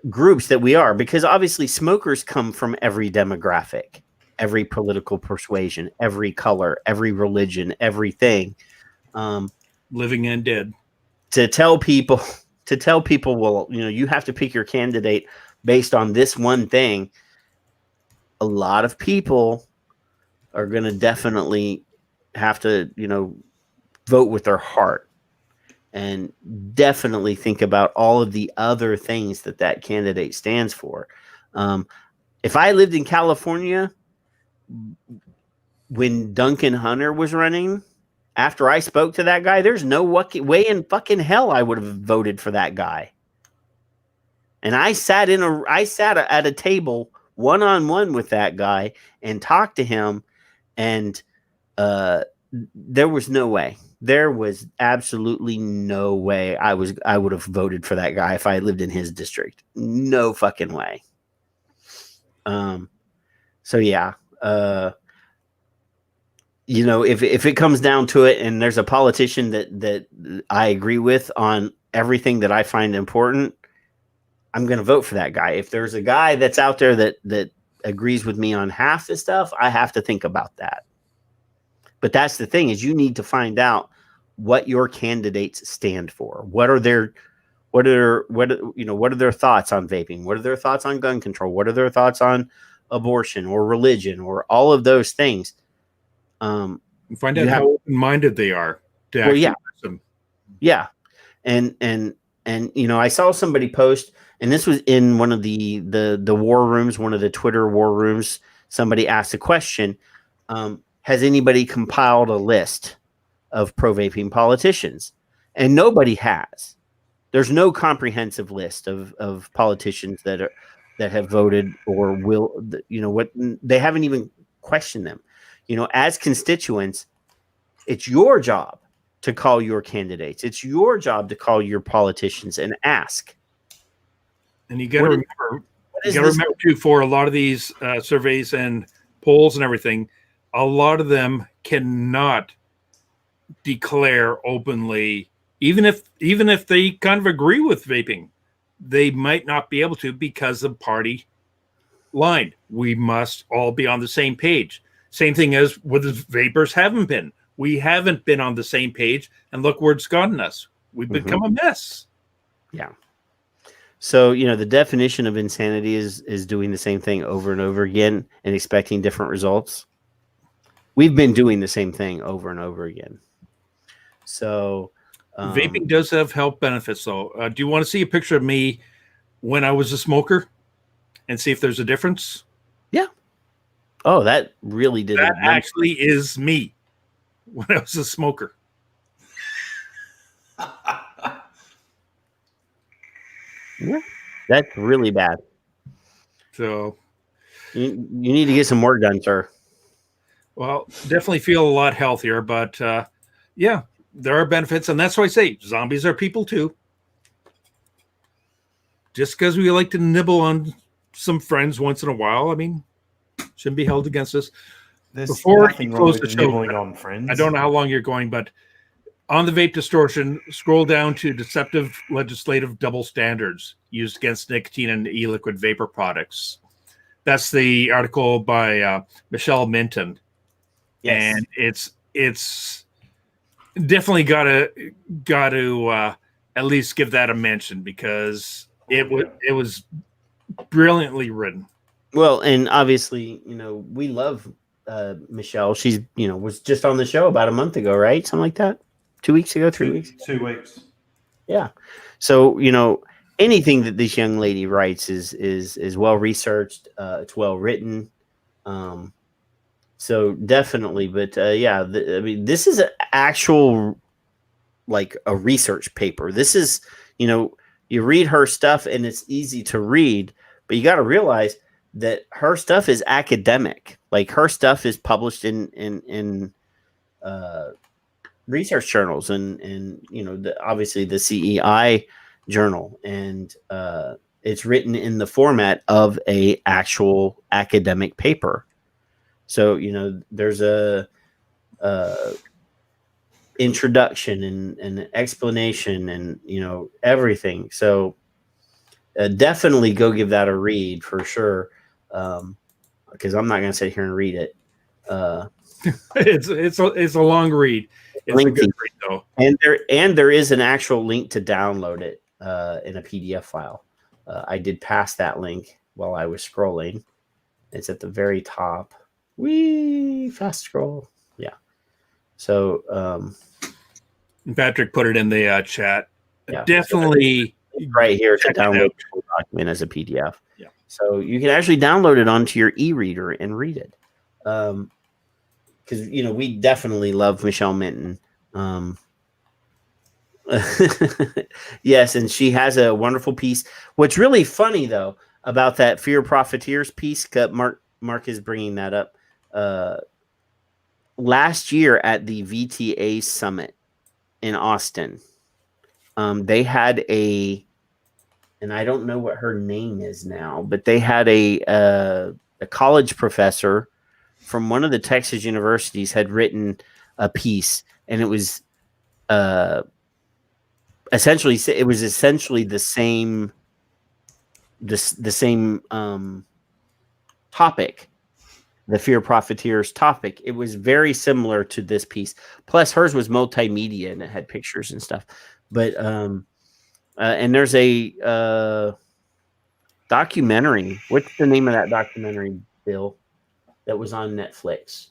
groups that we are, because obviously smokers come from every demographic, every political persuasion, every color, every religion, everything. Living and dead. To tell people, well, you have to pick your candidate based on this one thing. A lot of people are going to definitely have to, vote with their heart, and definitely think about all of the other things that candidate stands for. If I lived in California when Duncan Hunter was running, after I spoke to that guy, there's no way in fucking hell I would have voted for that guy. And I sat at a table one-on-one with that guy and talked to him, and there was no way. There was absolutely no way I would have voted for that guy if I lived in his district. No fucking way. So yeah, if it comes down to it, and there's a politician that I agree with on everything that I find important, I'm going to vote for that guy. If there's a guy that's out there that agrees with me on half the stuff, I have to think about that. But that's the thing, is you need to find out what your candidates stand for. What are their thoughts on vaping? What are their thoughts on gun control? What are their thoughts on abortion or religion or all of those things? Find out how open-minded they are. Yeah. And I saw somebody post, and this was in one of the war rooms, one of the Twitter war rooms. Somebody asked a question. Has anybody compiled a list of pro-vaping politicians? And nobody has. There's no comprehensive list of politicians that have voted or will, they haven't even questioned them. As constituents, it's your job to call your candidates. It's your job to call your politicians and ask. And you got to remember too, for a lot of these surveys and polls and everything, a lot of them cannot declare openly, even if they kind of agree with vaping, they might not be able to, because of party line. We must all be on the same page. Same thing as with the vapors haven't been. We haven't been on the same page, and look where it's gotten us. We've become a mess. Yeah. So, the definition of insanity is doing the same thing over and over again and expecting different results. We've been doing the same thing over and over again. So, Vaping does have health benefits, though. Do you want to see a picture of me when I was a smoker and see if there's a difference? Yeah. Oh, that really did. That actually is me when I was a smoker. Yeah, that's really bad. So you need to get some work done, sir. Well, definitely feel a lot healthier, but yeah, there are benefits, and that's why I say zombies are people too. Just because we like to nibble on some friends once in a while, I mean, shouldn't be held against us. There's Before nothing you wrong close with the show, nibbling on friends. I don't know how long you're going, but on the vape distortion, scroll down to deceptive legislative double standards used against nicotine and e-liquid vapor products. That's the article by Michelle Minton. Yes. And it's definitely got to at least give that a mention because it was brilliantly written. Well, and obviously, we love Michelle. She's was just on the show about a month ago, right? Something like that. 2 weeks ago, 3 weeks. 2 weeks. Yeah. So anything that this young lady writes is well researched. It's well written. So definitely, but yeah, I mean, this is an actual like a research paper. This is you read her stuff and it's easy to read, but you got to realize that her stuff is academic. Like her stuff is published in research journals and obviously the CEI journal, and it's written in the format of a actual academic paper. So there's a introduction and explanation and everything. So definitely go give that a read for sure, because I'm not going to sit here and read it. It's a long read. It's a good read though. And there is an actual link to download it in a PDF file. I did pass that link while I was scrolling. It's at the very top. Fast scroll. Yeah. So Patrick put it in the chat. Yeah, definitely so right here to download the document as a PDF. Yeah. So you can actually download it onto your e-reader and read it. Because we definitely love Michelle Minton. Yes, and she has a wonderful piece. What's really funny though about that Fear Profiteers piece, Mark is bringing that up. Last year at the VTA Summit in Austin, they had and I don't know what her name is now, but they had a college professor from one of the Texas universities had written a piece, and it was essentially the same topic, the Fear Profiteers topic. It was very similar to this piece. Plus, hers was multimedia and it had pictures and stuff. But and there's a documentary. What's the name of that documentary, Bill? That was on Netflix.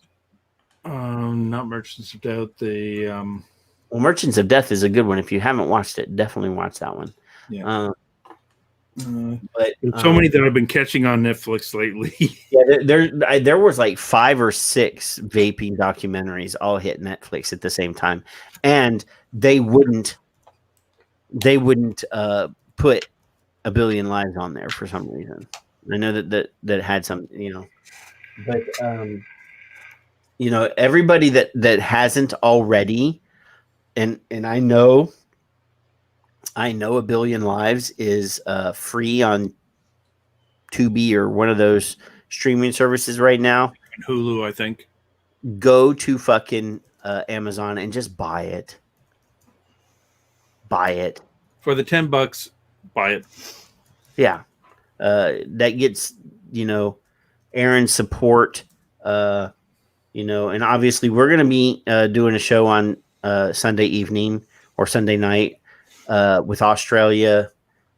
Not Merchants of Doubt. Well, Merchants of Death is a good one. If you haven't watched it, definitely watch that one. Yeah. But so many that I've been catching on Netflix lately. Yeah, there was like 5 or 6 vaping documentaries all hit Netflix at the same time, and they wouldn't put A Billion Lives on there for some reason. I know that had some, but everybody that hasn't already, and I know A Billion Lives is free on Tubi or one of those streaming services right now. Hulu, I think. Go to fucking Amazon and just buy it. Buy it. For the $10, buy it. Yeah. That gets, Aaron's support, and obviously we're going to be doing a show on Sunday evening or Sunday night with Australia.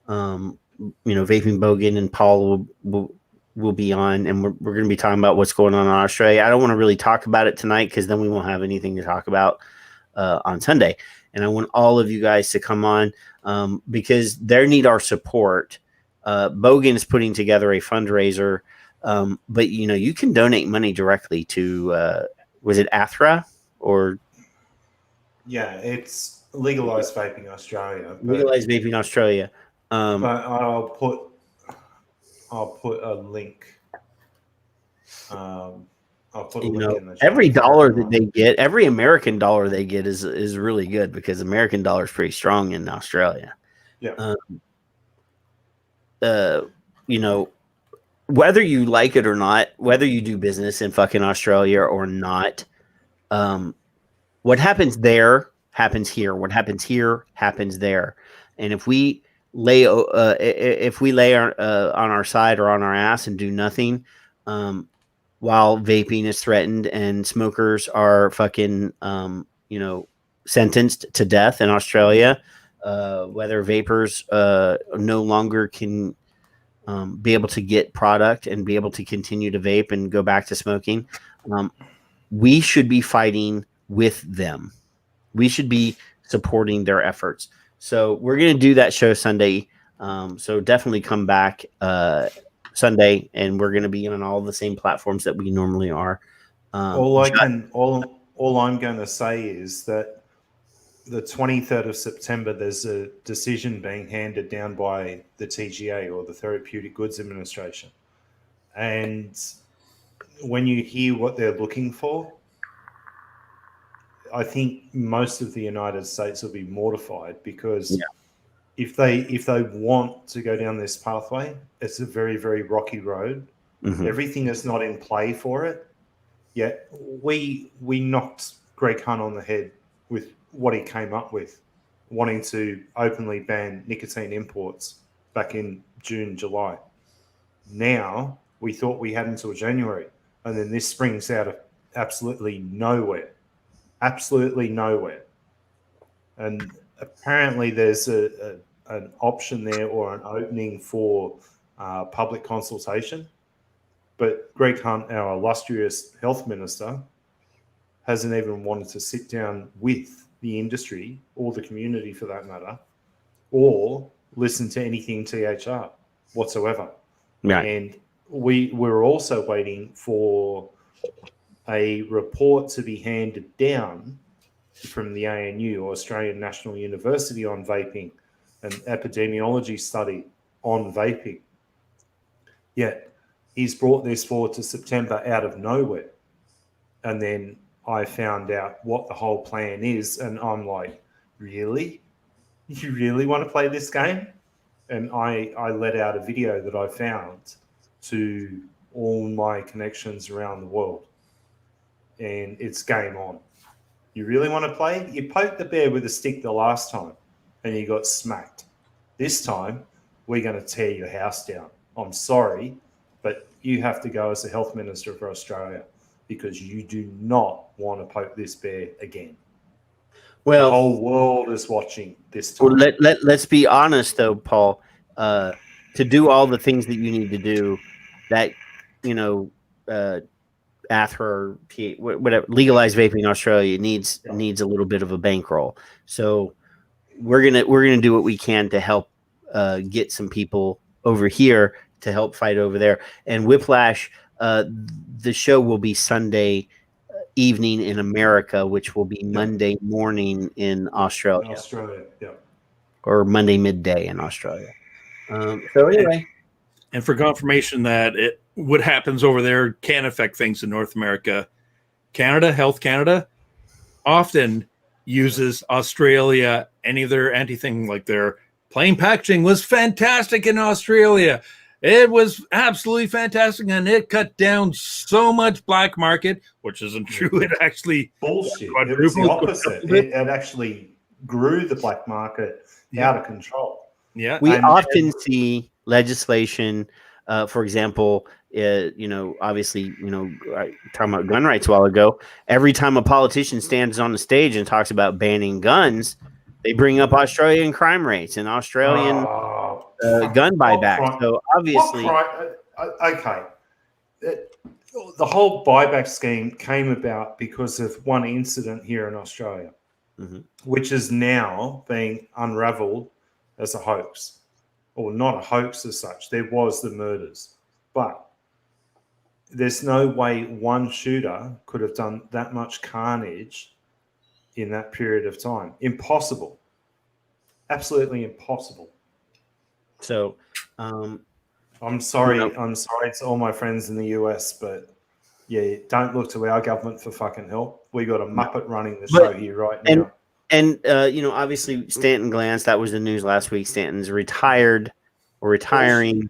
Vaping Bogan and Paul will be on, and we're going to be talking about what's going on in Australia. I don't want to really talk about it tonight because then we won't have anything to talk about on Sunday. and I want all of you guys to come on because they need our support. Bogan is putting together a fundraiser, but you can donate money directly to was it Athra or yeah, it's legalized vaping Australia. Legalized Vaping Australia. But I'll put a link. I'll put a link in the chat. Every dollar that they get, every American dollar they get is really good because American dollar is pretty strong in Australia. Yeah. Whether you like it or not, whether you do business in fucking Australia or not, what happens there happens here. What happens here happens there. And if we lay on our side or on our ass and do nothing, while vaping is threatened and smokers are fucking, sentenced to death in Australia, whether vapors no longer can be able to get product and be able to continue to vape and go back to smoking, we should be fighting with them. We should be supporting their efforts. So we're going to do that show Sunday. So definitely come back Sunday, and we're going to be on all the same platforms that we normally are. All I'm going to say is that the 23rd of September, there's a decision being handed down by the TGA, or the Therapeutic Goods Administration. And when you hear what they're looking for, I think most of the United States will be mortified, because if they want to go down this pathway, it's a very, very rocky road. Mm-hmm. Everything is not in play for it. Yet we knocked Greg Hunt on the head with what he came up with, wanting to openly ban nicotine imports back in June, July. Now we thought we had until January, and then this springs out of absolutely nowhere. Absolutely nowhere. And apparently there's an option there, or an opening for public consultation. But Greg Hunt, our illustrious health minister, hasn't even wanted to sit down with the industry, or the community for that matter, or listen to anything THR whatsoever. Right. And we're also waiting for a report to be handed down from the ANU, or Australian National University, on vaping, an epidemiology study on vaping. Yet he's brought this forward to September out of nowhere. And then I found out what the whole plan is, and I'm like, really? You really want to play this game? And I let out a video that I found to all my connections around the world. And it's game on. You really want to play? You poked the bear with a stick the last time, and you got smacked. This time, we're going to tear your house down. I'm sorry, but you have to go as the health minister for Australia, because you do not want to poke this bear again. Well, the whole world is watching this time. Well, let's be honest, though, Paul. To do all the things that you need to do, that ATHR or whatever, legalized vaping in Australia needs a little bit of a bankroll. So we're gonna do what we can to help get some people over here to help fight over there. And Whiplash, the show will be Sunday evening in America, which will be Monday morning in Australia. Or Monday midday in Australia. So anyway. And for confirmation that what happens over there can affect things in North America, Canada, Health Canada, often uses Australia, any of their anti-thing, like their plain packaging was fantastic in Australia. It was absolutely fantastic, and it cut down so much black market, which isn't true. It actually bullshit. It was the opposite. It actually grew the black market out of control. Yeah, we often see legislation. For example, obviously, talking about gun rights a while ago. Every time a politician stands on the stage and talks about banning guns, they bring up Australian crime rates and Australian gun buyback. So obviously, okay, the whole buyback scheme came about because of one incident here in Australia. which is now being unraveled as a hoax, or not a hoax as such. There was the murders, but there's no way one shooter could have done that much carnage in that period of time. Impossible. Absolutely impossible. So, I'm sorry. I'm sorry to all my friends in the US, but yeah, don't look to our government for fucking help. We got a Muppet running the show here right now. And obviously Stanton Glantz, that was the news last week. Stanton's retired or retiring.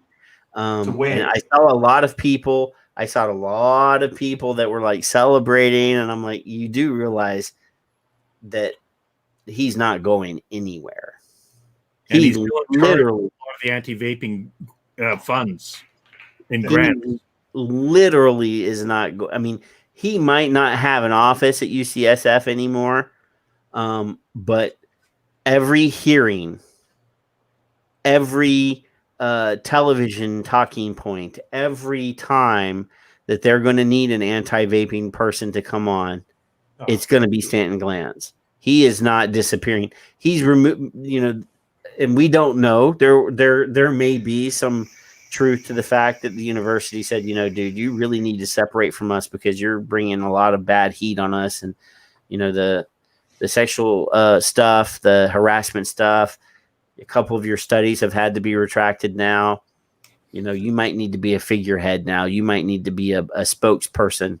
And I saw a lot of people that were like celebrating, and I'm like, you do realize that he's not going anywhere. And he's literally of the anti-vaping funds in grants. Literally is not. I mean, he might not have an office at UCSF anymore, but every hearing, every television talking point, every time that they're going to need an anti-vaping person to come on, it's going to be Stanton Glantz. He is not disappearing. He's removed, and we don't know. There may be some truth to the fact that the university said, dude, you really need to separate from us because you're bringing a lot of bad heat on us, and the sexual stuff, the harassment stuff. A couple of your studies have had to be retracted now. You might need to be a figurehead now. You might need to be a spokesperson.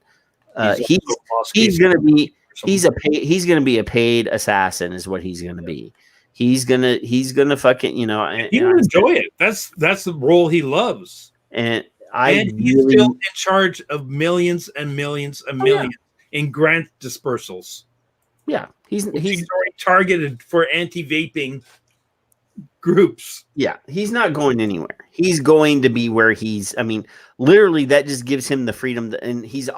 He's going to be a paid assassin is what he's going to be. He's gonna fucking, he would enjoy it. That's the role he loves. And he's still in charge of millions and millions and millions in grant dispersals. Yeah. He's already targeted for anti-vaping groups. Yeah, he's not going anywhere. He's going to be where literally that just gives him the freedom and we've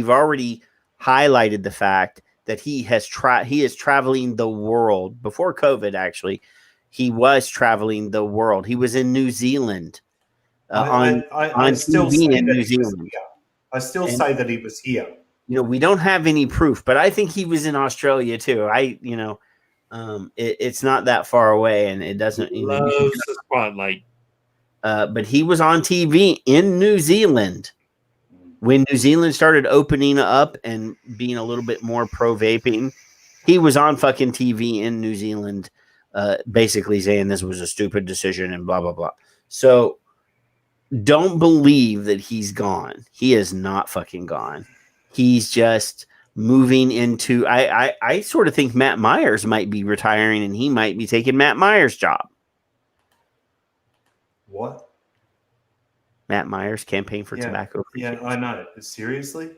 already highlighted the fact that he is traveling the world. Before COVID, actually, he was traveling the world. He was in New Zealand I still TV say in that New he was Zealand. here. I still say that he was here. We don't have any proof, but I think he was in Australia too. It's not that far away, and it doesn't. Loves the spotlight. But he was on TV in New Zealand when New Zealand started opening up and being a little bit more pro vaping. He was on fucking TV in New Zealand, basically saying this was a stupid decision and blah blah blah. So don't believe that he's gone. He is not fucking gone. He's just moving into. I sort of think Matt Myers might be retiring, and he might be taking Matt Myers' job. What? Matt Myers campaign for tobacco. Yeah, I know. But seriously?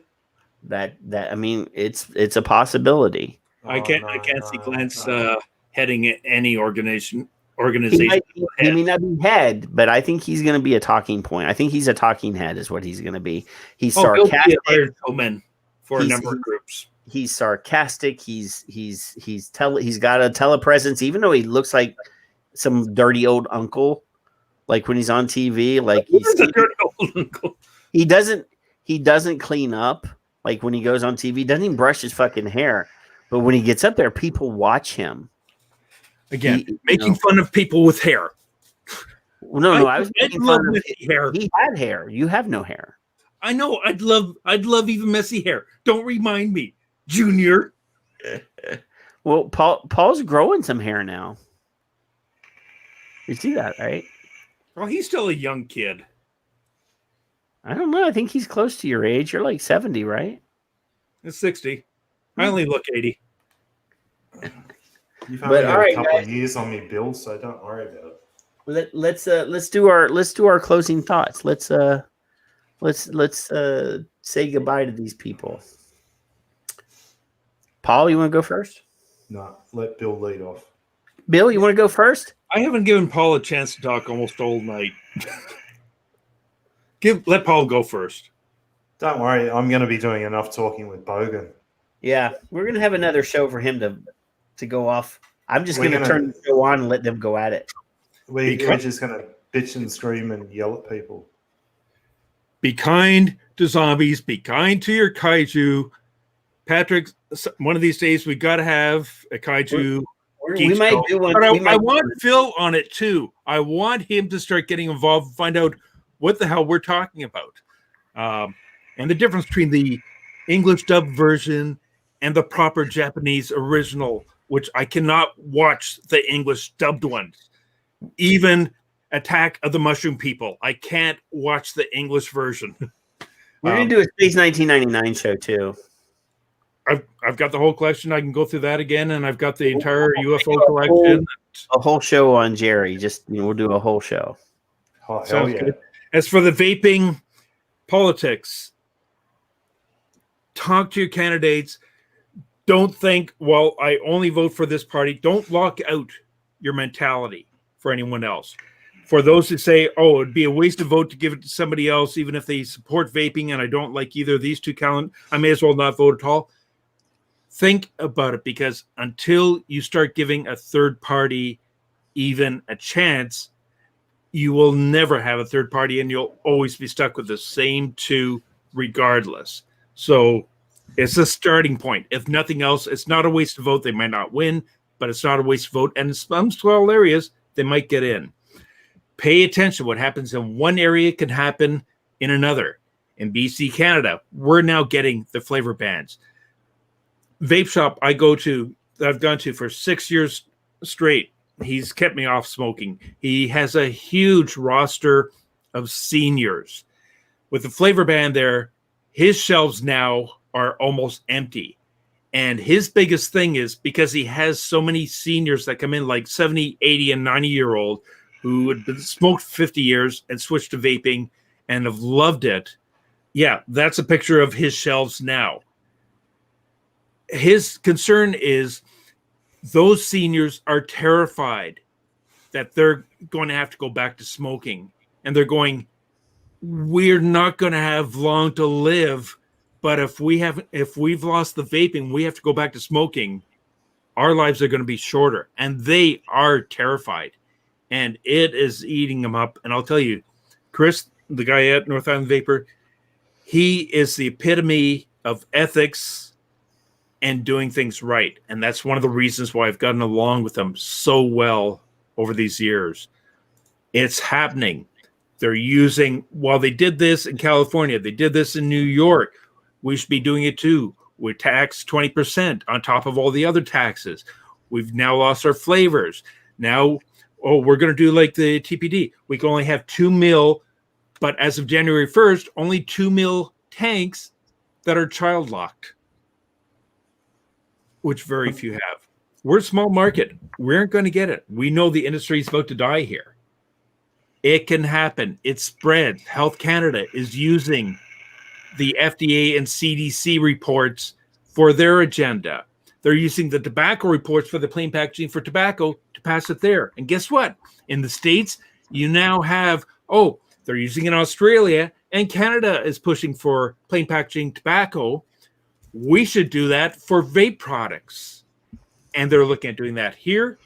That it's a possibility. I can't see Glantz heading any organization. He may not be head, but I think he's going to be a talking point. I think he's a talking head, is what he's going to be. He's sarcastic. For a number of groups. He's sarcastic. He's got a telepresence, even though he looks like some dirty old uncle. Like when he's on TV, like he doesn't clean up. Like when he goes on TV, doesn't even brush his fucking hair. But when he gets up there, people watch him. Again, making fun of people with hair. No, I was making fun of hair. He had hair. You have no hair. I know. I'd love even messy hair. Don't remind me, Junior. Well, Paul's growing some hair now. You see that, right? Well, he's still a young kid. I don't know. I think he's close to your age. You're like 70, right? It's 60. I only look 80. You've only got a couple of years on me, Bill, so don't worry about it. Let's do our closing thoughts. Let's say goodbye to these people. Paul, you want to go first? No, let Bill lead off. Bill, you want to go first? I haven't given Paul a chance to talk almost all night. Let Paul go first. Don't worry, I'm going to be doing enough talking with Bogan. Yeah, we're going to have another show for him to go off. I'm just going to turn the show on and let them go at it. We're just going to bitch and scream and yell at people. Be kind to zombies. Be kind to your kaiju. Patrick, one of these days we got to have a kaiju. We might do one. But I want Phil on it too. I want him to start getting involved and find out what the hell we're talking about, and the difference between the English dub version and the proper Japanese original, which I cannot watch the English dubbed ones. Even Attack of the Mushroom People, I can't watch the English version. We're gonna do a Space 1999 show too. I've got the whole collection. I can go through that again, and I've got the entire UFO collection. A whole show on Jerry. Just we'll do a whole show. Oh, Sounds good. As for the vaping politics, talk to your candidates. Don't think, well, I only vote for this party. Don't lock out your mentality for anyone else. For those who say, oh, it'd be a waste of vote to give it to somebody else, even if they support vaping and I don't like either of these two I may as well not vote at all. Think about it, because until you start giving a third party even a chance, you will never have a third party and you'll always be stuck with the same two regardless. So it's a starting point. If nothing else, it's not a waste of vote. They might not win, but it's not a waste of vote. And in some small areas, they might get in. Pay attention. What happens in one area can happen in another. In BC, Canada, we're now getting the flavor bans. Vape shop I've gone to for 6 years straight. He's kept me off smoking. He has a huge roster of seniors. With the flavor ban there, his shelves now are almost empty. And his biggest thing is because he has so many seniors that come in, like 70, 80, and 90-year-old who had been smoked 50 years and switched to vaping and have loved it. Yeah, that's a picture of his shelves now. His concern is those seniors are terrified that they're going to have to go back to smoking. And they're going, we're not going to have long to live. But if we've lost the vaping, we have to go back to smoking. Our lives are going to be shorter. And they are terrified. And it is eating them up. And I'll tell you, Chris, the guy at North Island Vapor, he is the epitome of ethics and doing things right. And that's one of the reasons why I've gotten along with them so well over these years. It's happening. They're using, while they did this in California, they did this in New York, we should be doing it too. We're taxed 20% on top of all the other taxes. We've now lost our flavors. Now, we're going to do like the TPD. We can only have 2 mil, but as of January 1st, only 2 mil tanks that are child locked, which very few have. We're a small market. We aren't going to get it. We know the industry is about to die here. It can happen. It spreads. Health Canada is using the FDA and CDC reports for their agenda. They're using the tobacco reports for the plain packaging for tobacco to pass it there. And guess what? In the States, you now have, they're using it in Australia, and Canada is pushing for plain packaging tobacco. We should do that for vape products. And they're looking at doing that here,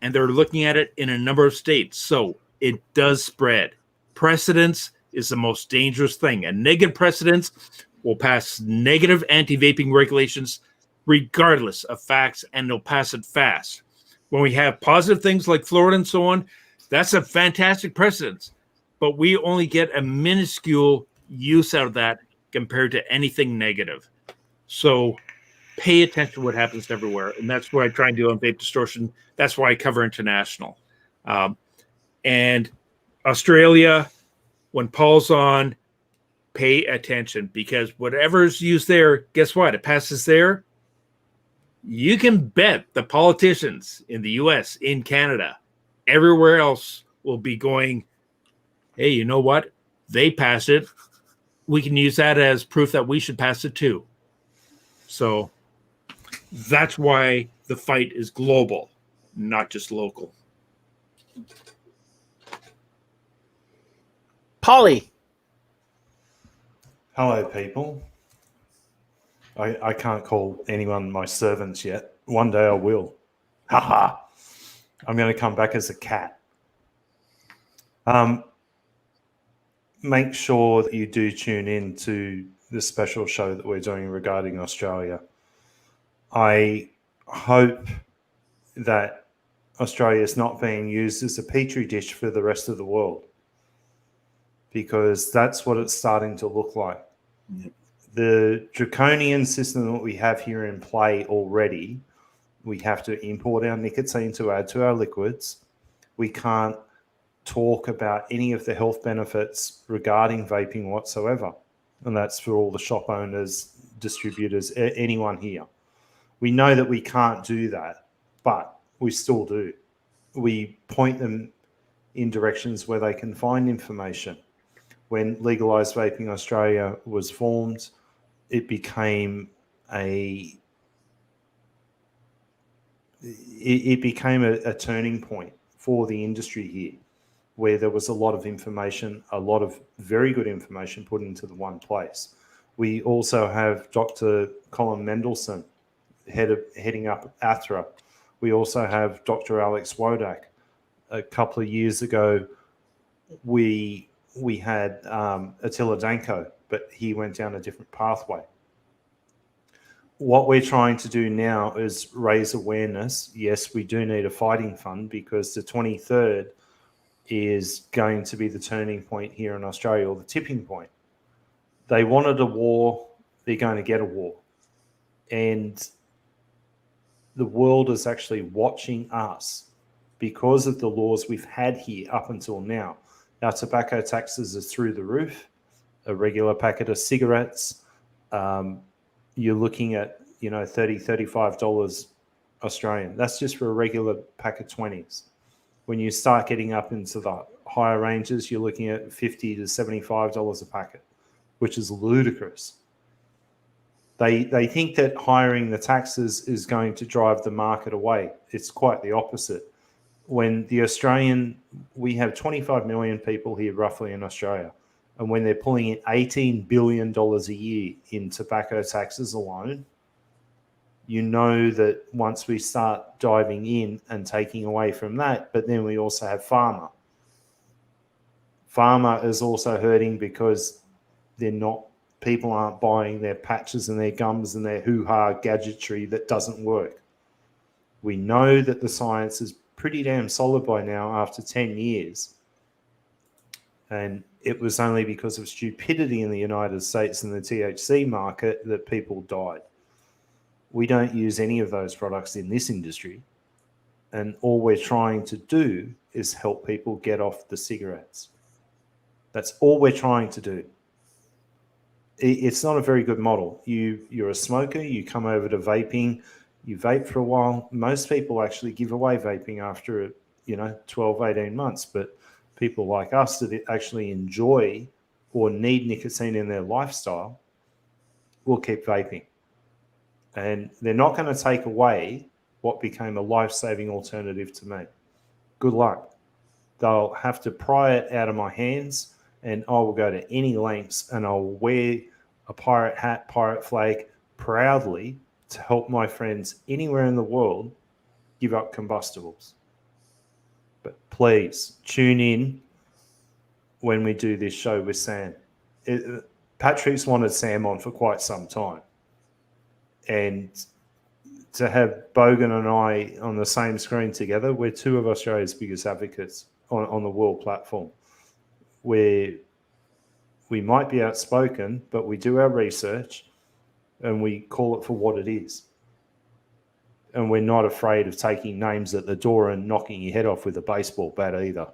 and they're looking at it in a number of states. So it does spread. Precedence is the most dangerous thing. And negative precedence will pass negative anti-vaping regulations regardless of facts, and they'll pass it fast. When we have positive things like Florida and so on, that's a fantastic precedence. But we only get a minuscule use out of that compared to anything negative. So pay attention to what happens everywhere. And that's what I try and do on Vape Distortion. That's why I cover international. And Australia, when Paul's on, pay attention, because whatever's used there, guess what? It passes there. You can bet the politicians in the US, in Canada, everywhere else will be going, hey, you know what? They passed it. We can use that as proof that we should pass it too. So that's why the fight is global, not just local. Polly. Hello, people. I can't call anyone my servants yet. One day I will. Haha. I'm going to come back as a cat. Make sure that you do tune in to this special show that we're doing regarding Australia. I hope that Australia is not being used as a petri dish for the rest of the world, because that's what it's starting to look like. Yep. The draconian system that we have here in play already, we have to import our nicotine to add to our liquids. We can't talk about any of the health benefits regarding vaping whatsoever. And that's for all the shop owners, distributors, anyone here. We know that we can't do that, but we still do. We point them in directions where they can find information. When Legalised Vaping Australia was formed, it became a turning point for the industry here, where there was a lot of information, a lot of very good information put into the one place. We also have Dr. Colin Mendelsohn heading up ATHRA. We also have Dr. Alex Wodak. A couple of years ago, we had Attila Danko, but he went down a different pathway. What we're trying to do now is raise awareness. Yes, we do need a fighting fund, because the 23rd is going to be the turning point here in Australia, or the tipping point. They wanted a war, they're going to get a war. And the world is actually watching us because of the laws we've had here up until now. Our tobacco taxes are through the roof. A regular packet of cigarettes, you're looking at, $30, $35 Australian. That's just for a regular pack of 20s. When you start getting up into the higher ranges, you're looking at $50 to $75 a packet, which is ludicrous. They think that hiring the taxes is going to drive the market away. It's quite the opposite. When we have 25 million people here roughly in Australia, and when they're pulling in $18 billion a year in tobacco taxes alone, you know that once we start diving in and taking away from that, but then we also have pharma. Pharma is also hurting because people aren't buying their patches and their gums and their hoo-ha gadgetry that doesn't work. We know that the science is pretty damn solid by now after 10 years. And it was only because of stupidity in the United States and the THC market that people died. We don't use any of those products in this industry. And all we're trying to do is help people get off the cigarettes. That's all we're trying to do. It's not a very good model. You're a smoker, you come over to vaping, you vape for a while. Most people actually give away vaping after 12, 18 months, but people like us that actually enjoy or need nicotine in their lifestyle will keep vaping. And they're not going to take away what became a life-saving alternative to me. Good luck. They'll have to pry it out of my hands, and I will go to any lengths, and I'll wear a pirate hat, pirate flag proudly to help my friends anywhere in the world give up combustibles. But please tune in when we do this show with Sam. Patrick's wanted Sam on for quite some time. And to have Bogan and I on the same screen together, we're two of Australia's biggest advocates on the world platform. We might be outspoken, but we do our research and we call it for what it is. And we're not afraid of taking names at the door and knocking your head off with a baseball bat either.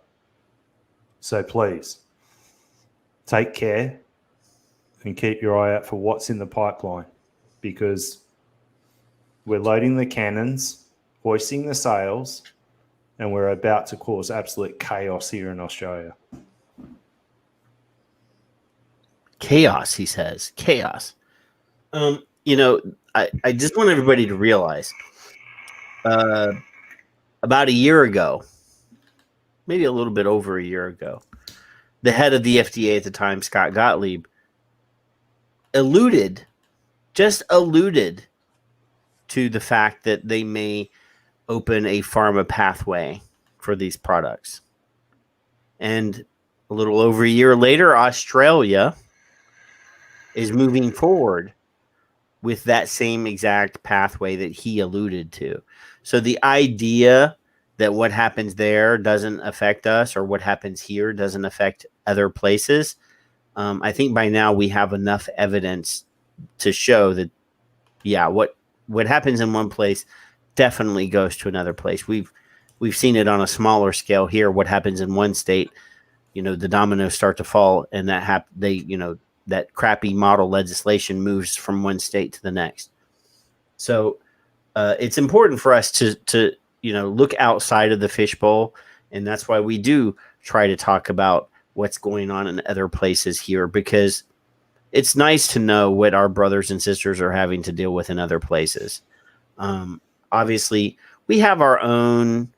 So please, take care and keep your eye out for what's in the pipeline, because we're loading the cannons, hoisting the sails, and we're about to cause absolute chaos here in Australia. Chaos, he says. Chaos. I just want everybody to realize about a year ago, maybe a little bit over a year ago, the head of the FDA at the time, Scott Gottlieb, alluded to the fact that they may open a pharma pathway for these products. And a little over a year later, Australia is moving forward with that same exact pathway that he alluded to. So the idea that what happens there doesn't affect us, or what happens here doesn't affect other places, I think by now we have enough evidence to show that, yeah, what happens in one place definitely goes to another place. We've seen it on a smaller scale here. What happens in one state, the dominoes start to fall, and that crappy model legislation moves from one state to the next. So it's important for us to look outside of the fishbowl, and that's why we do try to talk about what's going on in other places here, because it's nice to know what our brothers and sisters are having to deal with in other places. Obviously, we have our own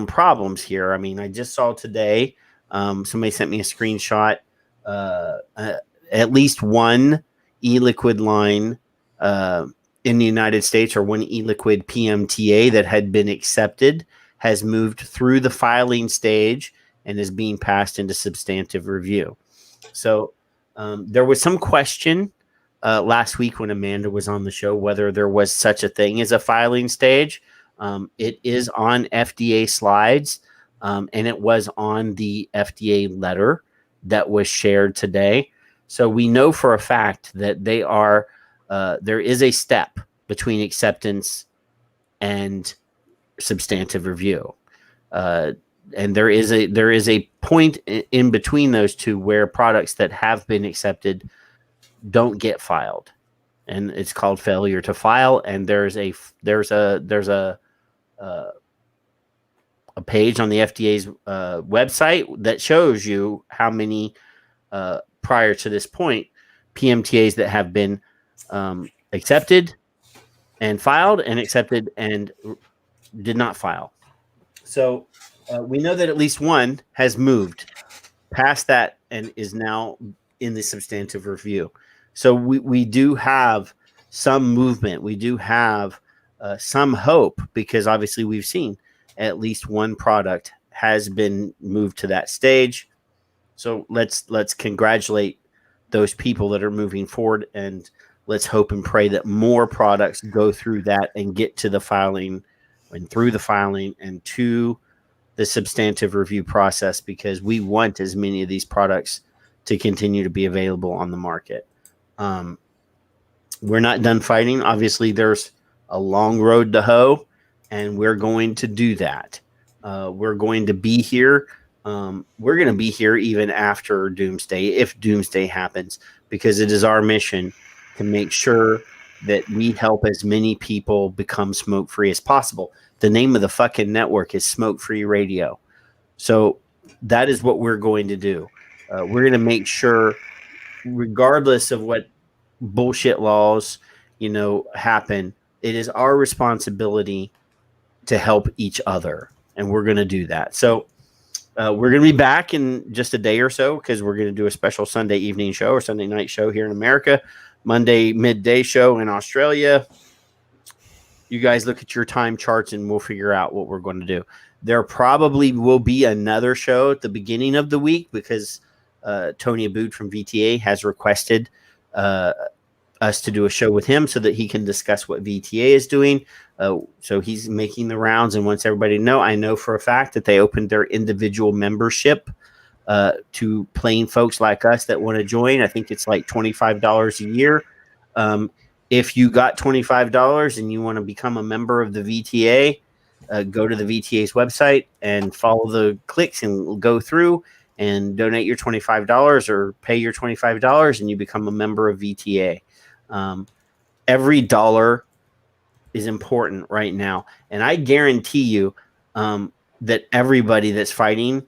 problems here. I mean, I just saw today, somebody sent me a screenshot. At least one e-liquid line in the United States, or one e-liquid PMTA that had been accepted, has moved through the filing stage and is being passed into substantive review. So there was some question last week when Amanda was on the show whether there was such a thing as a filing stage. It is on FDA slides, and it was on the FDA letter that was shared today. So we know for a fact that they are there is a step between acceptance and substantive review. And there is a point in between those two where products that have been accepted don't get filed, and it's called failure to file. And there's a page on the FDA's website that shows you how many prior to this point PMTAs that have been accepted and filed, and accepted and did not file. So we know that at least one has moved past that and is now in the substantive review. So we do have some movement. We do have some hope, because obviously we've seen at least one product has been moved to that stage. So let's congratulate those people that are moving forward, and let's hope and pray that more products go through that and get to the filing, and through the filing and to the substantive review process, because we want as many of these products to continue to be available on the market. We're not done fighting. Obviously, there's a long road to hoe, and we're going to do that. We're going to be here. We're going to be here even after doomsday, if doomsday happens, because it is our mission to make sure that we help as many people become smoke-free as possible. The name of the fucking network is Smoke-Free Radio. So that is what we're going to do. We're going to make sure, regardless of what bullshit laws, happen, it is our responsibility to help each other. And we're going to do that. So we're going to be back in just a day or so, because we're going to do a special Sunday evening show or Sunday night show here in America, Monday midday show in Australia. You guys look at your time charts and we'll figure out what we're going to do. There probably will be another show at the beginning of the week, because Tony Abood from VTA has requested us to do a show with him so that he can discuss what VTA is doing. So he's making the rounds and wants everybody to know. I know for a fact that they opened their individual membership to plain folks like us that want to join. I think it's like $25 a year. If you got $25 and you want to become a member of the VTA, go to the VTA's website and follow the clicks and go through and donate your $25 or pay your $25 and you become a member of VTA. Every dollar is important right now. And I guarantee you that everybody that's fighting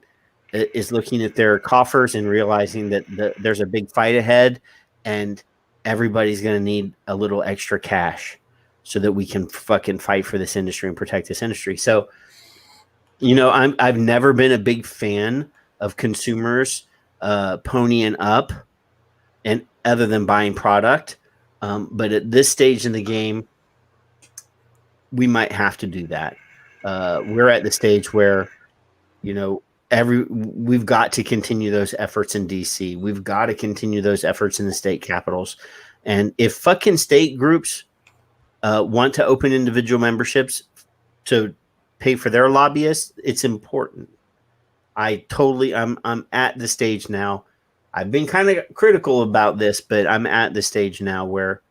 is looking at their coffers and realizing that there's a big fight ahead, and everybody's going to need a little extra cash so that we can fucking fight for this industry and protect this industry. So, I've never been a big fan of consumers ponying up, and other than buying product. But at this stage in the game, we might have to do that. We're at the stage where, we've got to continue those efforts in DC. We've got to continue those efforts in the state capitals. And if fucking state groups want to open individual memberships to pay for their lobbyists, it's important. I'm at the stage now. I've been kind of critical about this, but I'm at the stage now where,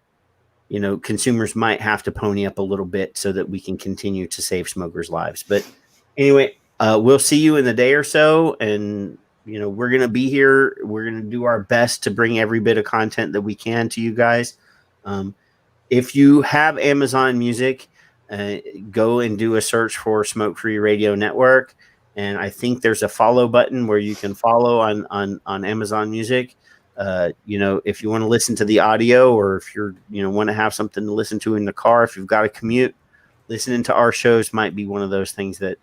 you know, consumers might have to pony up a little bit so that we can continue to save smokers' lives. But anyway, we'll see you in the day or so. And, you know, we're going to be here. We're going to do our best to bring every bit of content that we can to you guys. If you have Amazon Music, go and do a search for Smoke Free Radio Network. And I think there's a follow button where you can follow on Amazon Music. You know, if you want to listen to the audio, or if you're, you know, want to have something to listen to in the car, if you've got a commute, listening to our shows might be one of those things that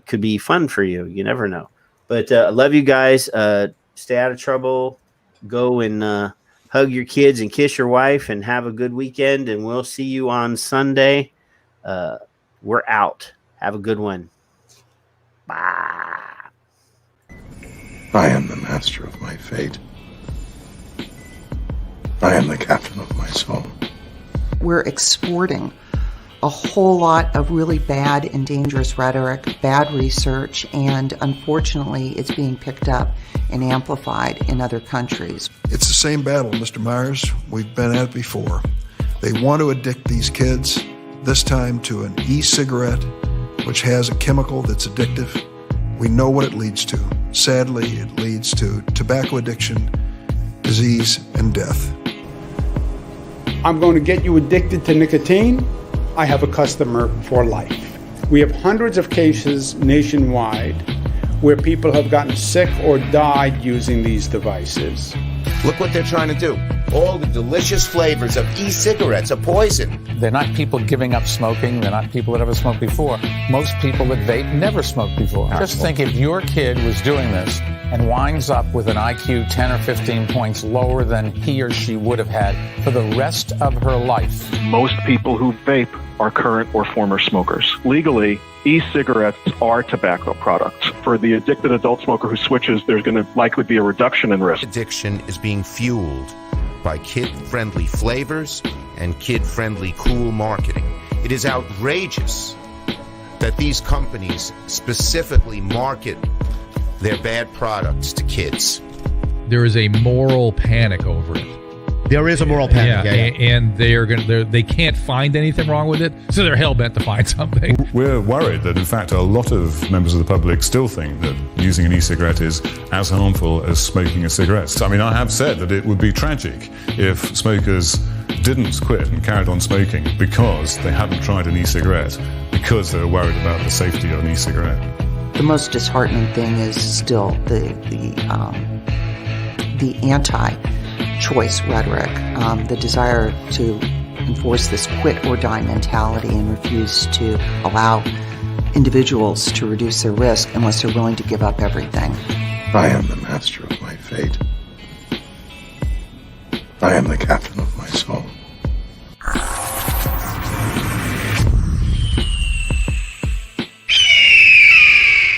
could be fun for you. You never know. But I love you guys. Stay out of trouble. Go and hug your kids and kiss your wife and have a good weekend. And we'll see you on Sunday. We're out. Have a good one. Bye. I am the master of my fate. I am the captain of my soul. We're exporting a whole lot of really bad and dangerous rhetoric, bad research, and unfortunately it's being picked up and amplified in other countries. It's the same battle, Mr. Myers. We've been at it before. They want to addict these kids, this time to an e-cigarette, which has a chemical that's addictive. We know what it leads to. Sadly, it leads to tobacco addiction, disease, and death. I'm going to get you addicted to nicotine. I have a customer for life. We have hundreds of cases nationwide where people have gotten sick or died using these devices. Look what they're trying to do. All the delicious flavors of e-cigarettes are poison. They're not people giving up smoking. They're not people that ever smoked before. Most people that vape never smoked before. Just think if your kid was doing this and winds up with an IQ 10 or 15 points lower than he or she would have had for the rest of her life. Most people who vape are current or former smokers. Legally, e-cigarettes are tobacco products. For the addicted adult smoker who switches, there's going to likely be a reduction in risk. Addiction is being fueled by kid-friendly flavors and kid-friendly cool marketing. It is outrageous that these companies specifically market their bad products to kids. There is a moral panic over it. There is a moral panic, and they can't find anything wrong with it, so they're hell-bent to find something. We're worried that, in fact, a lot of members of the public still think that using an e-cigarette is as harmful as smoking a cigarette. So, I mean, I have said that it would be tragic if smokers didn't quit and carried on smoking because they hadn't tried an e-cigarette, because they were worried about the safety of an e-cigarette. The most disheartening thing is still the anti-choice rhetoric, the desire to enforce this quit or die mentality and refuse to allow individuals to reduce their risk unless they're willing to give up everything. I am the master of my fate. I am the captain of